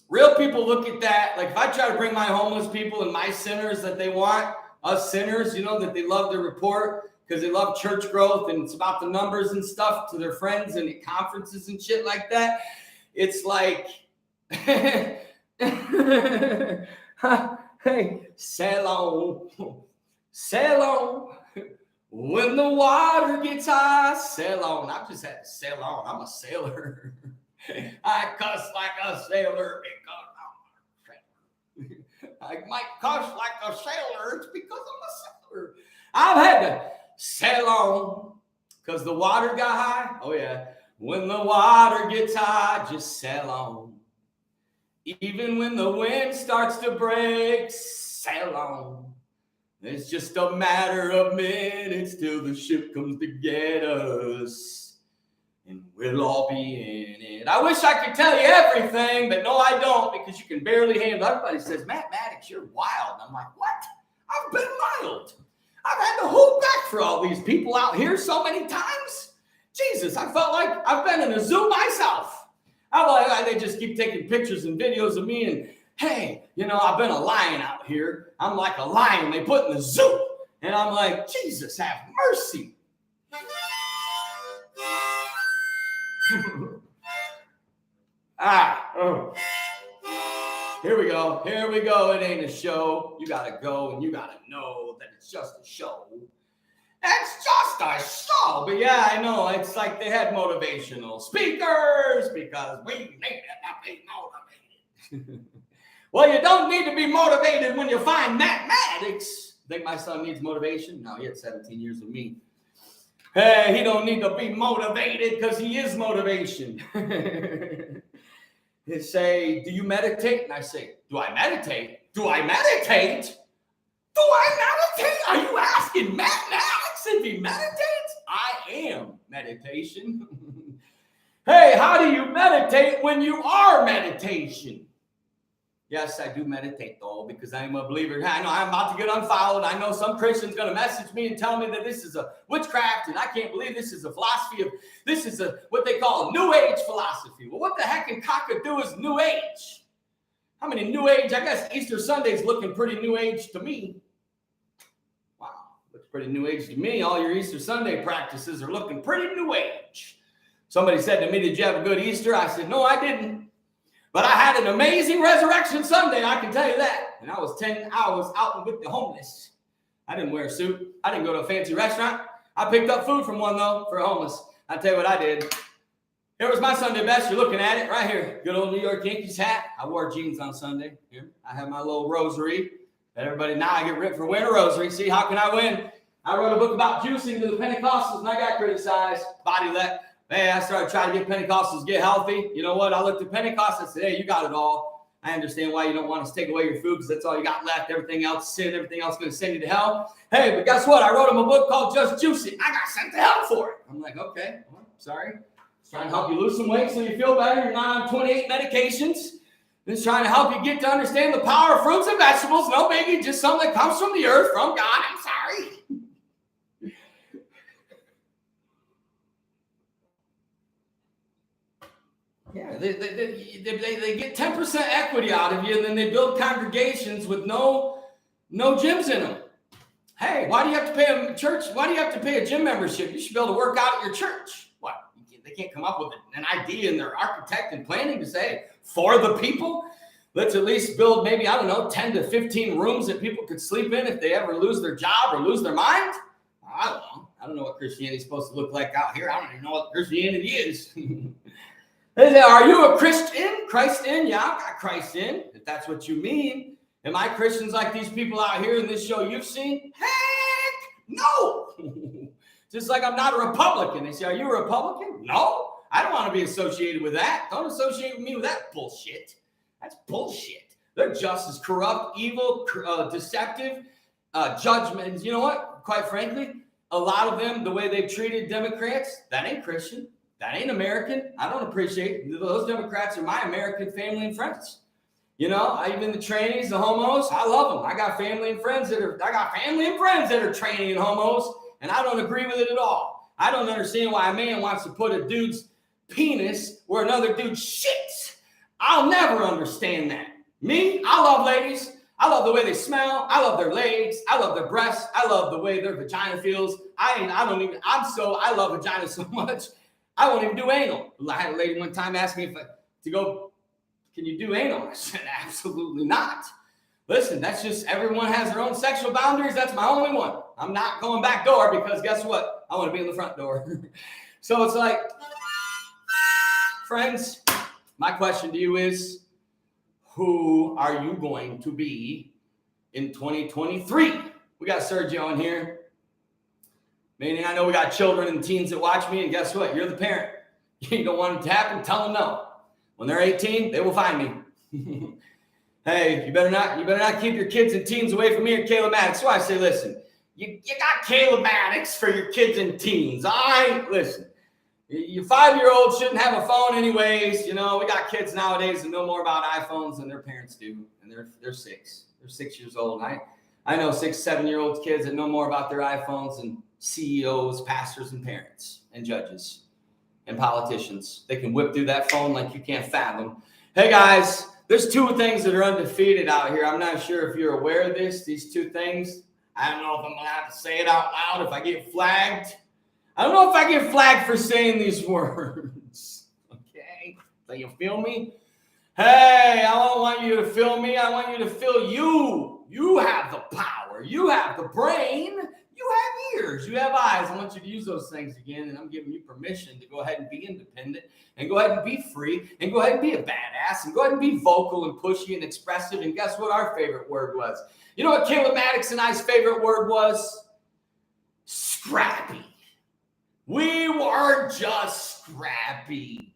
[SPEAKER 2] Real people look at that. Like if I try to bring my homeless people and my sinners that they want, us sinners, that they love to report because they love church growth and it's about the numbers and stuff to their friends and at conferences and shit like that. It's like, hey, sail on. When the water gets high, sail on. I've just had to sail on. I'm a sailor. I cuss like a sailor because I'm a sailor. I might cuss like a sailor. It's because I'm a sailor. I've had to sail on because the water got high. Oh, yeah. When the water gets high, just sail on. Even when the wind starts to break, sail on. It's just a matter of minutes till the ship comes to get us, and we'll all be in it. I wish I could tell you everything, but no, I don't, because you can barely handle. Everybody says, Matt Maddix, you're wild. I'm like, what? I've been mild. I've had to hold back for all these people out here so many times. Jesus, I felt like I've been in a zoo myself. They just keep taking pictures and videos of me and, hey, I've been a lion out here. I'm like a lion they put in the zoo. And I'm like, Jesus, have mercy. Here we go. It ain't a show. You got to go and you got to know that it's just a show. It's just a show. But yeah, I know. It's like they had motivational speakers because we need to be motivated. Well, you don't need to be motivated when you find Matt Maddix. Think my son needs motivation? No, he had 17 years with me. Hey, he don't need to be motivated because he is motivation. They say, do you meditate? And I say, do I meditate? Do I meditate? Do I meditate? Are you asking Matt Maddix if he meditates? I am meditation. Hey, how do you meditate when you are meditation? Yes, I do meditate, though, because I'm a believer. I know I'm about to get unfollowed. I know some Christian's going to message me and tell me that this is a witchcraft, and I can't believe this is a philosophy this is what they call a New Age philosophy. Well, what the heck in cockadoo is New Age? How many New Age? I guess Easter Sunday's looking pretty New Age to me. Wow, looks pretty New Age to me. All your Easter Sunday practices are looking pretty New Age. Somebody said to me, did you have a good Easter? I said, no, I didn't. But I had an amazing Resurrection Sunday, I can tell you that. And I was 10 hours out with the homeless. I didn't wear a suit. I didn't go to a fancy restaurant. I picked up food from one, though, for a homeless. I'll tell you what I did. Here was my Sunday best. You're looking at it right here. Good old New York Yankees hat. I wore jeans on Sunday. Here. I have my little rosary. Everybody, now I get ripped for wearing a rosary. See, how can I win? I wrote a book about juicing to the Pentecostals, and I got criticized. Hey, I started trying to get Pentecostals to get healthy. You know what? I looked at Pentecost and said, hey, you got it all. I understand why you don't want us to take away your food because that's all you got left. Everything else, sin, everything else is going to send you to hell. Hey, but guess what? I wrote him a book called Just Juicy. I got sent to hell for it. I'm like, okay, well, sorry. Just trying to help you lose some weight so you feel better. You're not on 28 medications. Just trying to help you get to understand the power of fruits and vegetables. No biggie, just something that comes from the earth, from God. I'm sorry. Yeah, they get 10% equity out of you, and then they build congregations with no gyms in them. Hey, why do you have to pay a church? Why do you have to pay a gym membership? You should be able to work out at your church. What? They can't come up with an idea in their architect and planning to say, for the people, let's at least build maybe, I don't know, 10 to 15 rooms that people could sleep in if they ever lose their job or lose their mind. I don't know. I don't know what Christianity is supposed to look like out here. I don't even know what Christianity is. They say, are you a Christian? Christ in? Yeah, I've got Christ in, if that's what you mean. Am I Christians like these people out here in this show you've seen? Heck no. Just like I'm not a Republican. They say, are you a Republican? No, I don't want to be associated with that. Don't associate with me with that bullshit. That's bullshit. They're just as corrupt, evil, deceptive, judgments. You know what? Quite frankly, a lot of them, the way they've treated Democrats, that ain't Christian. That ain't American. I don't appreciate it. Those Democrats are my American family and friends. You know, even the trannies, the homos, I love them. I got family and friends that are tranny and homos, and I don't agree with it at all. I don't understand why a man wants to put a dude's penis where another dude shits. I'll never understand that. Me, I love ladies. I love the way they smell. I love their legs. I love their breasts. I love the way their vagina feels. I love vagina so much. I won't even do anal. I had a lady one time ask me can you do anal? I said, absolutely not. Listen, that's just, everyone has their own sexual boundaries. That's my only one. I'm not going back door because guess what? I want to be in the front door. So it's like, friends, my question to you is, who are you going to be in 2023? We got Sergio in here. Meaning I know we got children and teens that watch me, and guess what? You're the parent. You don't want it to happen, tell them no. When they're 18, they will find me. Hey, you better not keep your kids and teens away from me or Caleb Maddix. So I say, listen, you got Caleb Maddix for your kids and teens. All right, listen. Your 5-year-old shouldn't have a phone anyways. You know, we got kids nowadays that know more about iPhones than their parents do, and they're 6. They're 6 years old. I know 6, 7-year-old kids that know more about their iPhones than CEOs, pastors, and parents, and judges, and politicians. They can whip through that phone like you can't fathom. Hey, guys, there's 2 things that are undefeated out here. I'm not sure if you're aware of this, these 2 things. I don't know if I'm going to have to say it out loud if I get flagged. I don't know if I get flagged for saying these words. Okay? So you feel me? Hey, I don't want you to feel me. I want you to feel you. You have the power. You have the brain. You have ears, you have eyes. I want you to use those things again, and I'm giving you permission to go ahead and be independent, and go ahead and be free, and go ahead and be a badass, and go ahead and be vocal and pushy and expressive. And guess what our favorite word was? You know what Caleb Maddix and I's favorite word was? Scrappy. We were just scrappy.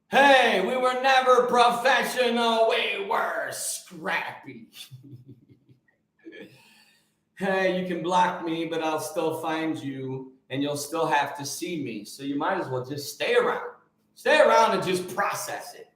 [SPEAKER 2] Hey, we were never professional. We were scrappy. Hey, you can block me, but I'll still find you, and you'll still have to see me. So you might as well just stay around. Stay around and just process it.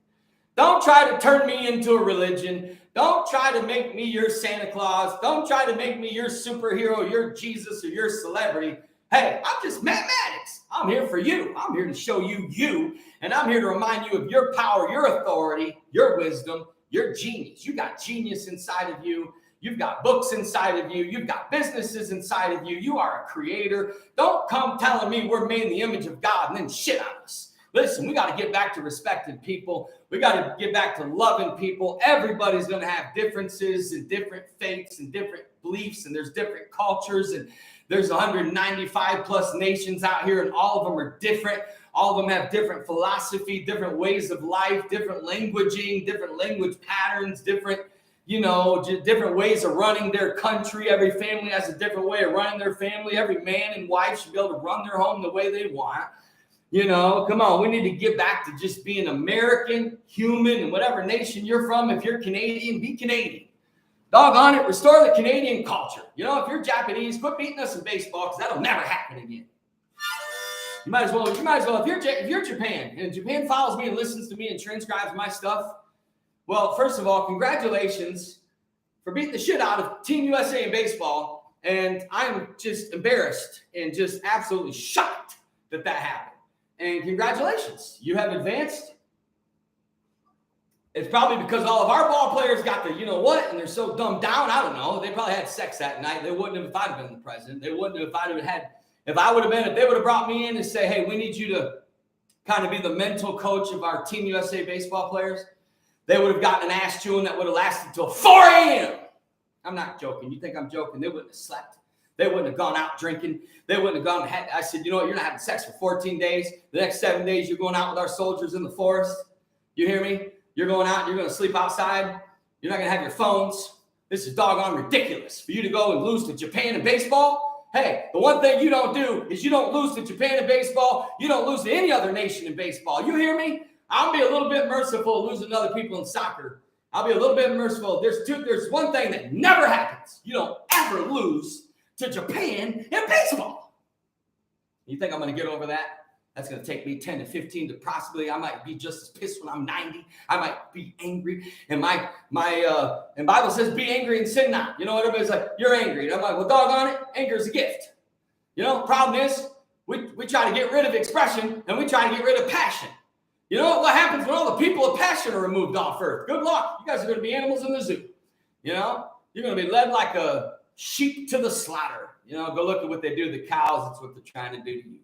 [SPEAKER 2] Don't try to turn me into a religion. Don't try to make me your Santa Claus. Don't try to make me your superhero, your Jesus, or your celebrity. Hey, I'm just Matt Maddix. I'm here for you. I'm here to show you you, and I'm here to remind you of your power, your authority, your wisdom, your genius. You got genius inside of you. You've got books inside of you. You've got businesses inside of you. You are a creator. Don't come telling me we're made in the image of God and then shit on us. Listen, we got to get back to respecting people. We got to get back to loving people. Everybody's going to have differences and different faiths and different beliefs, and there's different cultures, and there's 195 plus nations out here, and all of them are different. All of them have different philosophy, different ways of life, different languaging, different language patterns, different ways of running their country. Every family has a different way of running their family. Every man and wife should be able to run their home the way they want. You know, come on. We need to get back to just being American, human, and whatever nation you're from. If you're Canadian, be Canadian. Doggone it, restore the Canadian culture. You know, if you're Japanese, quit beating us in baseball because that'll never happen again. You might as well, if you're Japan, and Japan follows me and listens to me and transcribes my stuff, well, first of all, congratulations for beating the shit out of Team USA in baseball. And I'm just embarrassed and just absolutely shocked that happened. And congratulations, you have advanced. It's probably because all of our ball players got the, you know what, and they're so dumbed down. I don't know. They probably had sex that night. They wouldn't have if I'd been the president. They wouldn't have if they would have brought me in and say, hey, we need you to kind of be the mental coach of our Team USA baseball players. They would have gotten an ass chewing that would have lasted till 4 a.m. I'm not joking. You think I'm joking? They wouldn't have slept. They wouldn't have gone out drinking. They wouldn't have gone. I said, you know what? You're not having sex for 14 days. The next 7 days, you're going out with our soldiers in the forest. You hear me? You're going out. You're going to sleep outside. You're not going to have your phones. This is doggone ridiculous for you to go and lose to Japan in baseball. Hey, the one thing you don't do is you don't lose to Japan in baseball. You don't lose to any other nation in baseball. You hear me? I'll be a little bit merciful losing to other people in soccer. I'll be a little bit merciful. There's one thing that never happens. You don't ever lose to Japan in baseball. You think I'm going to get over that? That's going to take me 10 to 15 to possibly, I might be just as pissed when I'm 90. I might be angry. And and Bible says, be angry and sin not. You know, everybody's like, you're angry. And I'm like, well, doggone it. Anger is a gift. You know, problem is we try to get rid of expression and we try to get rid of passion. You know what happens when all the people of passion are removed off earth? Good luck. You guys are going to be animals in the zoo. You know, you're going to be led like a sheep to the slaughter. You know, go look at what they do to the cows. That's what they're trying to do to you.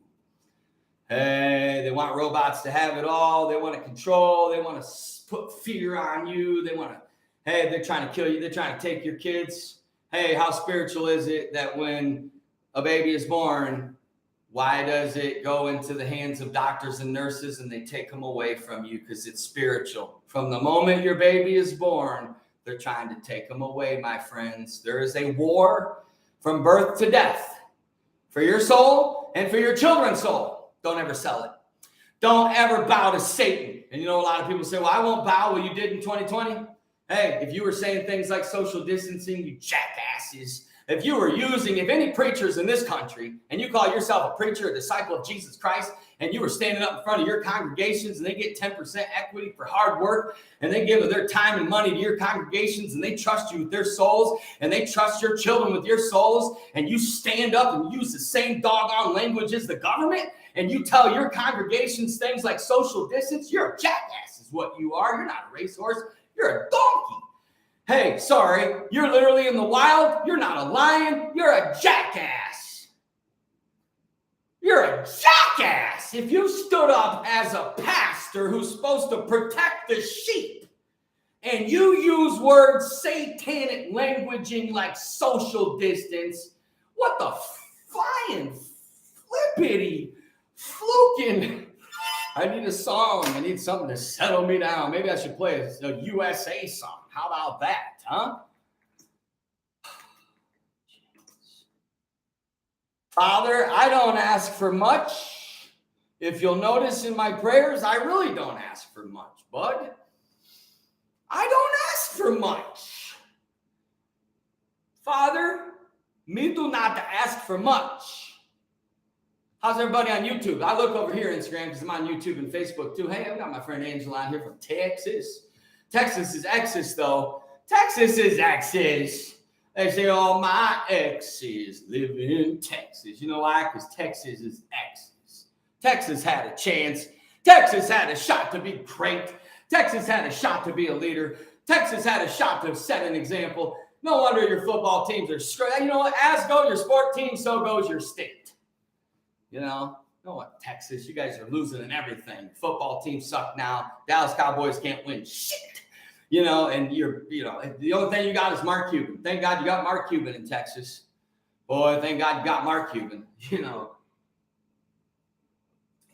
[SPEAKER 2] Hey, they want robots to have it all. They want to control. They want to put fear on you. They're trying to kill you. They're trying to take your kids. Hey, how spiritual is it that when a baby is born, why does it go into the hands of doctors and nurses and they take them away from you? Because it's spiritual. From the moment your baby is born, they're trying to take them away, my friends. There is a war from birth to death for your soul and for your children's soul. Don't ever sell it. Don't ever bow to Satan. And you know, a lot of people say, well, I won't bow. Well, you did in 2020. Hey, if you were saying things like social distancing, you jackasses. If any preachers in this country, and you call yourself a preacher, a disciple of Jesus Christ, and you were standing up in front of your congregations and they get 10% equity for hard work, and they give their time and money to your congregations, and they trust you with their souls, and they trust your children with your souls, and you stand up and use the same doggone language as the government, and you tell your congregations things like social distance, you're a jackass is what you are. You're not a racehorse. You're a donkey. Hey, sorry, you're literally in the wild. You're not a lion. You're a jackass. You're a jackass. If you stood up as a pastor who's supposed to protect the sheep and you use words, satanic languaging like social distance, what the flying flippity fluking. I need a song. I need something to settle me down. Maybe I should play a USA song. How about that, huh? Father, I don't ask for much. If you'll notice in my prayers, I really don't ask for much, bud. I don't ask for much. Father, me do not ask for much. How's everybody on YouTube? I look over here Instagram because I'm on YouTube and Facebook too. Hey, I've got my friend Angela on here from Texas. Texas is Exes, though. Texas is Exes. They say, oh, my exes live in Texas. You know why? Because Texas is Exes. Texas had a chance. Texas had a shot to be great. Texas had a shot to be a leader. Texas had a shot to set an example. No wonder your football teams are straight. You know what? As go your sport team, so goes your state. You know what, Texas, you guys are losing in everything. Football teams suck now. Dallas Cowboys can't win shit. And the only thing you got is Mark Cuban. Thank God you got Mark Cuban in Texas. Boy, thank God you got Mark Cuban. You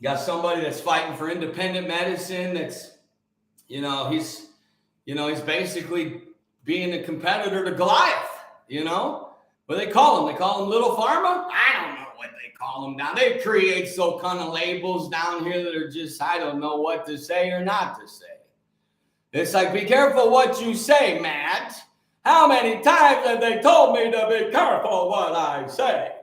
[SPEAKER 2] got somebody that's fighting for independent medicine. That's, he's basically being a competitor to Goliath. What do they call him? They call him Little Pharma? I don't know what they call them down. They create so kind of labels down here that are just, I don't know what to say or not to say. It's like, be careful what you say, Matt. How many times have they told me to be careful what I say?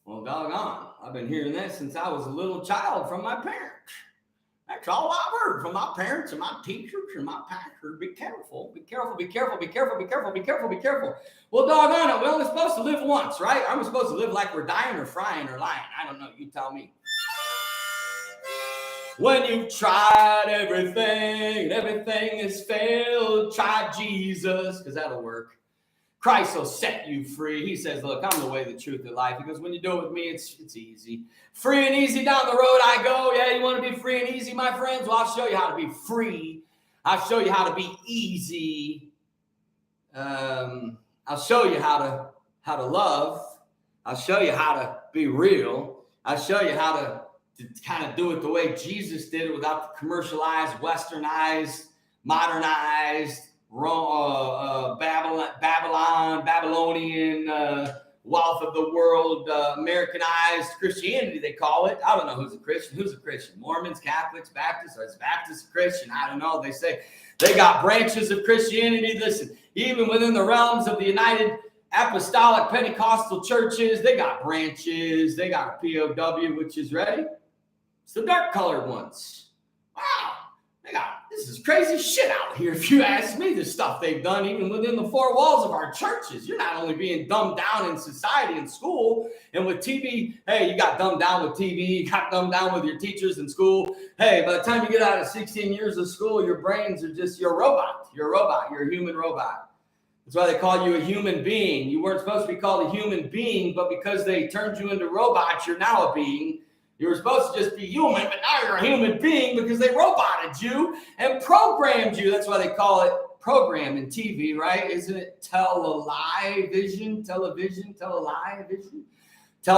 [SPEAKER 2] Well, doggone, I've been hearing that since I was a little child from my parents. That's all I've heard from my parents and my teachers and my pastor. Be careful, be careful, be careful, be careful, be careful, be careful, be careful. Well, doggone it, we're only supposed to live once, right? Aren't we supposed to live like we're dying or frying or lying? I don't know, you tell me. When you've tried everything and everything has failed, try Jesus, because that'll work. Christ will set you free. He says, look, I'm the way, the truth, the life. He goes, when you do it with me, it's easy. Free and easy down the road I go. Yeah, you want to be free and easy, my friends? Well, I'll show you how to be free. I'll show you how to be easy. I'll show you how to love. I'll show you how to be real. I'll show you how to kind of do it the way Jesus did it, without the commercialized, westernized, modernized, Babylonian wealth of the world, Americanized Christianity, they call it. I don't know who's a Christian. Who's a Christian? Mormons, Catholics, Baptists? Or is Baptist a Christian? I don't know. They say they got branches of Christianity. Listen, even within the realms of the United Apostolic Pentecostal churches, they got branches. They got a POW, which is ready. It's the dark colored ones. Wow. This is crazy shit out here, if you ask me, the stuff they've done, even within the four walls of our churches. You're not only being dumbed down in society and school and with TV. Hey, you got dumbed down with TV. You got dumbed down with your teachers in school. Hey, by the time you get out of 16 years of school, your brains are just, you're a robot. You're a robot. You're a human robot. That's why they call you a human being. You weren't supposed to be called a human being, but because they turned you into robots, you're now a being. You were supposed to just be human, but now you're a human being because they roboted you and programmed you. That's why they call it program in TV, right? Isn't it television? Tell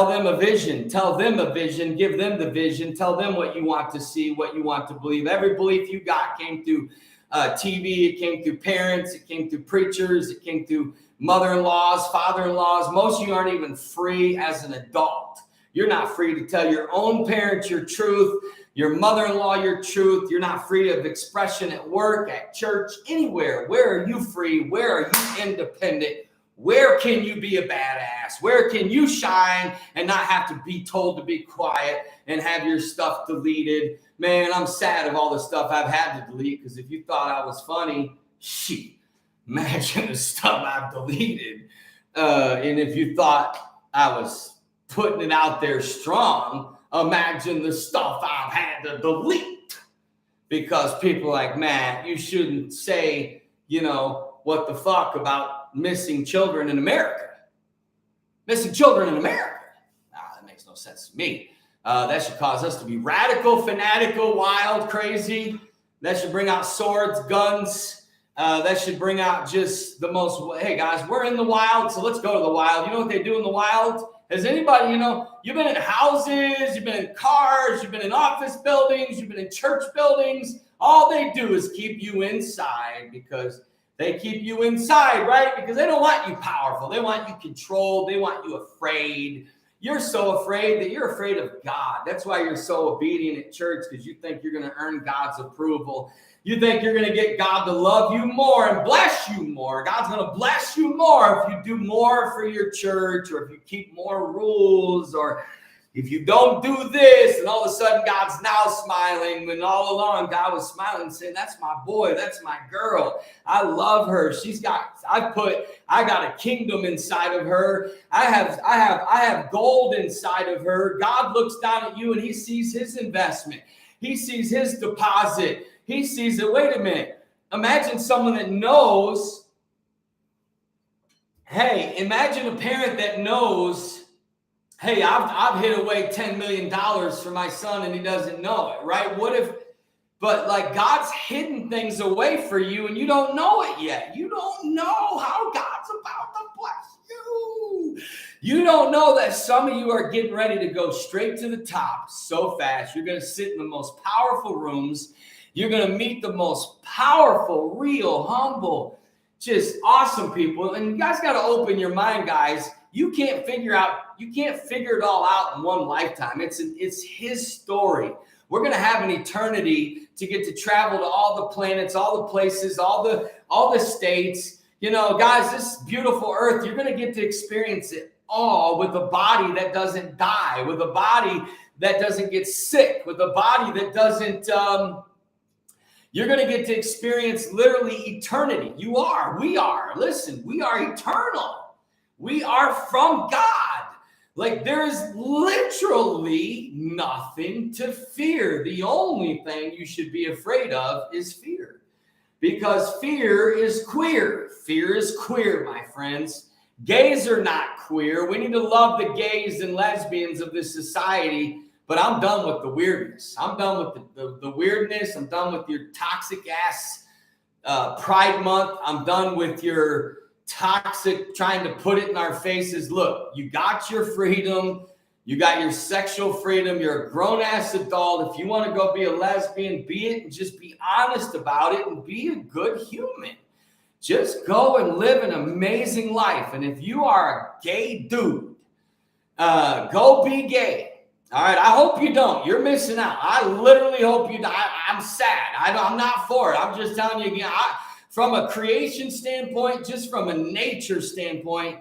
[SPEAKER 2] them a vision. Tell them a vision. Give them the vision. Tell them what you want to see, what you want to believe. Every belief you got came through TV. It came through parents. It came through preachers. It came through mother-in-laws, father-in-laws. Most of you aren't even free as an adult. You're not free to tell your own parents your truth, your mother-in-law your truth. You're not free of expression at work, at church, anywhere. Where are you free? Where are you independent? Where can you be a badass? Where can you shine and not have to be told to be quiet and have your stuff deleted? Man, I'm sad of all the stuff I've had to delete, because if you thought I was funny, shit, imagine the stuff I've deleted. And if you thought I was putting it out there strong, imagine the stuff I've had to delete, because people like, Matt, you shouldn't say, what the fuck about missing children in America. Missing children in America. That makes no sense to me. That should cause us to be radical, fanatical, wild, crazy. That should bring out swords, guns. That should bring out just the most, hey guys, we're in the wild, so let's go to the wild. You know what they do in the wild? Has anybody, you've been in houses, you've been in cars, you've been in office buildings, you've been in church buildings. All they do is keep you inside, because they keep you inside, right? Because they don't want you powerful. They want you controlled. They want you afraid. You're so afraid that you're afraid of God. That's why you're so obedient at church, because you think you're going to earn God's approval. You think you're going to get God to love you more and bless you more. God's going to bless you more if you do more for your church, or if you keep more rules, or if you don't do this. And all of a sudden God's now smiling, when all along God was smiling, saying, that's my boy, that's my girl. I love her. I got a kingdom inside of her. I have gold inside of her. God looks down at you and he sees his investment. He sees his deposit. He sees it. Wait a minute. Imagine someone that knows. Hey, imagine a parent that knows, hey, I've hid away $10 million for my son and he doesn't know it, right? But God's hidden things away for you and you don't know it yet. You don't know how God's about to bless you. You don't know that some of you are getting ready to go straight to the top so fast. You're going to sit in the most powerful rooms. You're going to meet the most powerful, real, humble, just awesome people. And you guys got to open your mind, guys. You can't figure it all out in one lifetime. It's his story. We're going to have an eternity to get to travel to all the planets, all the places, all the states. You know, guys, this beautiful earth, you're going to get to experience it all with a body that doesn't die, with a body that doesn't get sick, with a body that doesn't, you're going to get to experience literally eternity. We are eternal. We are from God. Like, there is literally nothing to fear. The only thing you should be afraid of is fear, because fear is queer. Fear is queer, my friends. Gays are not queer. We need to love the gays and lesbians of this society. But I'm done with the weirdness. I'm done with the weirdness. I'm done with your toxic ass Pride Month. I'm done with your toxic trying to put it in our faces. Look, you got your freedom. You got your sexual freedom. You're a grown ass adult. If you want to go be a lesbian, be it, and just be honest about it and be a good human. Just go and live an amazing life. And if you are a gay dude, go be gay. All right, I hope you don't. You're missing out. I literally hope you die. I'm sad. I'm not for it. I'm just telling you again, from a creation standpoint, just from a nature standpoint,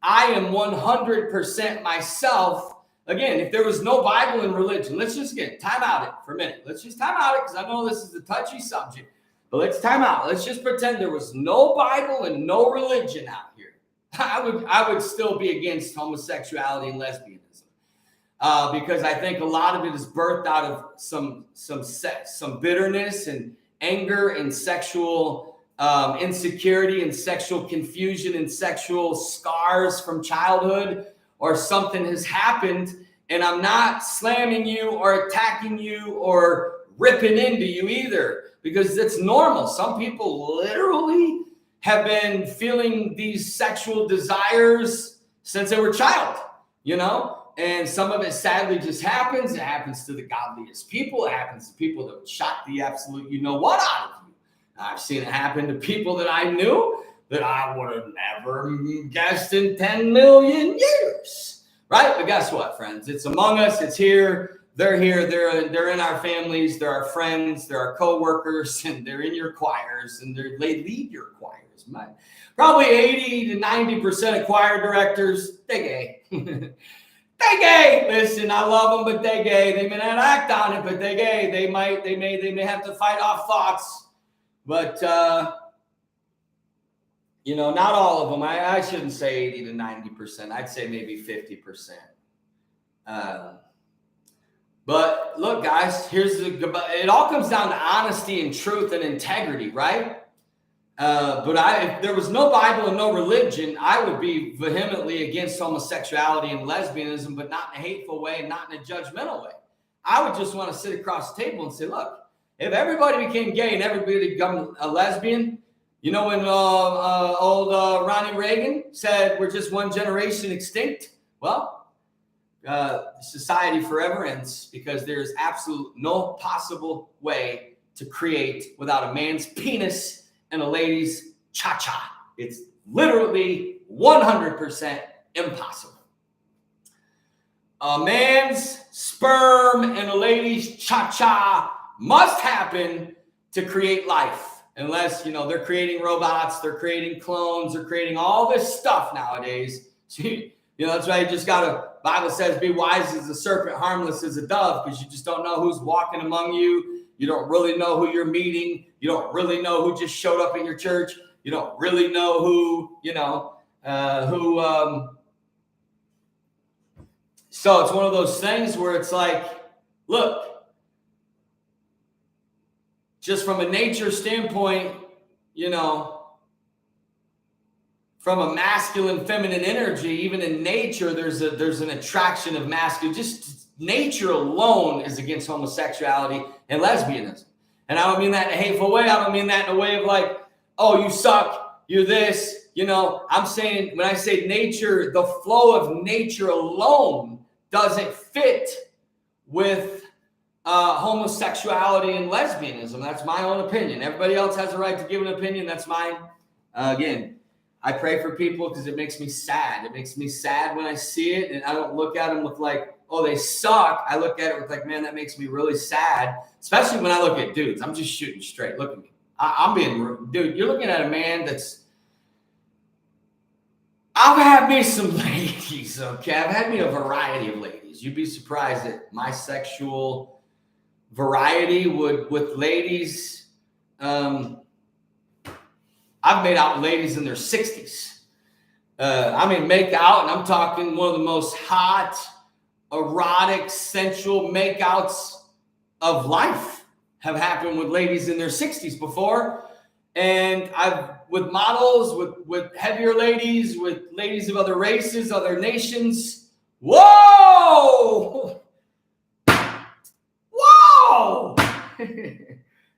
[SPEAKER 2] I am 100% myself. Again, if there was no Bible and religion, let's just time out it for a minute. Let's just time out it, because I know this is a touchy subject, but let's time out. Let's just pretend there was no Bible and no religion out here. I would still be against homosexuality and lesbianism. Because I think a lot of it is birthed out of some bitterness and anger and sexual insecurity and sexual confusion and sexual scars from childhood, or something has happened. And I'm not slamming you or attacking you or ripping into you either, because it's normal. Some people literally have been feeling these sexual desires since they were a child, you know? And some of it sadly just happens. It happens to the godliest people. It happens to people that would shock the absolute you-know-what out of you. I've seen it happen to people that I knew that I would have never guessed in 10 million years. Right? But guess what, friends? It's among us. It's here. They're here. They're in our families. They're our friends. They're our co-workers. And they're in your choirs. And they lead your choirs. Probably 80 to 90% of choir directors, they're gay. They gay. Listen, I love them, but they gay. They may not act on it, but they gay. They may have to fight off thoughts, but not all of them. I shouldn't say 80 to 90%. I'd say maybe 50%. But look, guys, it all comes down to honesty and truth and integrity, right? But if there was no Bible and no religion, I would be vehemently against homosexuality and lesbianism, but not in a hateful way, not in a judgmental way. I would just want to sit across the table and say, look, if everybody became gay and everybody became a lesbian, you know, when old Ronnie Reagan said we're just one generation extinct, well, society forever ends, because there's absolute no possible way to create without a man's penis and a lady's cha-cha. It's literally 100% impossible. A man's sperm and a lady's cha-cha must happen to create life. Unless, they're creating robots, they're creating clones, they're creating all this stuff nowadays. That's why Bible says, be wise as a serpent, harmless as a dove, because you just don't know who's walking among you. You don't really know who you're meeting. You don't really know who just showed up in your church. You don't really know who. So it's one of those things where it's like, look, just from a nature standpoint, from a masculine, feminine energy, even in nature, there's an attraction of masculine. Just nature alone is against homosexuality and lesbianism. And I don't mean that in a hateful way. I don't mean that in a way of like, oh, you suck, you're this. I'm saying, when I say nature, the flow of nature alone doesn't fit with homosexuality and lesbianism. That's my own opinion. Everybody else has a right to give an opinion. That's mine. Again, I pray for people because it makes me sad. It makes me sad when I see it, and I don't look at them with like, oh, they suck. I look at it with like, man, that makes me really sad, especially when I look at dudes. I'm just shooting straight. Look at me. I'm being, dude, you're looking at a man that's, I've had me some ladies, okay? I've had me a variety of ladies. You'd be surprised at my sexual variety with ladies. I've made out with ladies in their 60s. Make out, and I'm talking one of the most hot, erotic, sensual makeouts of life have happened with ladies in their 60s before. And I've with models, with heavier ladies, with ladies of other races, other nations. Whoa! Whoa!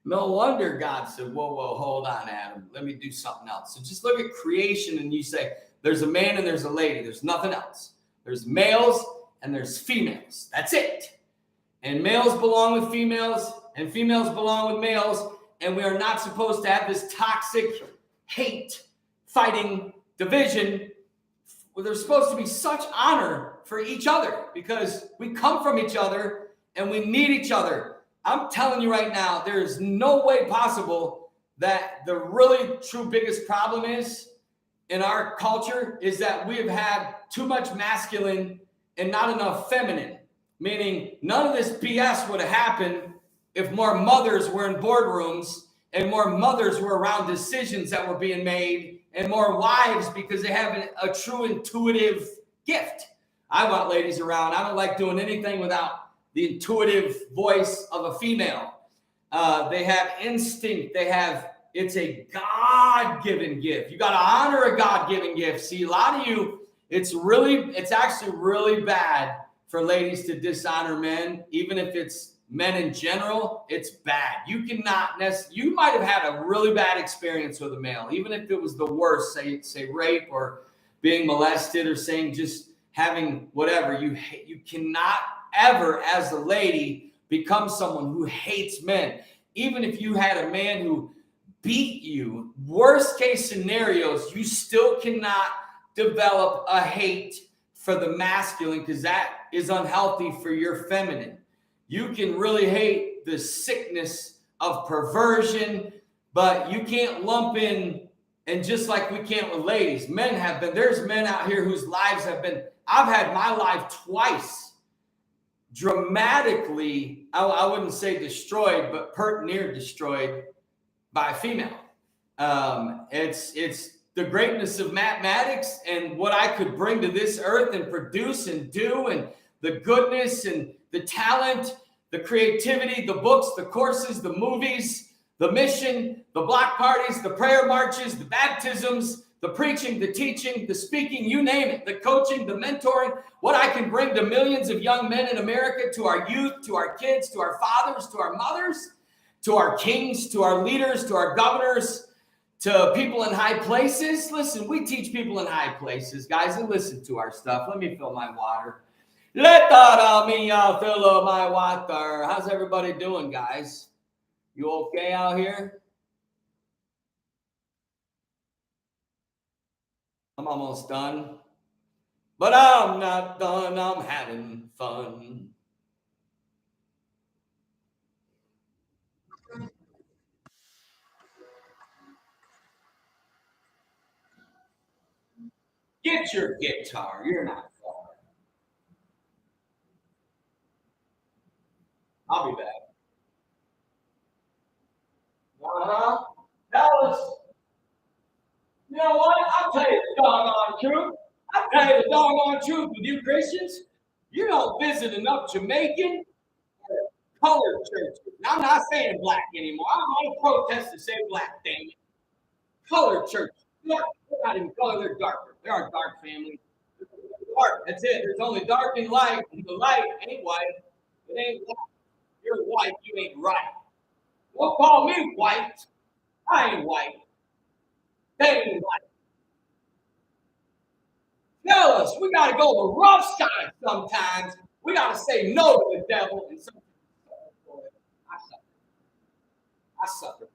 [SPEAKER 2] No wonder God said, whoa, hold on, Adam. Let me do something else. So just look at creation and you say, there's a man and there's a lady. There's nothing else. There's males and there's females. That's it. And males belong with females and females belong with males. And we are not supposed to have this toxic hate, fighting, division. Well, there's supposed to be such honor for each other because we come from each other and we need each other. I'm telling you right now, there is no way possible that the really true biggest problem is in our culture is that we have had too much masculine and not enough feminine, meaning none of this BS would have happened if more mothers were in boardrooms and more mothers were around decisions that were being made and more wives because they have a true intuitive gift. I want ladies around. I don't like doing anything without the intuitive voice of a female. They have instinct. It's a God-given gift. You got to honor a God-given gift. See, a lot of you, it's actually really bad for ladies to dishonor men, even if it's men in general, it's bad. You might have had a really bad experience with a male, even if it was the worst, say rape or being molested or saying just having whatever. You cannot ever, as a lady, become someone who hates men. Even if you had a man who beat you, worst case scenarios, you still cannot develop a hate for the masculine because that is unhealthy for your feminine. You can really hate the sickness of perversion, but you can't lump in, and just like we can't with ladies, there's men out here whose lives I've had my life twice dramatically, I wouldn't say destroyed, but pert near destroyed by a female. It's the greatness of Matt Maddix and what I could bring to this earth and produce and do, and the goodness and the talent, the creativity, the books, the courses, the movies, the mission, the block parties, the prayer marches, the baptisms, the preaching, the teaching, the speaking, you name it, the coaching, the mentoring, what I can bring to millions of young men in America, to our youth, to our kids, to our fathers, to our mothers, to our kings, to our leaders, to our governors, to people in high places. Listen, we teach people in high places, guys, and listen to our stuff. Let me fill my water. Let me fill my water. How's everybody doing, guys? You okay out here? I'm almost done. But I'm not done. I'm having fun. Get your guitar. You're not far. I'll be back. Uh-huh. That was, you know what? I'll tell you the doggone truth. I'll tell you the doggone truth with you Christians. You don't visit enough Jamaican or colored churches. Now, I'm not saying black anymore. I'm on a protest to say black, dang it. Colored churches. They're not even color, they're darker. They are dark families. Dark, that's it. There's only dark and light, and the light ain't white. It ain't white. You're white, you ain't right. Don't call me white. I ain't white. They ain't white. Tell us, we got to go the rough side sometimes. We got to say no to the devil. And sometimes I suffer. I suffer.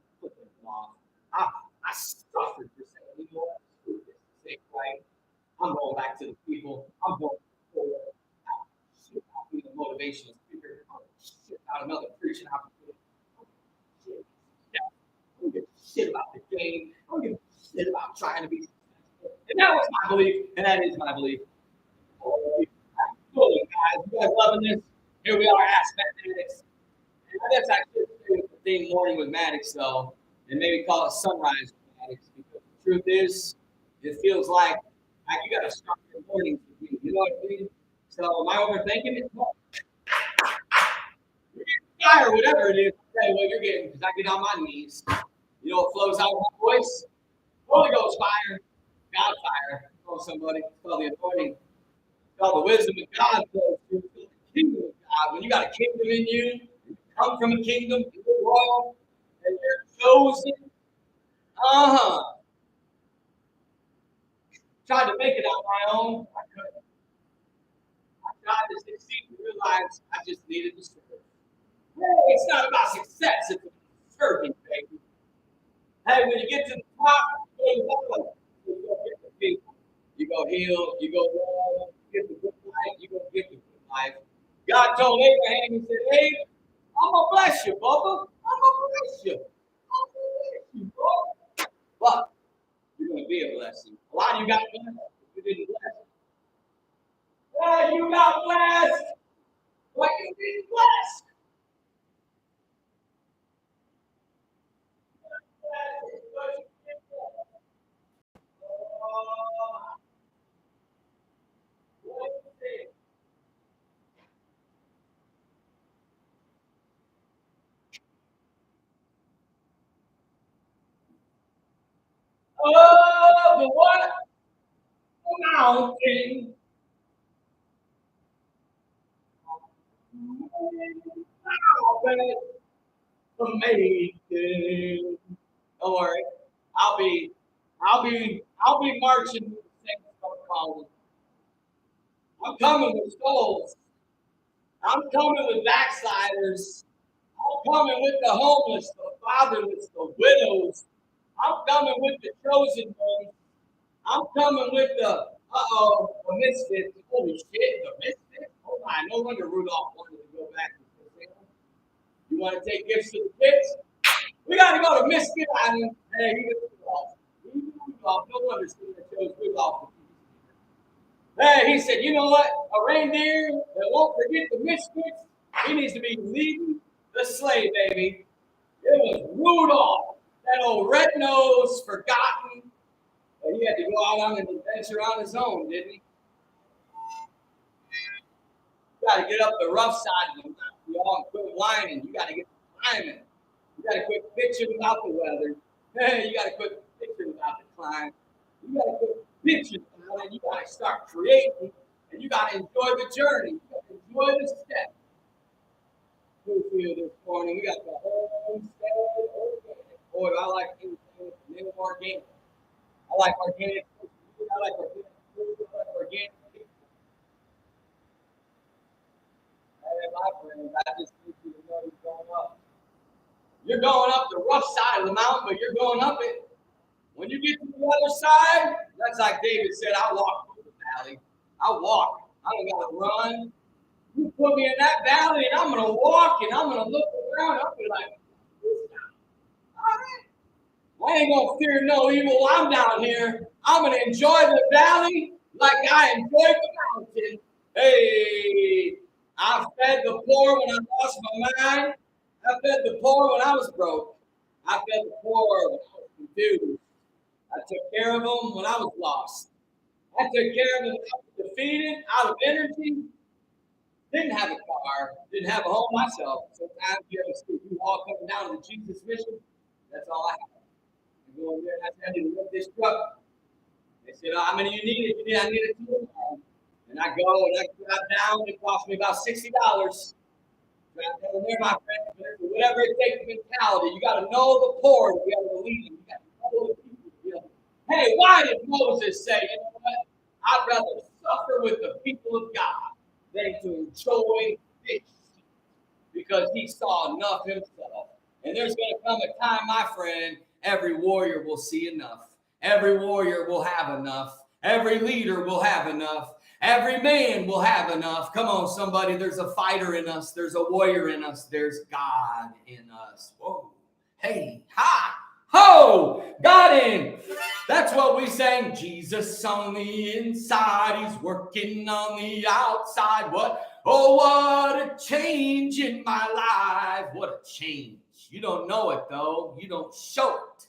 [SPEAKER 2] I suffered for saying, you know what? Screw this. I'm going back to the people. I'm going forward. Shit, I'll be the motivational speaker. Oh, shit, out another preaching opportunity. Oh, shit. Yeah. I don't give a shit about the game. I don't give a shit about trying to be successful. And that was my belief, and that is my belief. Absolutely, guys. You guys loving this? Here we are, Ask Matt Maddix. That's actually the theme morning with Maddix, though, and maybe call it sunrise with Maddix, because the truth is, it feels like you got to start your mornings with me. You know what I mean? So, am I overthinking it? No. You're getting fire, whatever it is. I'll tell you what you're getting, because I get on my knees. You know what flows out of my voice? Holy Ghost fire, God fire. Oh, somebody, it's called the anointing. It's called the wisdom of God flows through the kingdom of God. When you got a kingdom in you, come from a kingdom, you're royal, and you're chosen. Tried to make it on my own. I couldn't. I tried to succeed and realized I just needed to serve. Hey, it's not about success, it's about serving, baby. Hey, when you get to the top, you go get the people. You go heal, you go love, you get the good life, you go get the good life. God told Abraham, he said, hey, I'm going to bless you, Bubba. I'm going to bless you. I'm going to bless you, bro. But you're going to be a blessing. A lot of you got blessed. You didn't bless. Yeah, you got blessed. But you didn't bless. Oh, the what? Mountain. Amazing. Don't worry. I'll be marching with the saints of God. I'm coming with souls. I'm coming with backsliders. I'm coming with the homeless, the fatherless, the widows. I'm coming with the chosen ones. I'm coming with the misfits. Holy shit, the misfits. Oh my, no wonder Rudolph wanted to go back to the Salem. You want to take gifts to the kids? We got to go to Misfit Island. Hey, he was Rudolph. Rudolph. No wonder Stephen chose Rudolph. Hey, he said, you know what? A reindeer that won't forget the misfits, he needs to be leading the sleigh, baby. It was Rudolph, that old red-nosed, forgotten. But he had to go out on an adventure on his own, didn't he? You got to get up the rough side of the mountain. You all quit whining. You got to get climbing. You got to quit bitching about the weather. Hey, you got to quit bitching about the climb. You got to quit bitching about it. You got to start creating, and you got to enjoy the journey. You got to enjoy the step. Who's here this morning? We got the homestead organic. Boy, I like anything with organic. I like organic food. I like organic food. I like organic people. Hey, my friends, I just need you to know you're going up. You're going up the rough side of the mountain, but you're going up it. When you get to the other side, that's like David said, I'll walk through the valley. I'll walk. I don't got to run. You put me in that valley, and I'm going to walk, and I'm going to look around. I'll be like, all right. I ain't going to fear no evil while I'm down here. I'm going to enjoy the valley like I enjoyed the mountain. Hey, I fed the poor when I lost my mind. I fed the poor when I was broke. I fed the poor when I was confused. I took care of them when I was lost. I took care of them when I was defeated, out of energy. Didn't have a car, didn't have a home myself. Sometimes you have a you all coming down to the Jesus mission. That's all I have. I go over there and I said, I need to lift this truck. They said, oh, how many you need? I needed two. And I go and I drive down. It cost me about $60. Drive down there, my friend. Whatever it takes mentality. You got to know the poor to be able to lead them. You got to know the people to be able to. Hey, why did Moses say, you know what? I'd rather suffer with the people of God than to enjoy this, because he saw enough himself. And there's going to come a time, my friend, every warrior will see enough. Every warrior will have enough. Every leader will have enough. Every man will have enough. Come on, somebody. There's a fighter in us. There's a warrior in us. There's God in us. Whoa. Hey, ha, ho, God in. That's what we sang. Jesus on the inside. He's working on the outside. What? Oh, what a change in my life. What a change. You don't know it, though. You don't show it.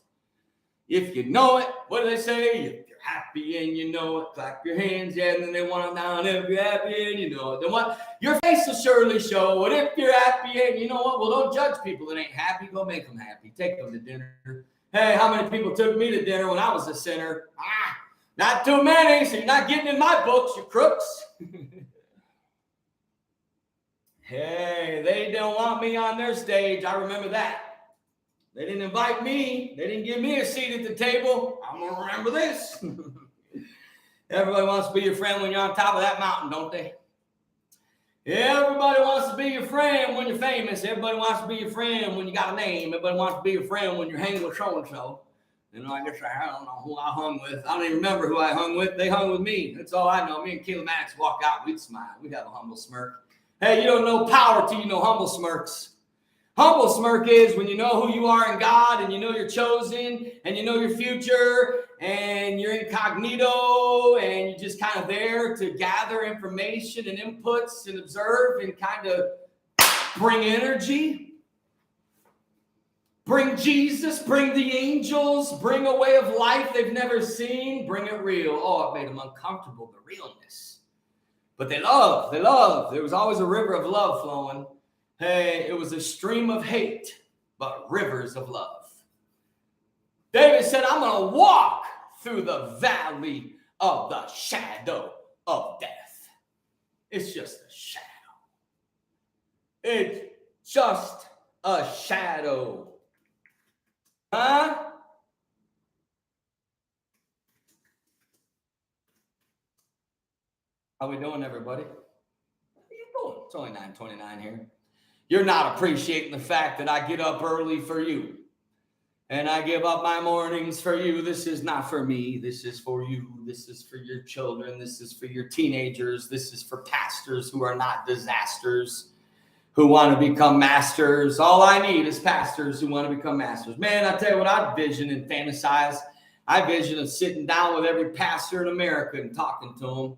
[SPEAKER 2] If you know it, what do they say? If you're happy and you know it, clap your hands. Yeah, and then they want them down. If you're happy and you know it, then what? Your face will surely show it. If you're happy and you know what? Well, don't judge people that ain't happy. Go make them happy. Take them to dinner. Hey, how many people took me to dinner when I was a sinner? Not too many, so you're not getting in my books, you crooks. Hey, they don't want me on their stage. I remember that. They didn't invite me. They didn't give me a seat at the table. I'm going to remember this. Everybody wants to be your friend when you're on top of that mountain, don't they? Everybody wants to be your friend when you're famous. Everybody wants to be your friend when you got a name. Everybody wants to be your friend when you're hanging with so-and-so. You know, I guess I don't know who I hung with. I don't even remember who I hung with. They hung with me. That's all I know. Me and Matt Maddix walk out. We'd smile. We'd have a humble smirk. Hey, you don't know power till you know humble smirks. Humble smirk is when you know who you are in God and you know you're chosen and you know your future and you're incognito and you're just kind of there to gather information and inputs and observe and kind of bring energy, bring Jesus, bring the angels, bring a way of life they've never seen, bring it real. Oh, it made them uncomfortable, the realness. But they love. There was always a river of love flowing. Hey, it was a stream of hate, but rivers of love. David said, I'm going to walk through the valley of the shadow of death. It's just a shadow. It's just a shadow. Huh? How we doing, everybody? How you doing? It's only 9:29 here. You're not appreciating the fact that I get up early for you. And I give up my mornings for you. This is not for me. This is for you. This is for your children. This is for your teenagers. This is for pastors who are not disasters, who want to become masters. All I need is pastors who want to become masters. Man, I tell you what I vision and fantasize. I vision of sitting down with every pastor in America and talking to them.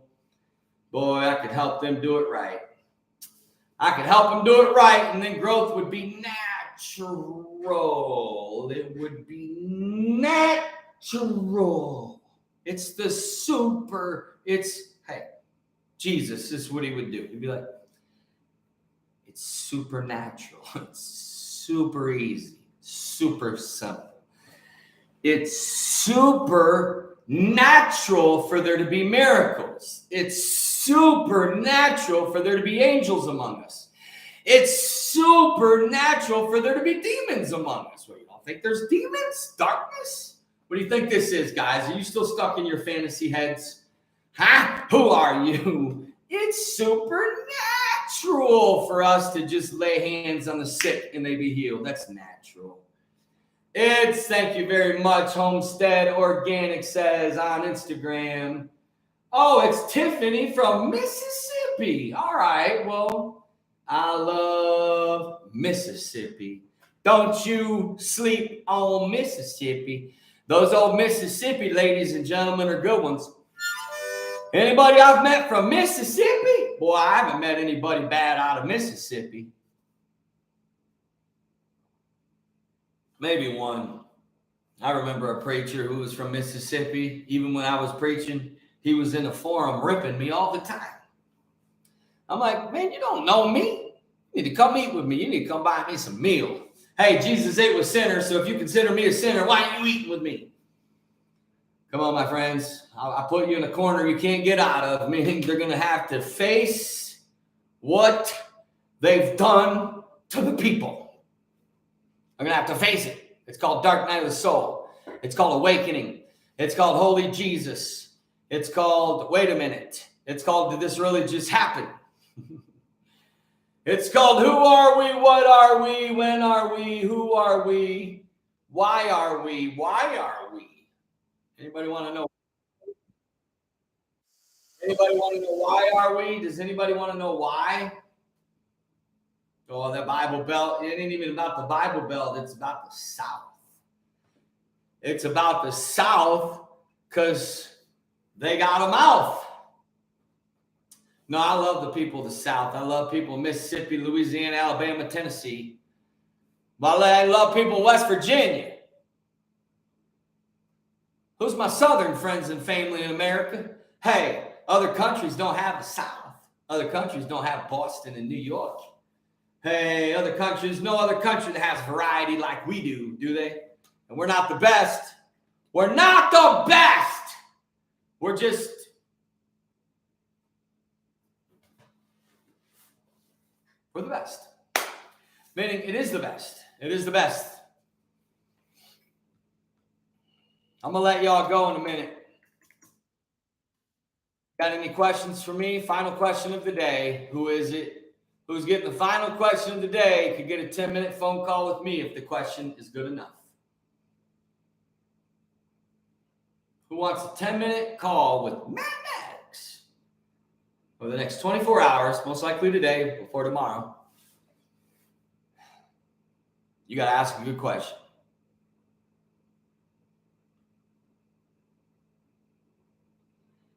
[SPEAKER 2] Boy, I could help them do it right. I could help them do it right, and then growth would be natural. It would be natural. It's the super, hey, Jesus is what he would do. He'd be like, it's supernatural. It's super easy, super simple. It's super natural for there to be miracles. It's supernatural for there to be angels among us. It's supernatural for there to be demons among us. What, you don't think there's demons? Darkness? What do you think this is, guys? Are you still stuck in your fantasy heads? Huh? Who are you? It's supernatural for us to just lay hands on the sick and they be healed. That's natural. It's, thank you very much, Homestead Organic says on Instagram. Oh, it's Tiffany from Mississippi. All right, well, I love Mississippi. Don't you sleep on Mississippi. Those old Mississippi ladies and gentlemen are good ones. Anybody I've met from Mississippi? Boy, I haven't met anybody bad out of Mississippi. Maybe one. I remember a preacher who was from Mississippi. Even when I was preaching, he was in a forum ripping me all the time. I'm like, man, you don't know me. You need to come eat with me. You need to come buy me some meal. Hey, Jesus ate with sinners, so if you consider me a sinner, why aren't you eating with me? Come on, my friends. I put you in a corner you can't get out of. Meaning they're going to have to face what they've done to the people. They're going to have to face it. It's called Dark Night of the Soul. It's called Awakening. It's called Holy Jesus. It's called, wait a minute. It's called, did this really just happen? It's called, who are we? What are we? When are we? Who are we? Why are we? Why are we? Anybody want to know? Anybody want to know why are we? Does anybody want to know why? Oh, the Bible Belt. It ain't even about the Bible Belt. It's about the South. It's about the South because they got a mouth. No, I love the people of the South. I love people of Mississippi, Louisiana, Alabama, Tennessee. But I love people of West Virginia. Who's my Southern friends and family in America? Hey, other countries don't have the South. Other countries don't have Boston and New York. Hey, other countries, no other country that has variety like we do they? And we're not the best. We're not the best. We're just we're the best. Meaning it is the best. It is the best. I'm going to let y'all go in a minute. Got any questions for me? Final question of the day. Who is it? Who's getting the final question of the day could get a 10-minute phone call with me if the question is good enough. Who wants a 10-minute call with Matt Maddix over the next 24 hours, most likely today before tomorrow? You got to ask a good question.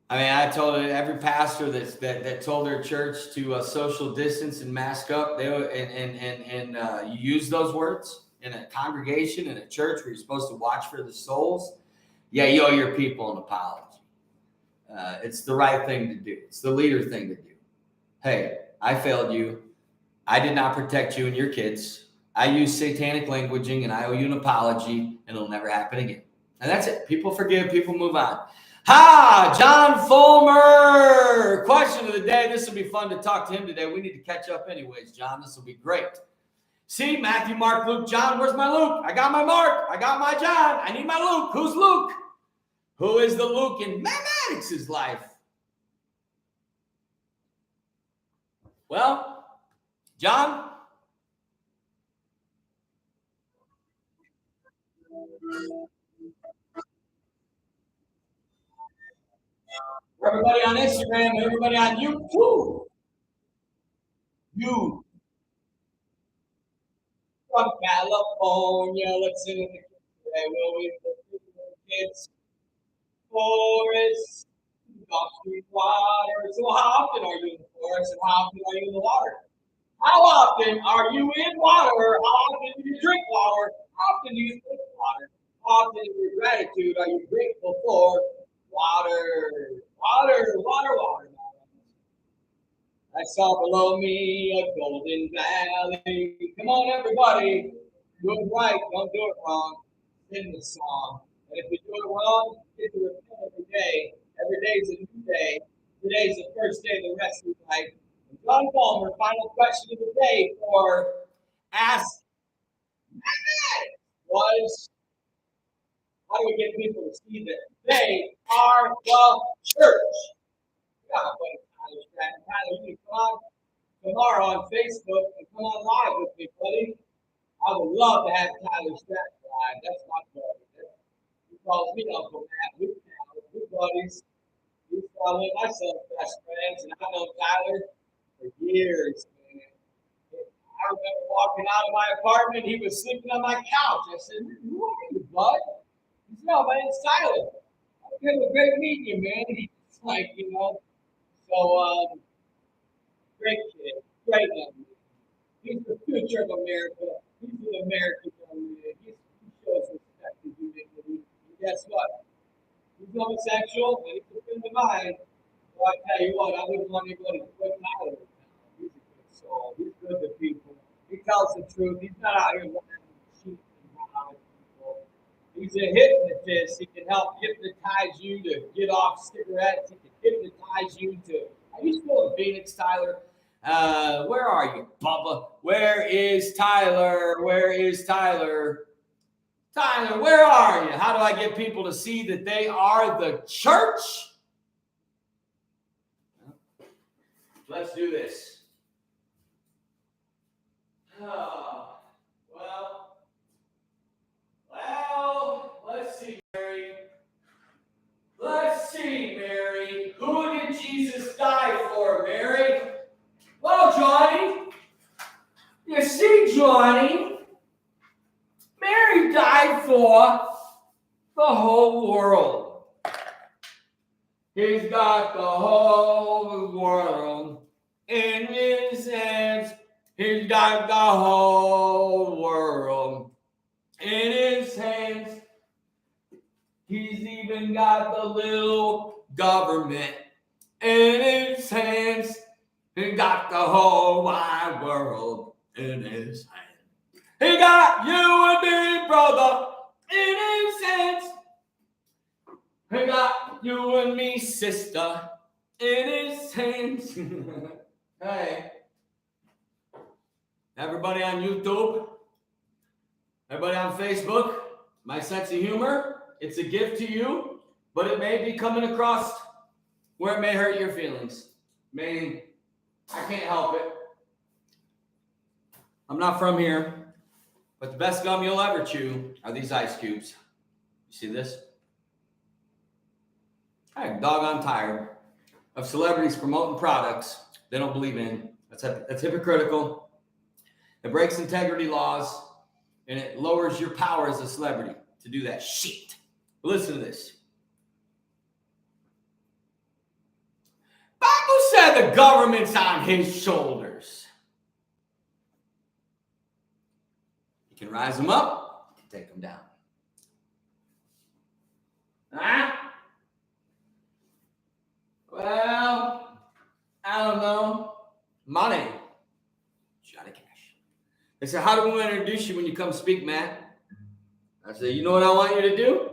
[SPEAKER 2] I mean, I told every pastor that told their church to social distance and mask up. They you use those words in a congregation in a church where you're supposed to watch for the souls. Yeah, you owe your people an apology. It's the right thing to do. It's the leader thing to do. Hey, I failed you. I did not protect you and your kids. I used satanic languaging, and I owe you an apology, and it'll never happen again. And that's it. People forgive. People move on. Ha! John Fulmer! Question of the day. This will be fun to talk to him today. We need to catch up anyways, John. This will be great. See, Matthew, Mark, Luke, John. Where's my Luke? I got my Mark. I got my John. I need my Luke. Who's Luke? Who is the Luke in Matt Maddix's life? Well, John? Everybody on Instagram, everybody on YouTube. You from California, let's sing it today, will we? Kids, forest, off street water. So how often are you in the forest and how often are you in the water? How often are you in water? How often do you drink water? How often do you drink water? How often in your gratitude are you grateful for water? Water, water, water. I saw below me a golden valley. Come on, everybody. Do it right. Don't do it wrong. Sing the song. And if you do it wrong, get to repent every day. Every day is a new day. Today's the first day of the rest of your life. And John Palmer, final question of the day for Ask Matt was, how do we get people to see that they are the church? God, what Tyler, you can come on tomorrow on Facebook and come on live with me, buddy. I would love to have Tyler Stratton live. That's my buddy. He calls me Uncle Matt. We're buddies. He's one of my son's best friends, and I've known Tyler for years, man. I remember walking out of my apartment. He was sleeping on my couch. I said, "Who are you, bud?" He said, "No, my name's Tyler." It was great meeting you, man. He's like, So, great kid, great young man. He's the future of America. He's an American young man. He shows respect to humanity. And guess what? He's homosexual and he's a friend of mine. Well, I tell you what, I wouldn't want anybody to put Tyler in. He's a good soul. He's good to people. He tells the truth. He's not out here lying to cheat and rob people. He's a hypnotist. He can help hypnotize you to get off cigarettes. He can hypnotize you to. Are you still in Phoenix, Tyler? Where are you, Bubba? Where is Tyler? Where is Tyler? Tyler, where are you? How do I get people to see that they are the church? Let's do this. Oh, well, let's see, Mary. Let's see, Mary. Who did Jesus died for the whole world. He's got the whole world in his hands. He's got the whole world in his hands. He's even got the little government in his hands. He got the whole wide world in his hands. He got you and me, brother, in his hands. He got you and me, sister, in his hands. Hey. Everybody on YouTube, everybody on Facebook, my sense of humor, it's a gift to you, but it may be coming across where it may hurt your feelings. Meaning, I can't help it. I'm not from here, but the best gum you'll ever chew are these ice cubes. You see this? I'm doggone tired of celebrities promoting products they don't believe in. That's hypocritical. It breaks integrity laws, and it lowers your power as a celebrity to do that shit. But listen to this. Bible said the government's on his shoulders. He can rise them up, he can take them down. Huh? Well, I don't know. Money. Johnny Cash. They said, how do we introduce you when you come speak, Matt? I said, you know what I want you to do?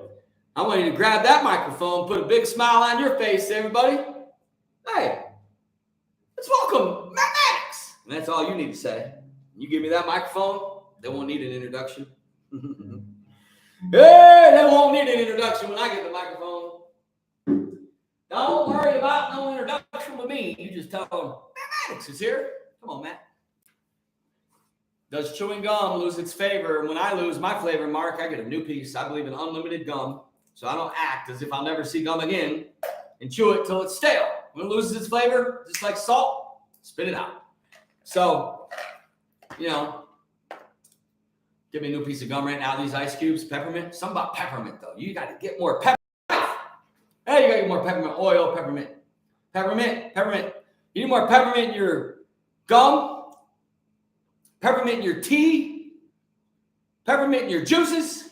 [SPEAKER 2] I want you to grab that microphone, put a big smile on your face, everybody. Hey, let's welcome Matt Maddix. And that's all you need to say. You give me that microphone, they won't need an introduction. Hey, they won't need an introduction when I get the microphone. Don't worry about no introduction with me. You just tell them, Matt Maddix is here. Come on, Matt. Does chewing gum lose its flavor? When I lose my flavor mark, I get a new piece. I believe in unlimited gum, so I don't act as if I'll never see gum again and chew it till it's stale. When it loses its flavor, just like salt, spit it out. So, give me a new piece of gum right now. These ice cubes, peppermint. Something about peppermint, though. You got to get more peppermint. Hey, you got to get more peppermint oil, peppermint. You need more peppermint in your gum, peppermint in your tea, peppermint in your juices.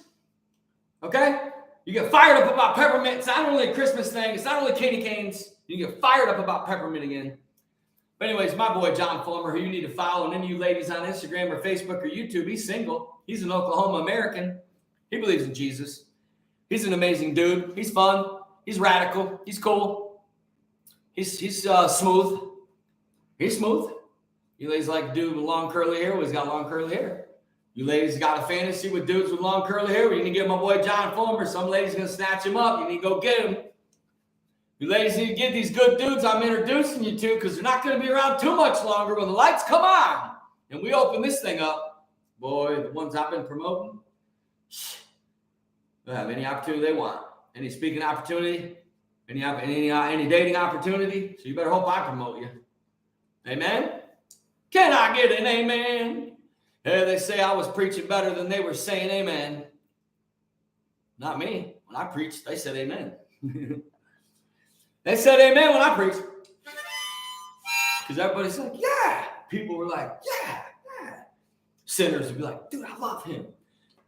[SPEAKER 2] Okay? You get fired up about peppermint. It's not only a Christmas thing. It's not only candy canes. You get fired up about peppermint again. But anyways, my boy John Fulmer, who you need to follow, and any of you ladies on Instagram or Facebook or YouTube, he's single. He's an Oklahoma American. He believes in Jesus. He's an amazing dude. He's fun. He's radical. He's cool. He's smooth. He's smooth. You ladies like dude with long curly hair? Well, he's got long curly hair. You ladies got a fantasy with dudes with long curly hair? Well, you need to get my boy John Fulmer. Some ladies going to snatch him up. You need to go get him. You ladies need to get these good dudes I'm introducing you to, because they're not going to be around too much longer when the lights come on and we open this thing up. Boy, the ones I've been promoting, they'll have any opportunity they want. Any speaking opportunity, any dating opportunity. So you better hope I promote you. Amen? Can I get an amen? Hey, they say I was preaching better than they were saying amen. Not me. When I preached, they said amen. They said amen when I preached. Because everybody's like, yeah. People were like, yeah. Sinners would be like, dude, I love him.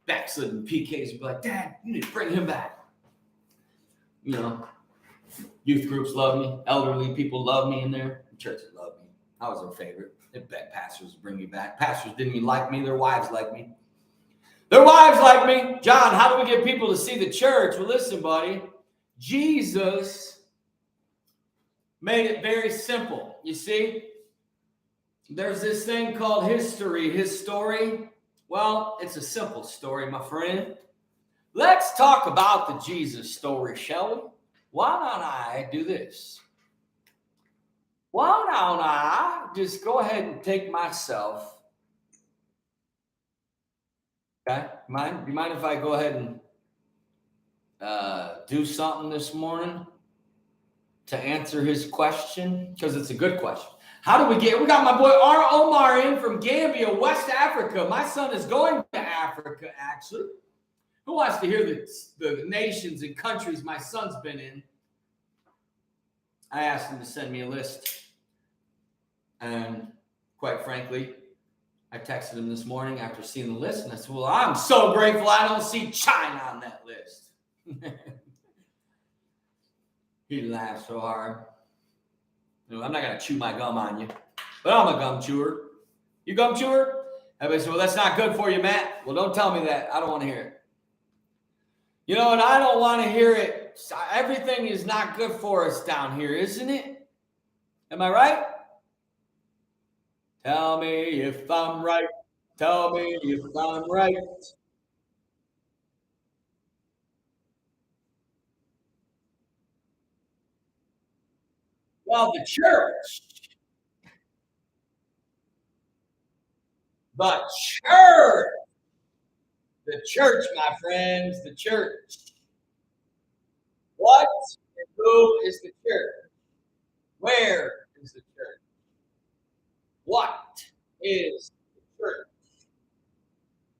[SPEAKER 2] Backslidden PKs would be like, Dad, you need to bring him back. Youth groups love me. Elderly people love me in there. The churches love me. I was their favorite. They begged pastors to bring me back. Pastors didn't even like me. Their wives liked me. Their wives like me. John, how do we get people to see the church? Well, listen, buddy. Jesus made it very simple. You see, there's this thing called history. His story, well, it's a simple story, my friend. Let's talk about the Jesus story, shall we? Why don't I do this? Why don't I just go ahead and take myself? Okay, do you mind if I go ahead and do something this morning to answer his question? Because it's a good question. How do we got my boy R. Omar in from Gambia, West Africa. My son is going to Africa, actually. Who wants to hear the nations and countries my son's been in? I asked him to send me a list. And quite frankly, I texted him this morning after seeing the list, and I said, well, I'm so grateful I don't see China on that list. He laughed so hard. You know, I'm not going to chew my gum on you, but I'm a gum chewer. You gum chewer? Everybody said, well, that's not good for you, Matt. Well, don't tell me that. I don't want to hear it. You know, and I don't want to hear it. Everything is not good for us down here, isn't it? Am I right? Tell me if I'm right. Tell me if I'm right. Well, the church, the church, the church, my friends, the church. What and who is the church? Where is the church? What is the church?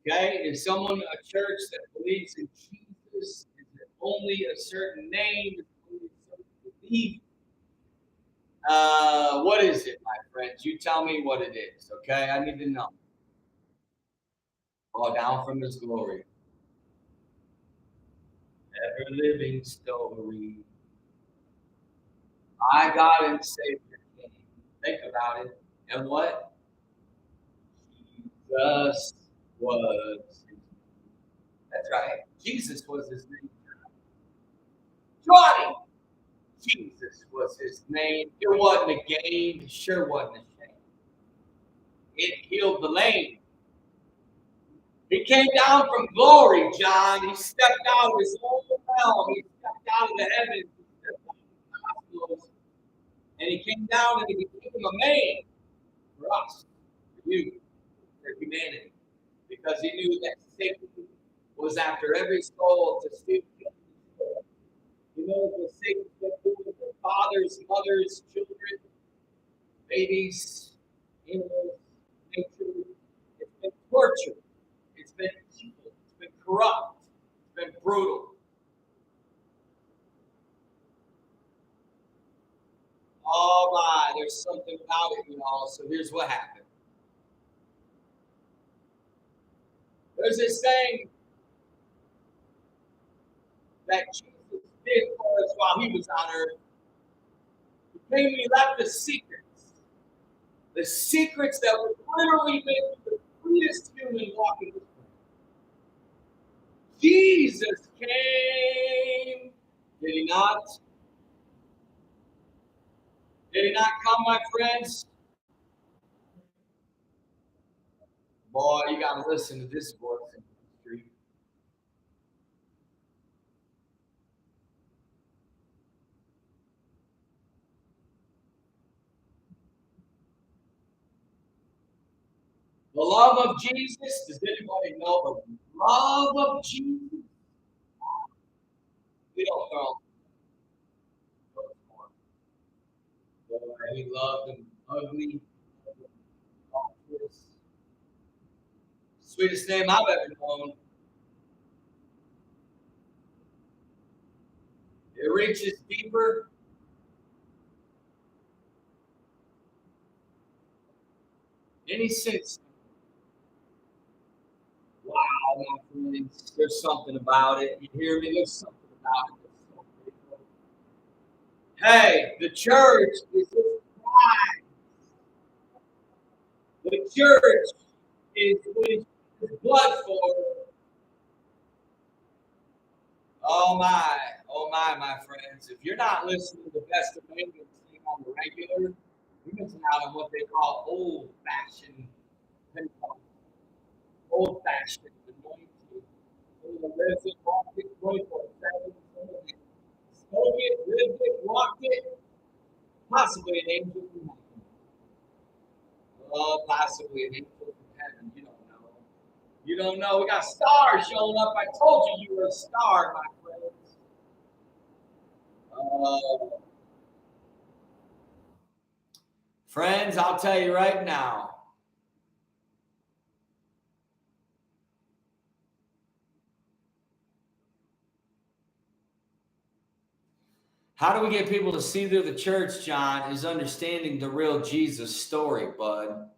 [SPEAKER 2] Okay, is someone a church that believes in Jesus? Is it only a certain name? Is it only a certain belief? What is it, my friends? You tell me what it is, okay? I need to know. Oh, down from his glory. Ever living story. My God and Savior King. Think about it. And what? Jesus was his name. That's right. Jesus was his name. Johnny! Jesus was his name. It wasn't a game. It sure wasn't a shame. It healed the lame. He came down from glory, John. He stepped out of his own realm. He stepped out of the heavens. He stepped out of the cosmos. And he came down and he became a man for us, for you, for humanity. Because he knew that Satan was after every soul to steal, kill, and destroy. He knows what Satan's been doing for fathers, mothers, children, babies, animals, nature. It's been torture. It's been evil. It's been corrupt. It's been brutal. Oh my, there's something about it, y'all. So here's what happened. There's this thing that Jesus did for us while he was on earth. He came and he left the secrets. The secrets that would literally make the freest human walking this planet. Jesus came. Did he not? Did he not come, my friends? Boy, you got to listen to this voice in the street. The love of Jesus. Does anybody know the love of Jesus? We don't know. Boy, he loved them ugly. Sweetest name I've ever known. It reaches deeper. Any sense. Wow, my friends, there's something about it. You hear me? There's something about it. That's so beautiful. Hey, the church is his bride. The church is what he his blood for. Oh my friends. If you're not listening to the best of England sing on the regular, you're missing out on what they call old-fashioned Pentecost, old-fashioned anointing. Someone lives it, walked it, 24/7. Spoke it, lived it, walked it. Possibly an angel from heaven. Oh, possibly an angel from heaven. You don't know. You don't know. We got stars showing up. I told you you were a star, my friends. Friends, I'll tell you right now. How do we get people to see through the church, John, is understanding the real Jesus story, bud.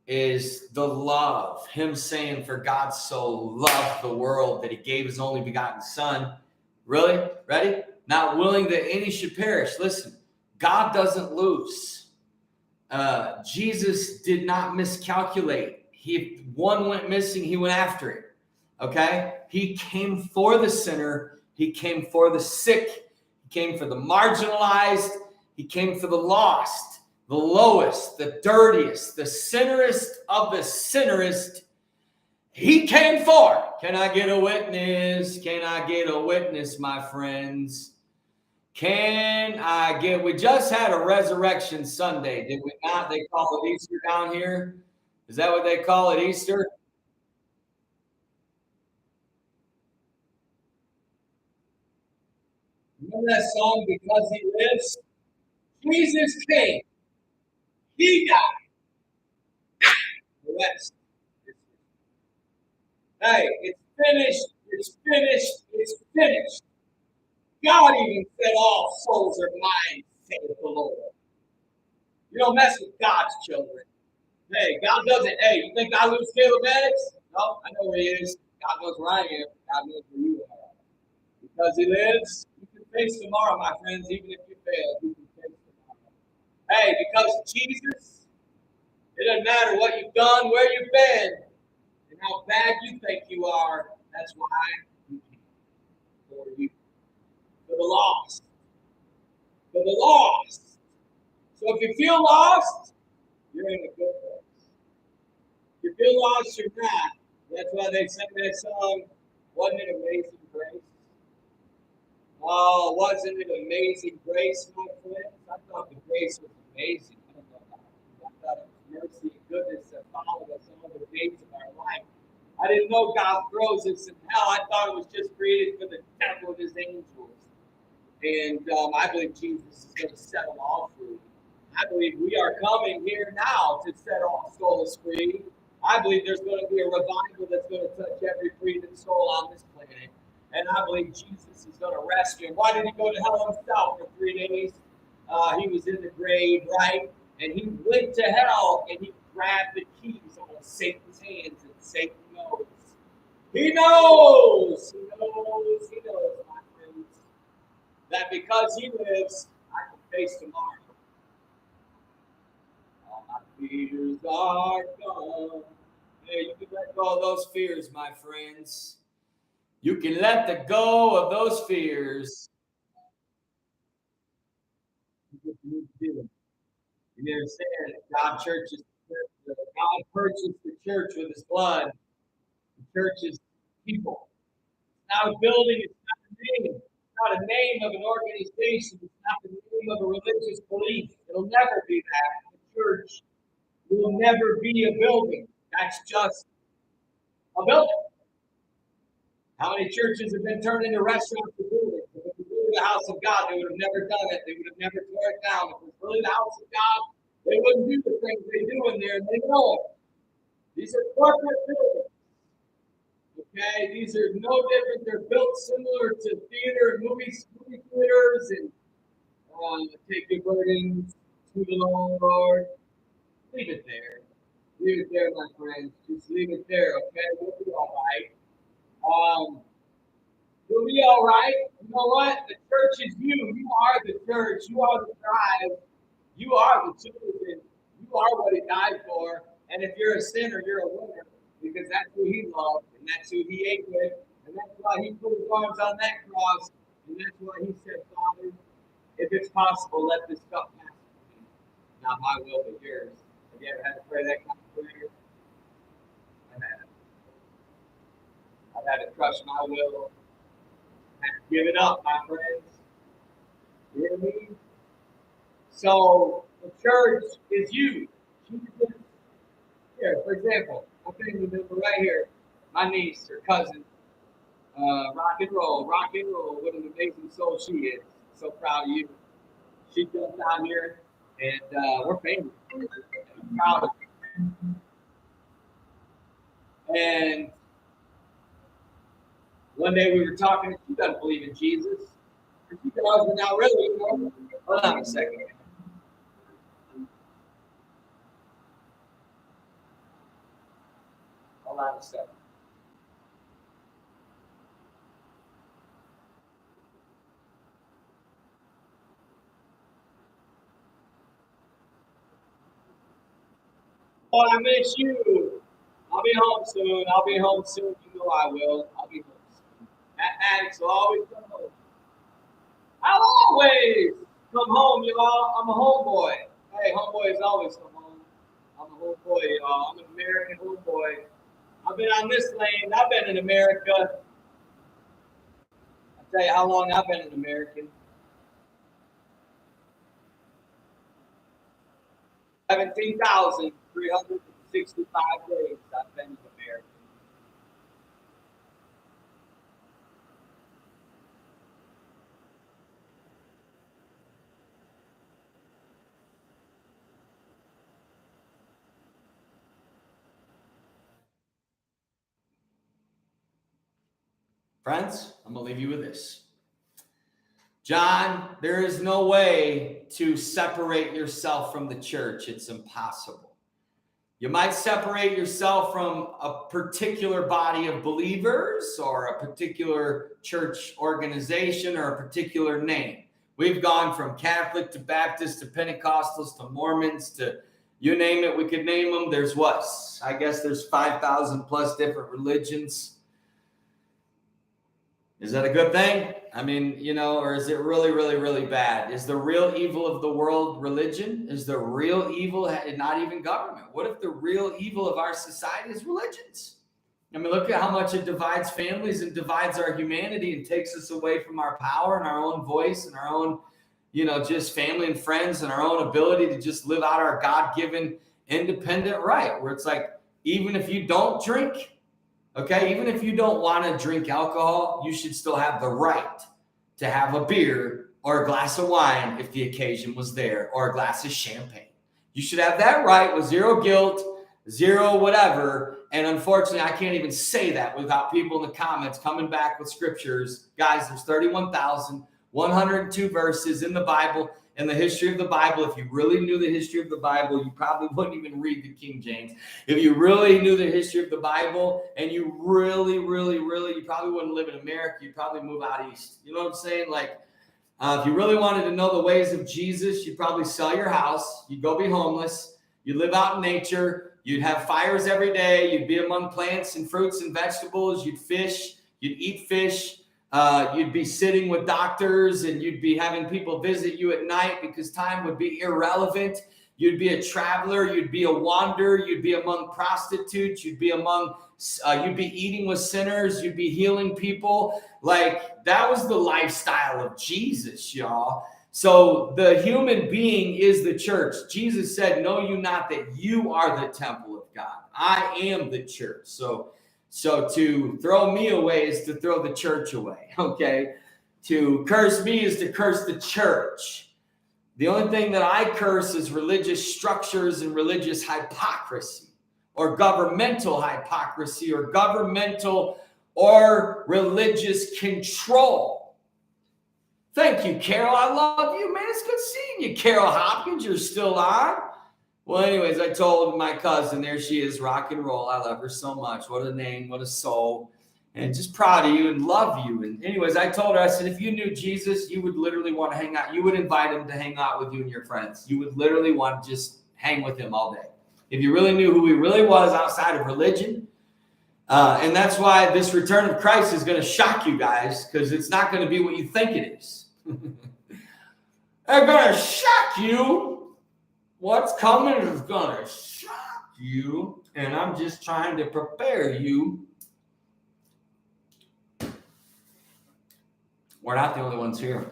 [SPEAKER 2] Is the love. Him saying, for God so loved the world that he gave his only begotten son. Really? Ready? Not willing that any should perish. Listen, God doesn't lose. Jesus did not miscalculate. If one went missing, he went after it. Okay? He came for the sinner. He came for the sick. He came for the marginalized. He came for the lost, the lowest, the dirtiest, the sinnerest of the sinnerest. He came for. Can I get a witness? Can I get a witness, my friends? Can I get, we just had a Resurrection Sunday, did we not? They call it Easter down here. Is that what they call it, Easter? Remember that song, Because He Lives? Jesus came. He died. The rest. Hey, it's finished. It's finished. It's finished. God even said all souls are mine, saith the Lord. You don't mess with God's children. Hey, God doesn't. Hey, you think God lives Caleb Maddix? No, I know where he is. God knows where I am. God knows where you are. Because he lives, you can face tomorrow, my friends, even if you fail. You can face tomorrow. Hey, because of Jesus, it doesn't matter what you've done, where you've been, and how bad you think you are. That's why you came for you. For the lost. For the lost. So if you feel lost, you're in a good place. If you feel lost, you're not. That's why they sang that song, Wasn't It Amazing Grace? Oh, wasn't it amazing grace, my friends? I thought the grace was amazing. I don't know about you. I thought it was mercy and goodness that followed us all the days of our life. I didn't know God throws us in hell. I thought it was just created for the devil and his angels. And I believe Jesus is going to set them all free. I believe we are coming here now to set all souls free. I believe there's going to be a revival that's going to touch every breathing soul on this planet. And I believe Jesus is going to rescue him. Why did he go to hell himself for 3 days? He was in the grave, right? And he went to hell and he grabbed the keys on Satan's hands, and Satan knows. He knows. He knows. He knows, my friends, that because he lives, I can face tomorrow. All my fears are gone. Yeah, you can let go of those fears, my friends. You can let the go of those fears. You understand? God purchased the church with his blood. The church is people. It's not a building, it's not a name. It's not a name of an organization. It's not the name of a religious belief. It'll never be that. The church will never be a building. That's just a building. How many churches have been turned into restaurants or buildings? If it was really the house of God, they would have never done it. They would have never tore it down. If it was really the house of God, they wouldn't do the things they do in there, and they know it. These are corporate buildings. Okay, these are no different. They're built similar to theater and movie theaters, and take your burdens to the Lord. Leave it there. Leave it there, my friends. Just leave it there, okay? We'll be all right. You'll be all right. You know what? The church is you. You are the church. You are the tribe. You are the children. You are what he died for. And if you're a sinner, you're a winner. Because that's who he loved, and that's who he ate with. And that's why he put his arms on that cross. And that's why he said, Father, if it's possible, let this cup pass from me. Not my will, but yours. Have you ever had to pray that kind of prayer? I've had it. I've had to crush my will. Give it up, my friends. You hear me? So the church is you. Jesus. Here, for example, my family member right here, my niece, her cousin, rock and roll. What an amazing soul she is. So proud of you. She jumped out here, and we're family. I'm proud of her. And one day we were talking, she doesn't believe in Jesus.
[SPEAKER 1] You guys are not really. Hold on a second. Hold on a second. Oh, I miss you. I'll be home soon. I'll be home soon. You know I will. I'll be home soon. Matt Maddix will always come home. I'll always come home, y'all. I'm a homeboy. Hey, homeboys always come home. I'm a homeboy, y'all. I'm an American homeboy. I've been on this lane. I've been in America. I'll tell you how long I've been an American. 17,365 days I've been an American.
[SPEAKER 2] Friends, I'm going to leave you with this. John, there is no way to separate yourself from the church. It's impossible. You might separate yourself from a particular body of believers or a particular church organization or a particular name. We've gone from Catholic to Baptist to Pentecostals to Mormons to you name it, we could name them. There's what? I guess there's 5,000 plus different religions. Is that a good thing? I mean, or is it really, really, really bad? Is the real evil of the world religion? Is the real evil not even government? What if the real evil of our society is religions? I mean, look at how much it divides families and divides our humanity and takes us away from our power and our own voice and our own, just family and friends and our own ability to just live out our God-given independent right, where it's like, even if you don't drink, okay, even if you don't want to drink alcohol, you should still have the right to have a beer or a glass of wine if the occasion was there, or a glass of champagne. You should have that right with zero guilt, zero whatever. And unfortunately, I can't even say that without people in the comments coming back with scriptures. Guys, there's 31,102 verses in the Bible. In the history of the Bible, if you really knew the history of the Bible, you probably wouldn't even read the King James. If you really knew the history of the Bible and you really, really, really, you probably wouldn't live in America. You'd probably move out east. You know what I'm saying? Like, if you really wanted to know the ways of Jesus, you'd probably sell your house. You'd go be homeless. You'd live out in nature. You'd have fires every day. You'd be among plants and fruits and vegetables. You'd fish. You'd eat fish. You'd be sitting with doctors and you'd be having people visit you at night because time would be irrelevant. You'd be a traveler. You'd be a wanderer. You'd be among prostitutes. You'd be eating with sinners. You'd be healing people. Like, that was the lifestyle of Jesus, y'all. So the human being is the church. Jesus said, know you not that you are the temple of God. I am the church. So to throw me away is to throw the church away, okay? To curse me is to curse the church. The only thing that I curse is religious structures and religious hypocrisy, or governmental hypocrisy, or governmental or religious control. Thank you, Carol. I love you, man. It's good seeing you, Carol Hopkins. You're still on. Well, anyways, I told my cousin, there she is, rock and roll. I love her so much. What a name, what a soul. And just proud of you and love you. And anyways, I told her, I said, if you knew Jesus, you would literally want to hang out. You would invite him to hang out with you and your friends. You would literally want to just hang with him all day. If you really knew who he really was outside of religion. And that's why this return of Christ is going to shock you guys, because it's not going to be what you think it is. They're going to shock you. What's coming is going to shock you, and I'm just trying to prepare you. We're not the only ones here.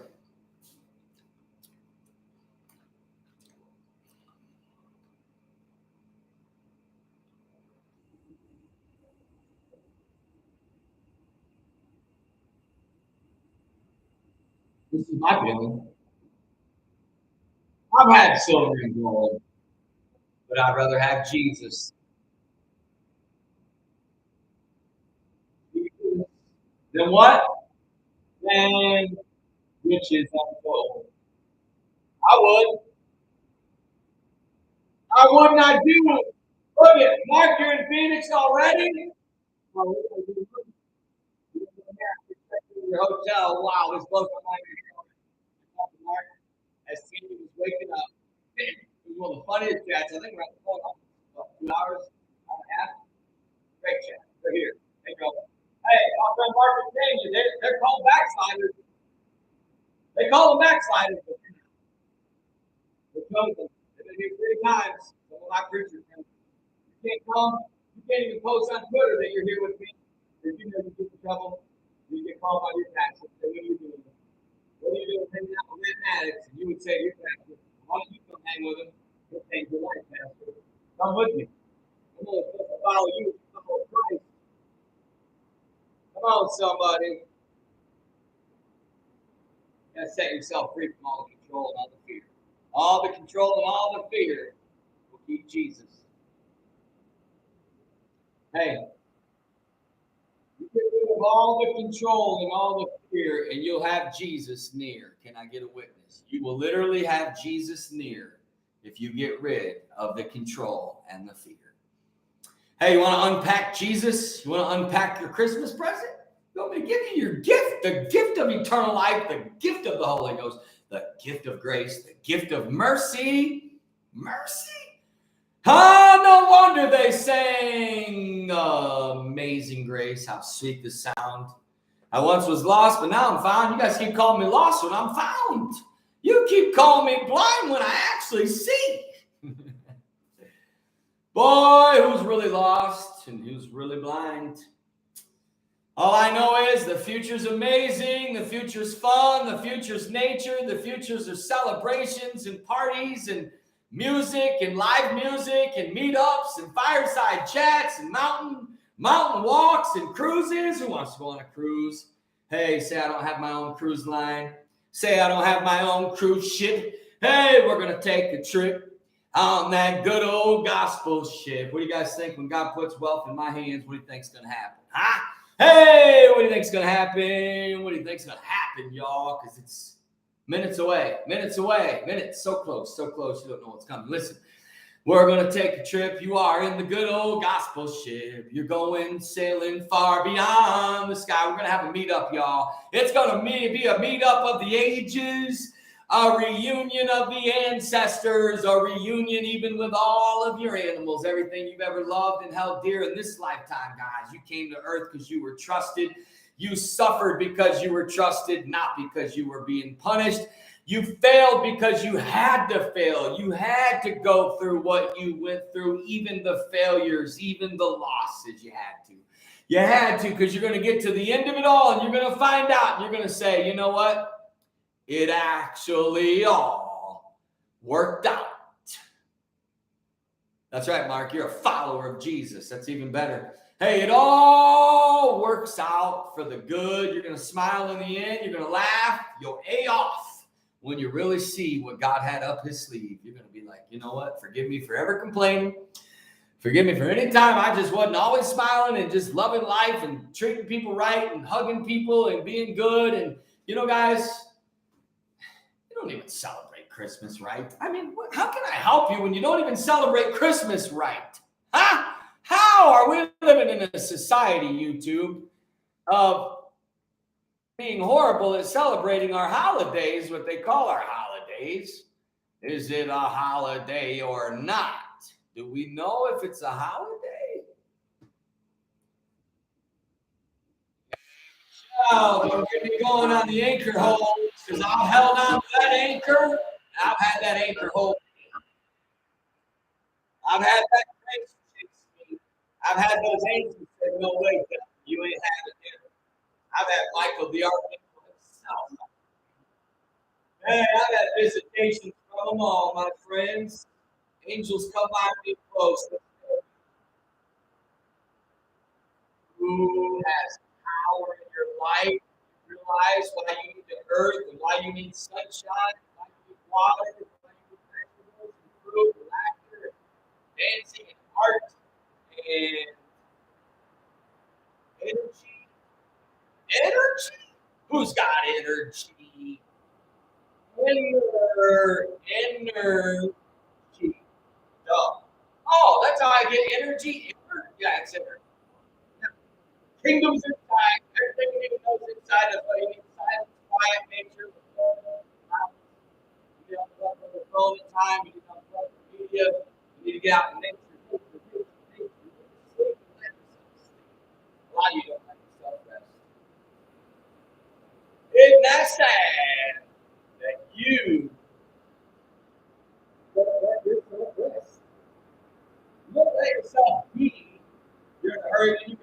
[SPEAKER 2] This is my feeling. I've had silver and gold, but I'd rather have Jesus. Then what? Then
[SPEAKER 1] which is untold. I would. I would not do it. Look at Mark, you're in Phoenix already? Well, your hotel. Wow, this blows my mind. Mark, as Sandy was waking up, it was one of the funniest chats. I think we're at the phone about 2 hours, hour and a half. Great chat. They're here. Hey, bro. Hey, my friend Mark and Sandy, they're called backsliders. They call them backsliders. They're chosen. They've been here 3 times. Some of my preachers. You can't come. You can't even post on Twitter that you're here with me. If you know you get in trouble, you get called by your pastor. Say, what are you doing? What are you doing hanging out with Matt Maddix? And you would say to your pastor, why don't you come hang with him? He'll change your life, pastor. Come with me. I'm going to follow you. Follow Christ. Come on, somebody. You got to set yourself free from all the control and all the fear. All the control and all the fear will keep Jesus. Hey, you get rid of all the control and all the fear, and you'll have Jesus near. Can I get a witness? You will literally have Jesus near if you get rid of the control and the fear. Hey, you want to unpack Jesus? You want to unpack your Christmas present? You want me to give you your gift, the gift of eternal life, the gift of the Holy Ghost, the gift of grace, the gift of mercy. Mercy. Ah, no wonder they sang Amazing Grace, how sweet the sound. I once was lost, but now I'm found. You guys keep calling me lost when I'm found. You keep calling me blind when I actually see. Boy, who's really lost and who's really blind? All I know is the future's amazing, the future's fun, the future's nature, the future's are celebrations and parties and music and live music and meetups and fireside chats and mountain walks and cruises. Who wants to go on a cruise? Hey, say I don't have my own cruise line. Say I don't have my own cruise ship. Hey, we're going to take a trip on that good old gospel ship. What do you guys think when God puts wealth in my hands? What do you think's going to happen? Huh? Hey, what do you think's going to happen? What do you think's going to happen, y'all? Because it's minutes away, minutes, so close, you don't know what's coming. Listen, we're going to take a trip. You are in the good old gospel ship. You're going sailing far beyond the sky. We're going to have a meetup, y'all. It's going to be a meetup of the ages, a reunion of the ancestors, a reunion even with all of your animals, everything you've ever loved and held dear in this lifetime, guys. You came to earth because you were trusted. You suffered because you were trusted, not because you were being punished. You failed because you had to fail. You had to go through what you went through, even the failures, even the losses you had to. You had to, because you're going to get to the end of it all and you're going to find out and you're going to say, you know what? It actually all worked out. That's right, Mark. You're a follower of Jesus. That's even better. Hey, it all works out for the good. You're going to smile in the end. You're going to laugh. You'll A off when you really see what God had up his sleeve. You're going to be like, you know what? Forgive me for ever complaining. Forgive me for any time I just wasn't always smiling and just loving life and treating people right and hugging people and being good. And, you know, guys, you don't even celebrate Christmas right. I mean, how can I help you when you don't even celebrate Christmas right? Huh? How are we living in a society, YouTube, of being horrible at celebrating our holidays, what they call our holidays? Is it a holiday or not? Do we know if it's a holiday? Oh, don't get me going on the anchor hold, because I've held on to that anchor. I've had that anchor hold. I've had that crazy. I've had those angels say, no way, you ain't had it yet. I've had Michael the Archangel himself. Hey, I've had visitations from them all, my friends. Angels come by me close. Who has power in your life? Realize why you need the earth and why you need sunshine, why you need water, why you need vegetables and fruit and laughter and dancing and art and energy. Energy? Who's got energy? energy. Duh. Oh, that's how I get energy. Yeah, it's energy. Kingdoms inside. Everything you need to know is inside. That's why you need silence, quiet, nature. You don't plug with the phone at time. You don't plug with media. You need to get out in nature. You need to sleep. A lot of you don't like yourself rest. Isn't that sad that you don't let yourself rest? You don't let yourself be. You're in a hurry to eat.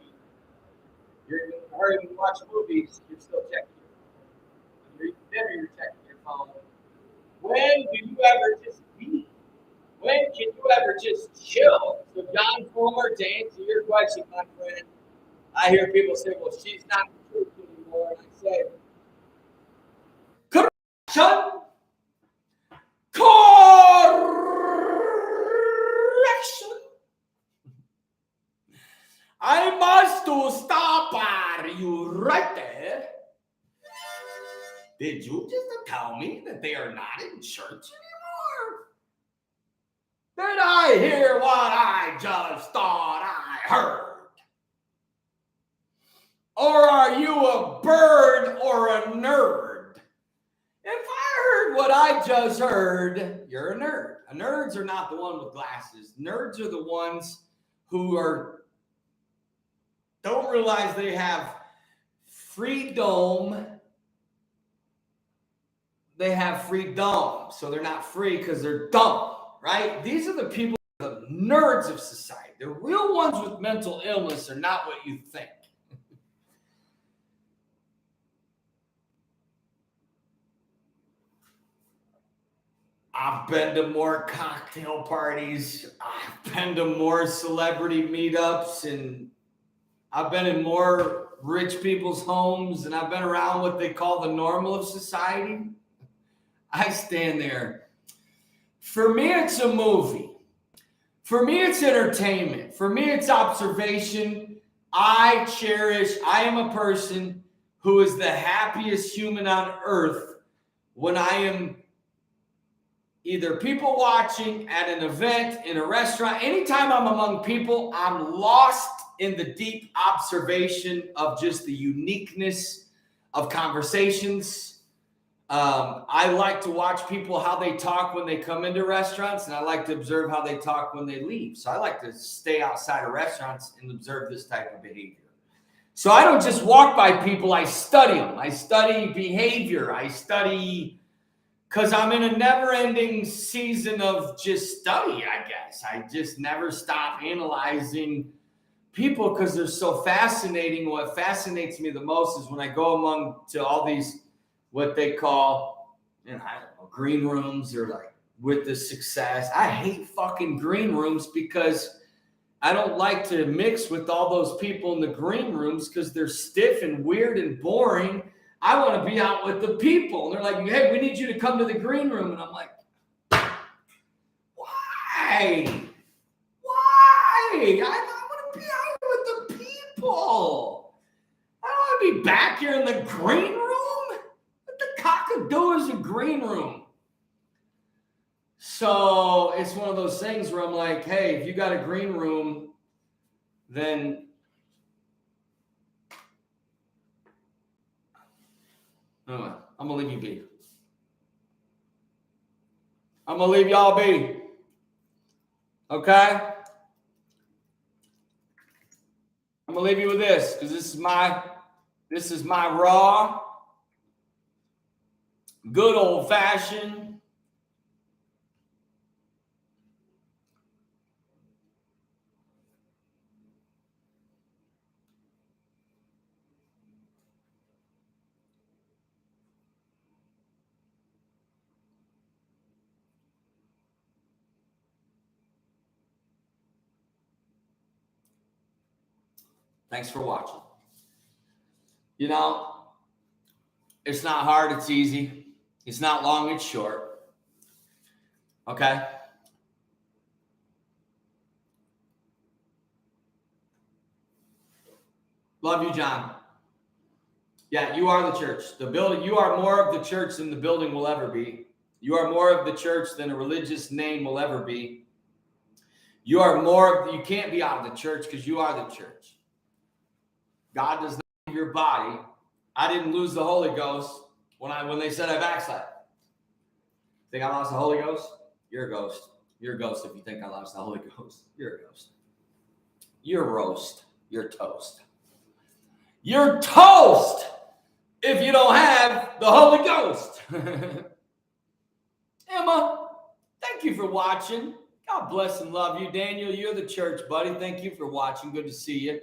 [SPEAKER 1] You're in a hurry to watch movies. You're still checking your phone. When you're eating dinner, you're checking your phone. When do you ever just be? When can you ever just chill? So, John Fulmer, to answer your question, my friend, I hear people say, well, she's not the truth anymore. And I say, correction! Correction! I must to stop you right there. Did you just tell me that they are not in church anymore? Did I hear what I just thought I heard? Or are you a bird or a nerd? If I heard what I just heard, you're a nerd. Nerds are not the one with glasses. Nerds are the ones who don't realize they have freedom. They have freedom, so they're not free because they're dumb, right? These are the people, the nerds of society. The real ones with mental illness are not what you think. I've been to more cocktail parties. I've been to more celebrity meetups, and I've been in more rich people's homes, and I've been around what they call the normal of society. I stand there. For me, it's a movie. For me, it's entertainment. For me, it's observation. I am a person who is the happiest human on earth when I am either people watching at an event, in a restaurant. Anytime I'm among people, I'm lost in the deep observation of just the uniqueness of conversations. I like to watch people, how they talk when they come into restaurants, and I like to observe how they talk when they leave. So I like to stay outside of restaurants and observe this type of behavior. So I don't just walk by people, I study them. I study behavior. I study because I'm in a never-ending season of just study, I guess. I just never stop analyzing people because they're so fascinating. What fascinates me the most is when I go among to all these what they call, I don't know, green rooms, or like with the success. I hate fucking green rooms because I don't like to mix with all those people in the green rooms because they're stiff and weird and boring. I want to be out with the people. And they're like, hey, we need you to come to the green room. And I'm like, why? Why? I want to be out with the people. I don't want to be back here in the green room. Cockadoo is a green room. So it's one of those things where I'm like, hey, if you got a green room, then I'm gonna leave you be. I'm gonna leave y'all be. Okay? I'm gonna leave you with this because this is my raw, good old fashioned thanks for watching. You know, it's not hard, it's easy. It's not long, it's short. Okay? Love you, John. Yeah, you are the church. The building, you are more of the church than the building will ever be.
[SPEAKER 2] You are more of the church than a religious name will ever be. You are more, you can't be out of the church because you are the church. God does not leave your body. I didn't lose the Holy Ghost when they said I backslid. Think I lost the Holy Ghost? You're a ghost. You're a ghost if you think I lost the Holy Ghost. You're a ghost. You're roast. You're toast. You're toast if you don't have the Holy Ghost. Emma, thank you for watching. God bless and love you. Daniel, you're the church, buddy. Thank you for watching. Good to see you.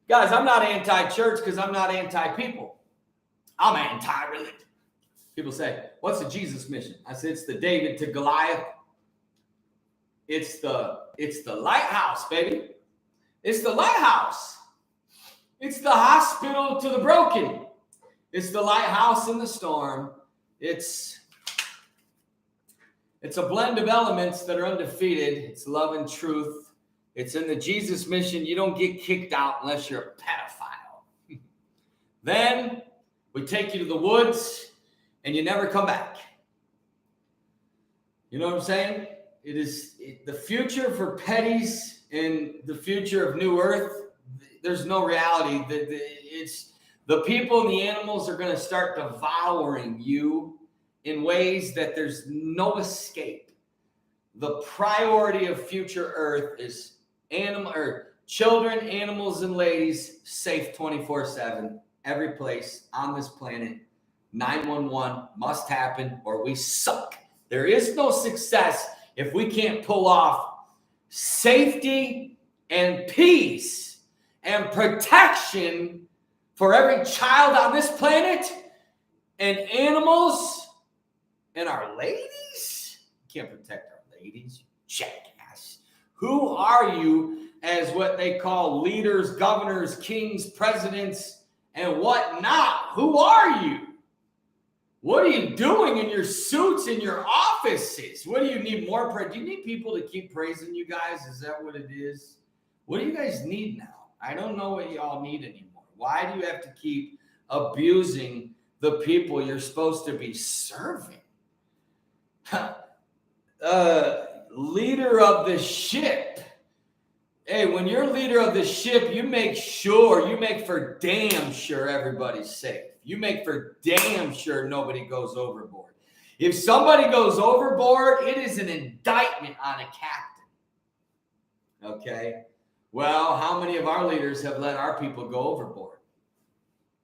[SPEAKER 2] Guys, I'm not anti-church because I'm not anti-people. I'm anti-religion. People say, what's the Jesus mission? I said, it's the David to Goliath. It's the lighthouse, baby. It's the lighthouse. It's the hospital to the broken. It's the lighthouse in the storm. It's a blend of elements that are undefeated. It's love and truth. It's in the Jesus mission. You don't get kicked out unless you're a pedophile. Then we take you to the woods and you never come back. You know what I'm saying? The future for petties and the future of New Earth. There's no reality. It's the people and the animals are going to start devouring you in ways that there's no escape. The priority of future Earth is children, animals, and ladies safe 24/7, every place on this planet. 911 must happen or we suck. There is no success if we can't pull off safety and peace and protection for every child on this planet and animals and our ladies. You can't protect our ladies, jackass. Who are you as what they call leaders, governors, kings, presidents, and whatnot? Who are you? What are you doing in your suits in your offices? What do you need more? Do you need people to keep praising you guys? Is that what it is? What do you guys need now? I don't know what y'all need anymore. Why do you have to keep abusing the people you're supposed to be serving? Leader of the ship. Hey, when you're leader of the ship, you make for damn sure everybody's safe. You make for damn sure nobody goes overboard. If somebody goes overboard, it is an indictment on a captain. Okay? Well, how many of our leaders have let our people go overboard?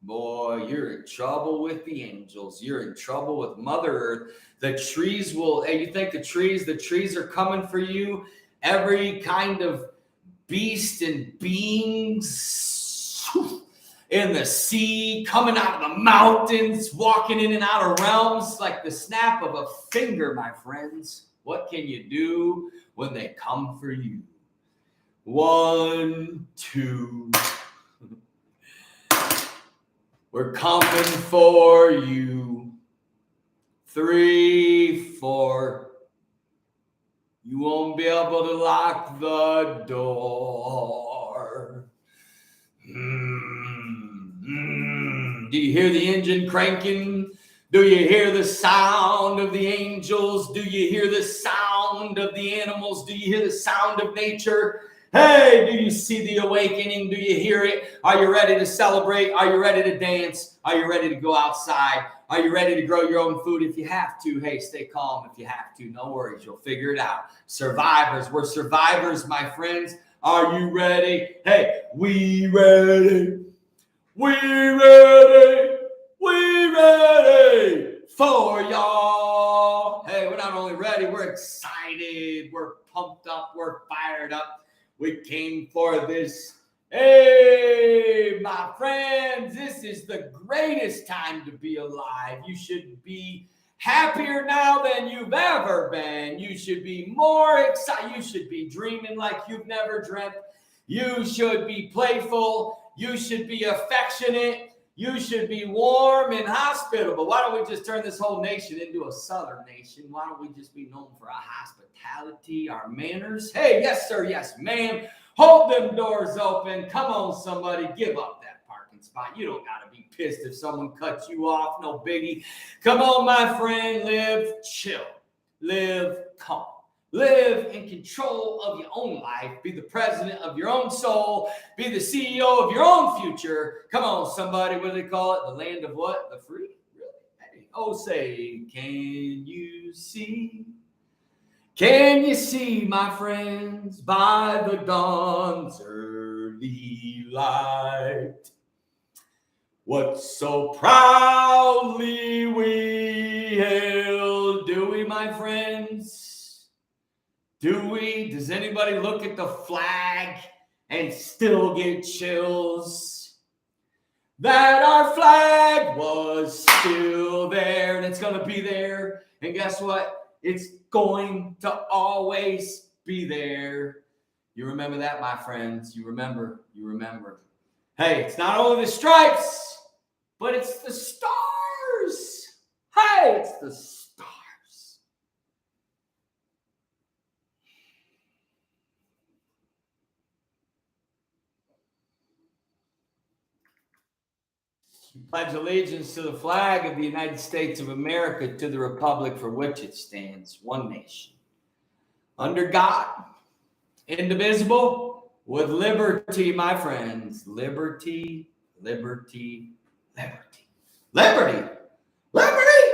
[SPEAKER 2] Boy, you're in trouble with the angels. You're in trouble with Mother Earth. The trees hey, you think the trees are coming for you? Every kind of beast and beings in the sea, coming out of the mountains, walking in and out of realms like the snap of a finger, my friends. What can you do when they come for you? 1, 2. We're coming for you. 3, 4. You won't be able to lock the door. Do you hear the engine cranking? Do you hear the sound of the angels? Do you hear the sound of the animals? Do you hear the sound of nature? Hey, do you see the awakening? Do you hear it? Are you ready to celebrate? Are you ready to dance? Are you ready to go outside? Are you ready to grow your own food if you have to? Hey, stay calm if you have to. No worries. You'll figure it out. Survivors. We're survivors, my friends. Are you ready? Hey, we ready. We ready. We ready for y'all. Hey, we're not only ready, we're excited. We're pumped up. We're fired up. We came for this. Hey, my friends, this is the greatest time to be alive. You should be happier now than you've ever been. You should be more excited. You should be dreaming like you've never dreamt. You should be playful. You should be affectionate. You should be warm and hospitable. Why don't we just turn this whole nation into a southern nation? Why don't we just be known for our hospitality, our manners? Hey, yes, sir. Yes, ma'am. Hold them doors open. Come on, somebody. Give up that parking parking spot. You don't got to be pissed if someone cuts you off. No biggie. Come on, my friend. Live chill. Live calm. Live in control of your own life. Be the president of your own soul. Be the CEO of your own future. Come on, somebody. What do they call it? The land of what? The free? Really? Hey. Oh, say, can you see? Can you see, my friends, by the dawn's early light, what so proudly we hailed? Do we, my friends? Do we? Does anybody look at the flag and still get chills? That our flag was still there, and it's going to be there. And guess what? It's going to always be there. You remember that, my friends. You remember. Hey, it's not only the stripes, but it's the stars. Hey, it's the stars. Pledge allegiance to the flag of the United States of America, to the republic for which it stands, one nation, under God, indivisible, with liberty, my friends. Liberty, liberty, liberty. Liberty! Liberty!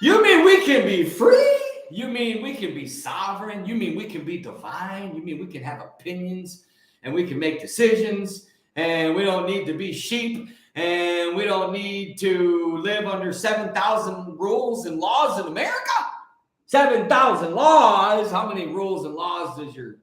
[SPEAKER 2] You mean we can be free? You mean we can be sovereign? You mean we can be divine? You mean we can have opinions and we can make decisions? And we don't need to be sheep, and we don't need to live under 7,000 rules and laws in America. 7,000 laws. How many rules and laws does you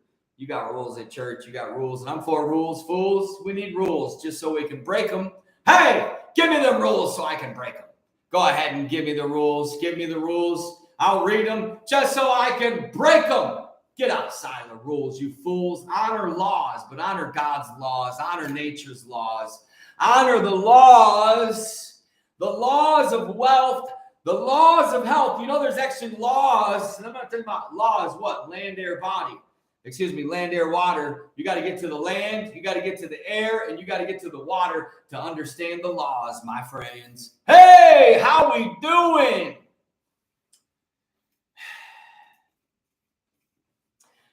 [SPEAKER 2] got rules at church? You got rules, and I'm for rules, fools. We need rules just so we can break them. Hey, give me the rules so I can break them. Go ahead and give me the rules. Give me the rules. I'll read them just so I can break them. Get outside the rules, you fools. Honor laws, but honor God's laws. Honor nature's laws. Honor the laws of wealth, the laws of health. You know, there's actually laws, and I'm not talking about laws, what? Land, air, body. Land, air, water. You got to get to the land, you got to get to the air, and you got to get to the water to understand the laws, my friends. Hey, how we doing?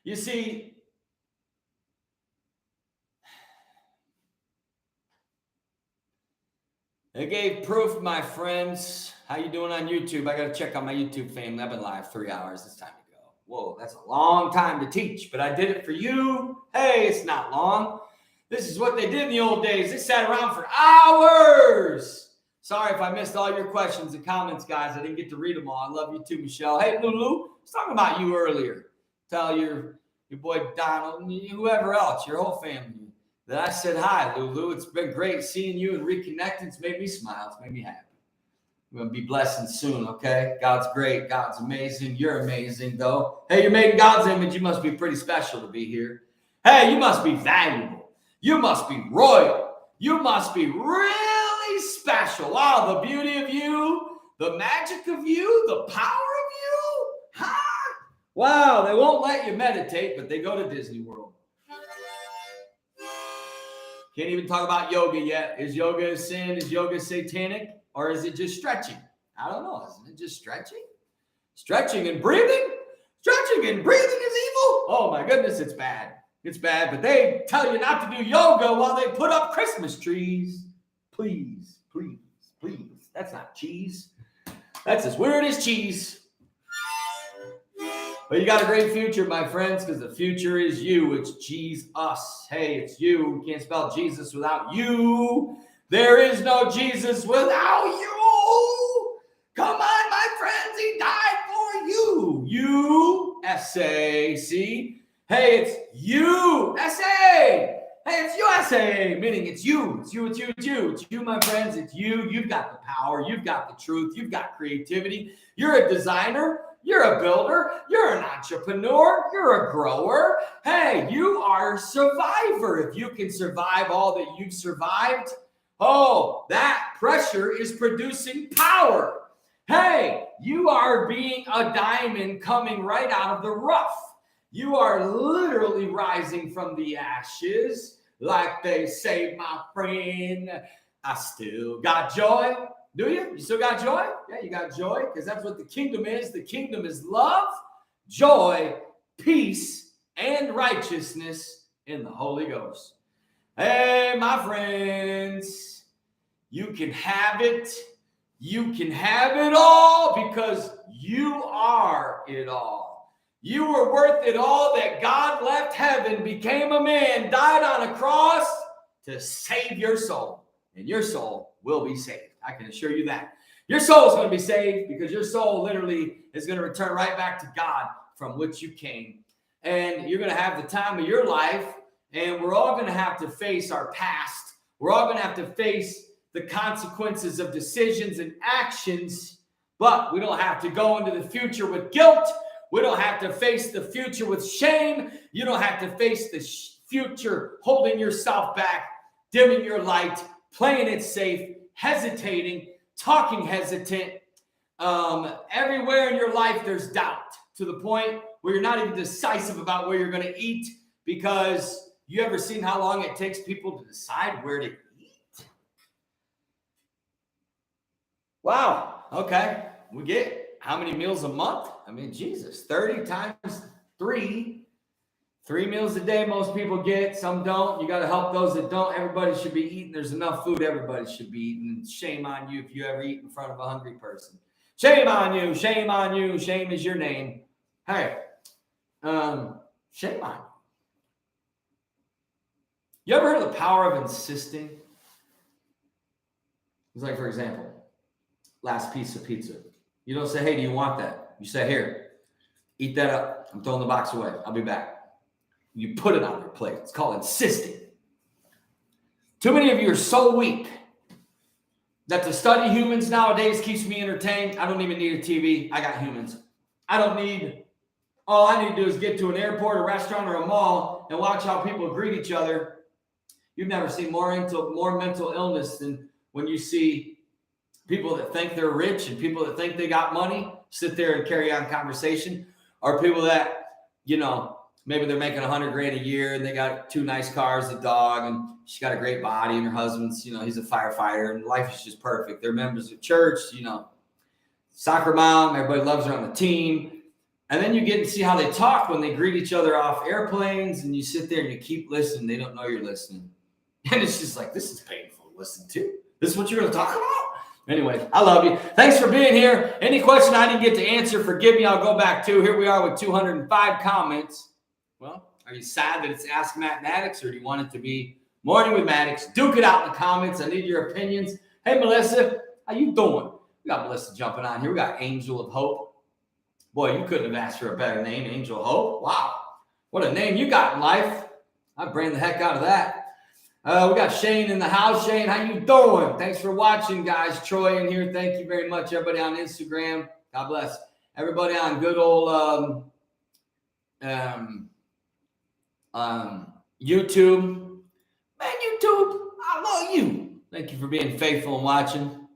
[SPEAKER 2] You see, I gave proof, my friends. How you doing on YouTube? I got to check on my YouTube family. I've been live 3 hours. It's time to go. Whoa, that's a long time to teach, but I did it for you. Hey, it's not long. This is what they did in the old days. They sat around for hours. Sorry if I missed all your questions and comments, guys. I didn't get to read them all. I love you too, Michelle. Hey, Lulu, I was talking about you earlier. Tell your boy Donald, and whoever else, your whole family, that I said hi, Lulu. It's been great seeing you and reconnecting. It's made me smile. It's made me happy. I'm going to be blessing soon, okay? God's great. God's amazing. You're amazing, though. Hey, you're made in God's image. You must be pretty special to be here. Hey, you must be valuable. You must be royal. You must be really special. Wow, the beauty of you, the magic of you, the power of you. Huh? Wow, they won't let you meditate, but they go to Disney World. Can't even talk about yoga yet. Is yoga a sin? Is yoga satanic? Or is it just stretching? I don't know. Isn't it just stretching? Stretching and breathing? Stretching and breathing is evil? Oh my goodness, it's bad. It's bad, but they tell you not to do yoga while they put up Christmas trees. Please, please, please. That's not cheese. That's as weird as cheese. But you got a great future, my friends, because the future is you. It's Jesus. Hey, it's you. You can't spell Jesus without you. There is no Jesus without you. Come on, my friends. He died for you. U-S-A-C. Hey, it's U-S-A. Hey, it's USA, meaning it's you. It's you, it's you, it's you. It's you, my friends. It's you. You've got the power. You've got the truth. You've got creativity. You're a designer. You're a builder. You're an entrepreneur. You're a grower. Hey, you are a survivor. If you can survive all that you've survived, oh, that pressure is producing power. Hey, you are being a diamond coming right out of the rough. You are literally rising from the ashes. like they say, my friend. I still got joy. Do you? You still got joy? Yeah, you got joy, because that's what the kingdom is. The kingdom is love, joy, peace, and righteousness in the Holy Ghost. Hey, my friends, you can have it. You can have it all because you are it all. You were worth it all that God left heaven, became a man, died on a cross to save your soul. And your soul will be saved. I can assure you that. Your soul is going to be saved because your soul literally is going to return right back to God from which you came. And you're going to have the time of your life. And we're all going to have to face our past. We're all going to have to face the consequences of decisions and actions. But we don't have to go into the future with guilt. We don't have to face the future with shame. You don't have to face the future holding yourself back, dimming your light, playing it safe, hesitating, talking hesitant. Everywhere in your life, there's doubt to the point where you're not even decisive about where you're going to eat, because you ever seen how long it takes people to decide where to eat? Wow. Okay. We get how many meals a month? I mean, Jesus, 30 times 3. 3 meals a day most people get. Some don't. You got to help those that don't. Everybody should be eating. There's enough food everybody should be eating. Shame on you if you ever eat in front of a hungry person. Shame on you. Shame on you. Shame is your name. Hey, shame on you. You ever heard of the power of insisting? It's like, for example, last piece of pizza. You don't say, hey, do you want that? You say, here, eat that up. I'm throwing the box away. I'll be back. You put it on your plate. It's called insisting. Too many of you are so weak that to study humans nowadays keeps me entertained. I don't even need a TV. I got humans. All I need to do is get to an airport, a restaurant, or a mall and watch how people greet each other. You've never seen more mental illness than when you see people that think they're rich and people that think they got money sit there and carry on conversation, or people that, maybe they're making $100,000 a year and they got 2 nice cars, a dog, and she's got a great body, and her husband's, he's a firefighter, and life is just perfect. They're members of church, soccer mom, everybody loves her on the team. And then you get to see how they talk when they greet each other off airplanes, and you sit there and you keep listening. They don't know you're listening. And it's just like, this is painful to listen to. This is what you're going to talk about? Anyway, I love you. Thanks for being here. Any question I didn't get to answer, forgive me. I'll go back to. Here we are with 205 comments. Well, are you sad that it's Ask Matt Maddix, or do you want it to be Morning with Maddix? Duke it out in the comments. I need your opinions. Hey, Melissa, how you doing? We got Melissa jumping on here. We got Angel of Hope. Boy, you couldn't have asked for a better name, Angel of Hope. Wow, what a name you got in life. I brand the heck out of that. We got Shane in the house. Shane, how you doing? Thanks for watching, guys. Troy in here. Thank you very much. Everybody on Instagram. God bless. Everybody on good old YouTube. Man, YouTube, I love you. Thank you for being faithful and watching.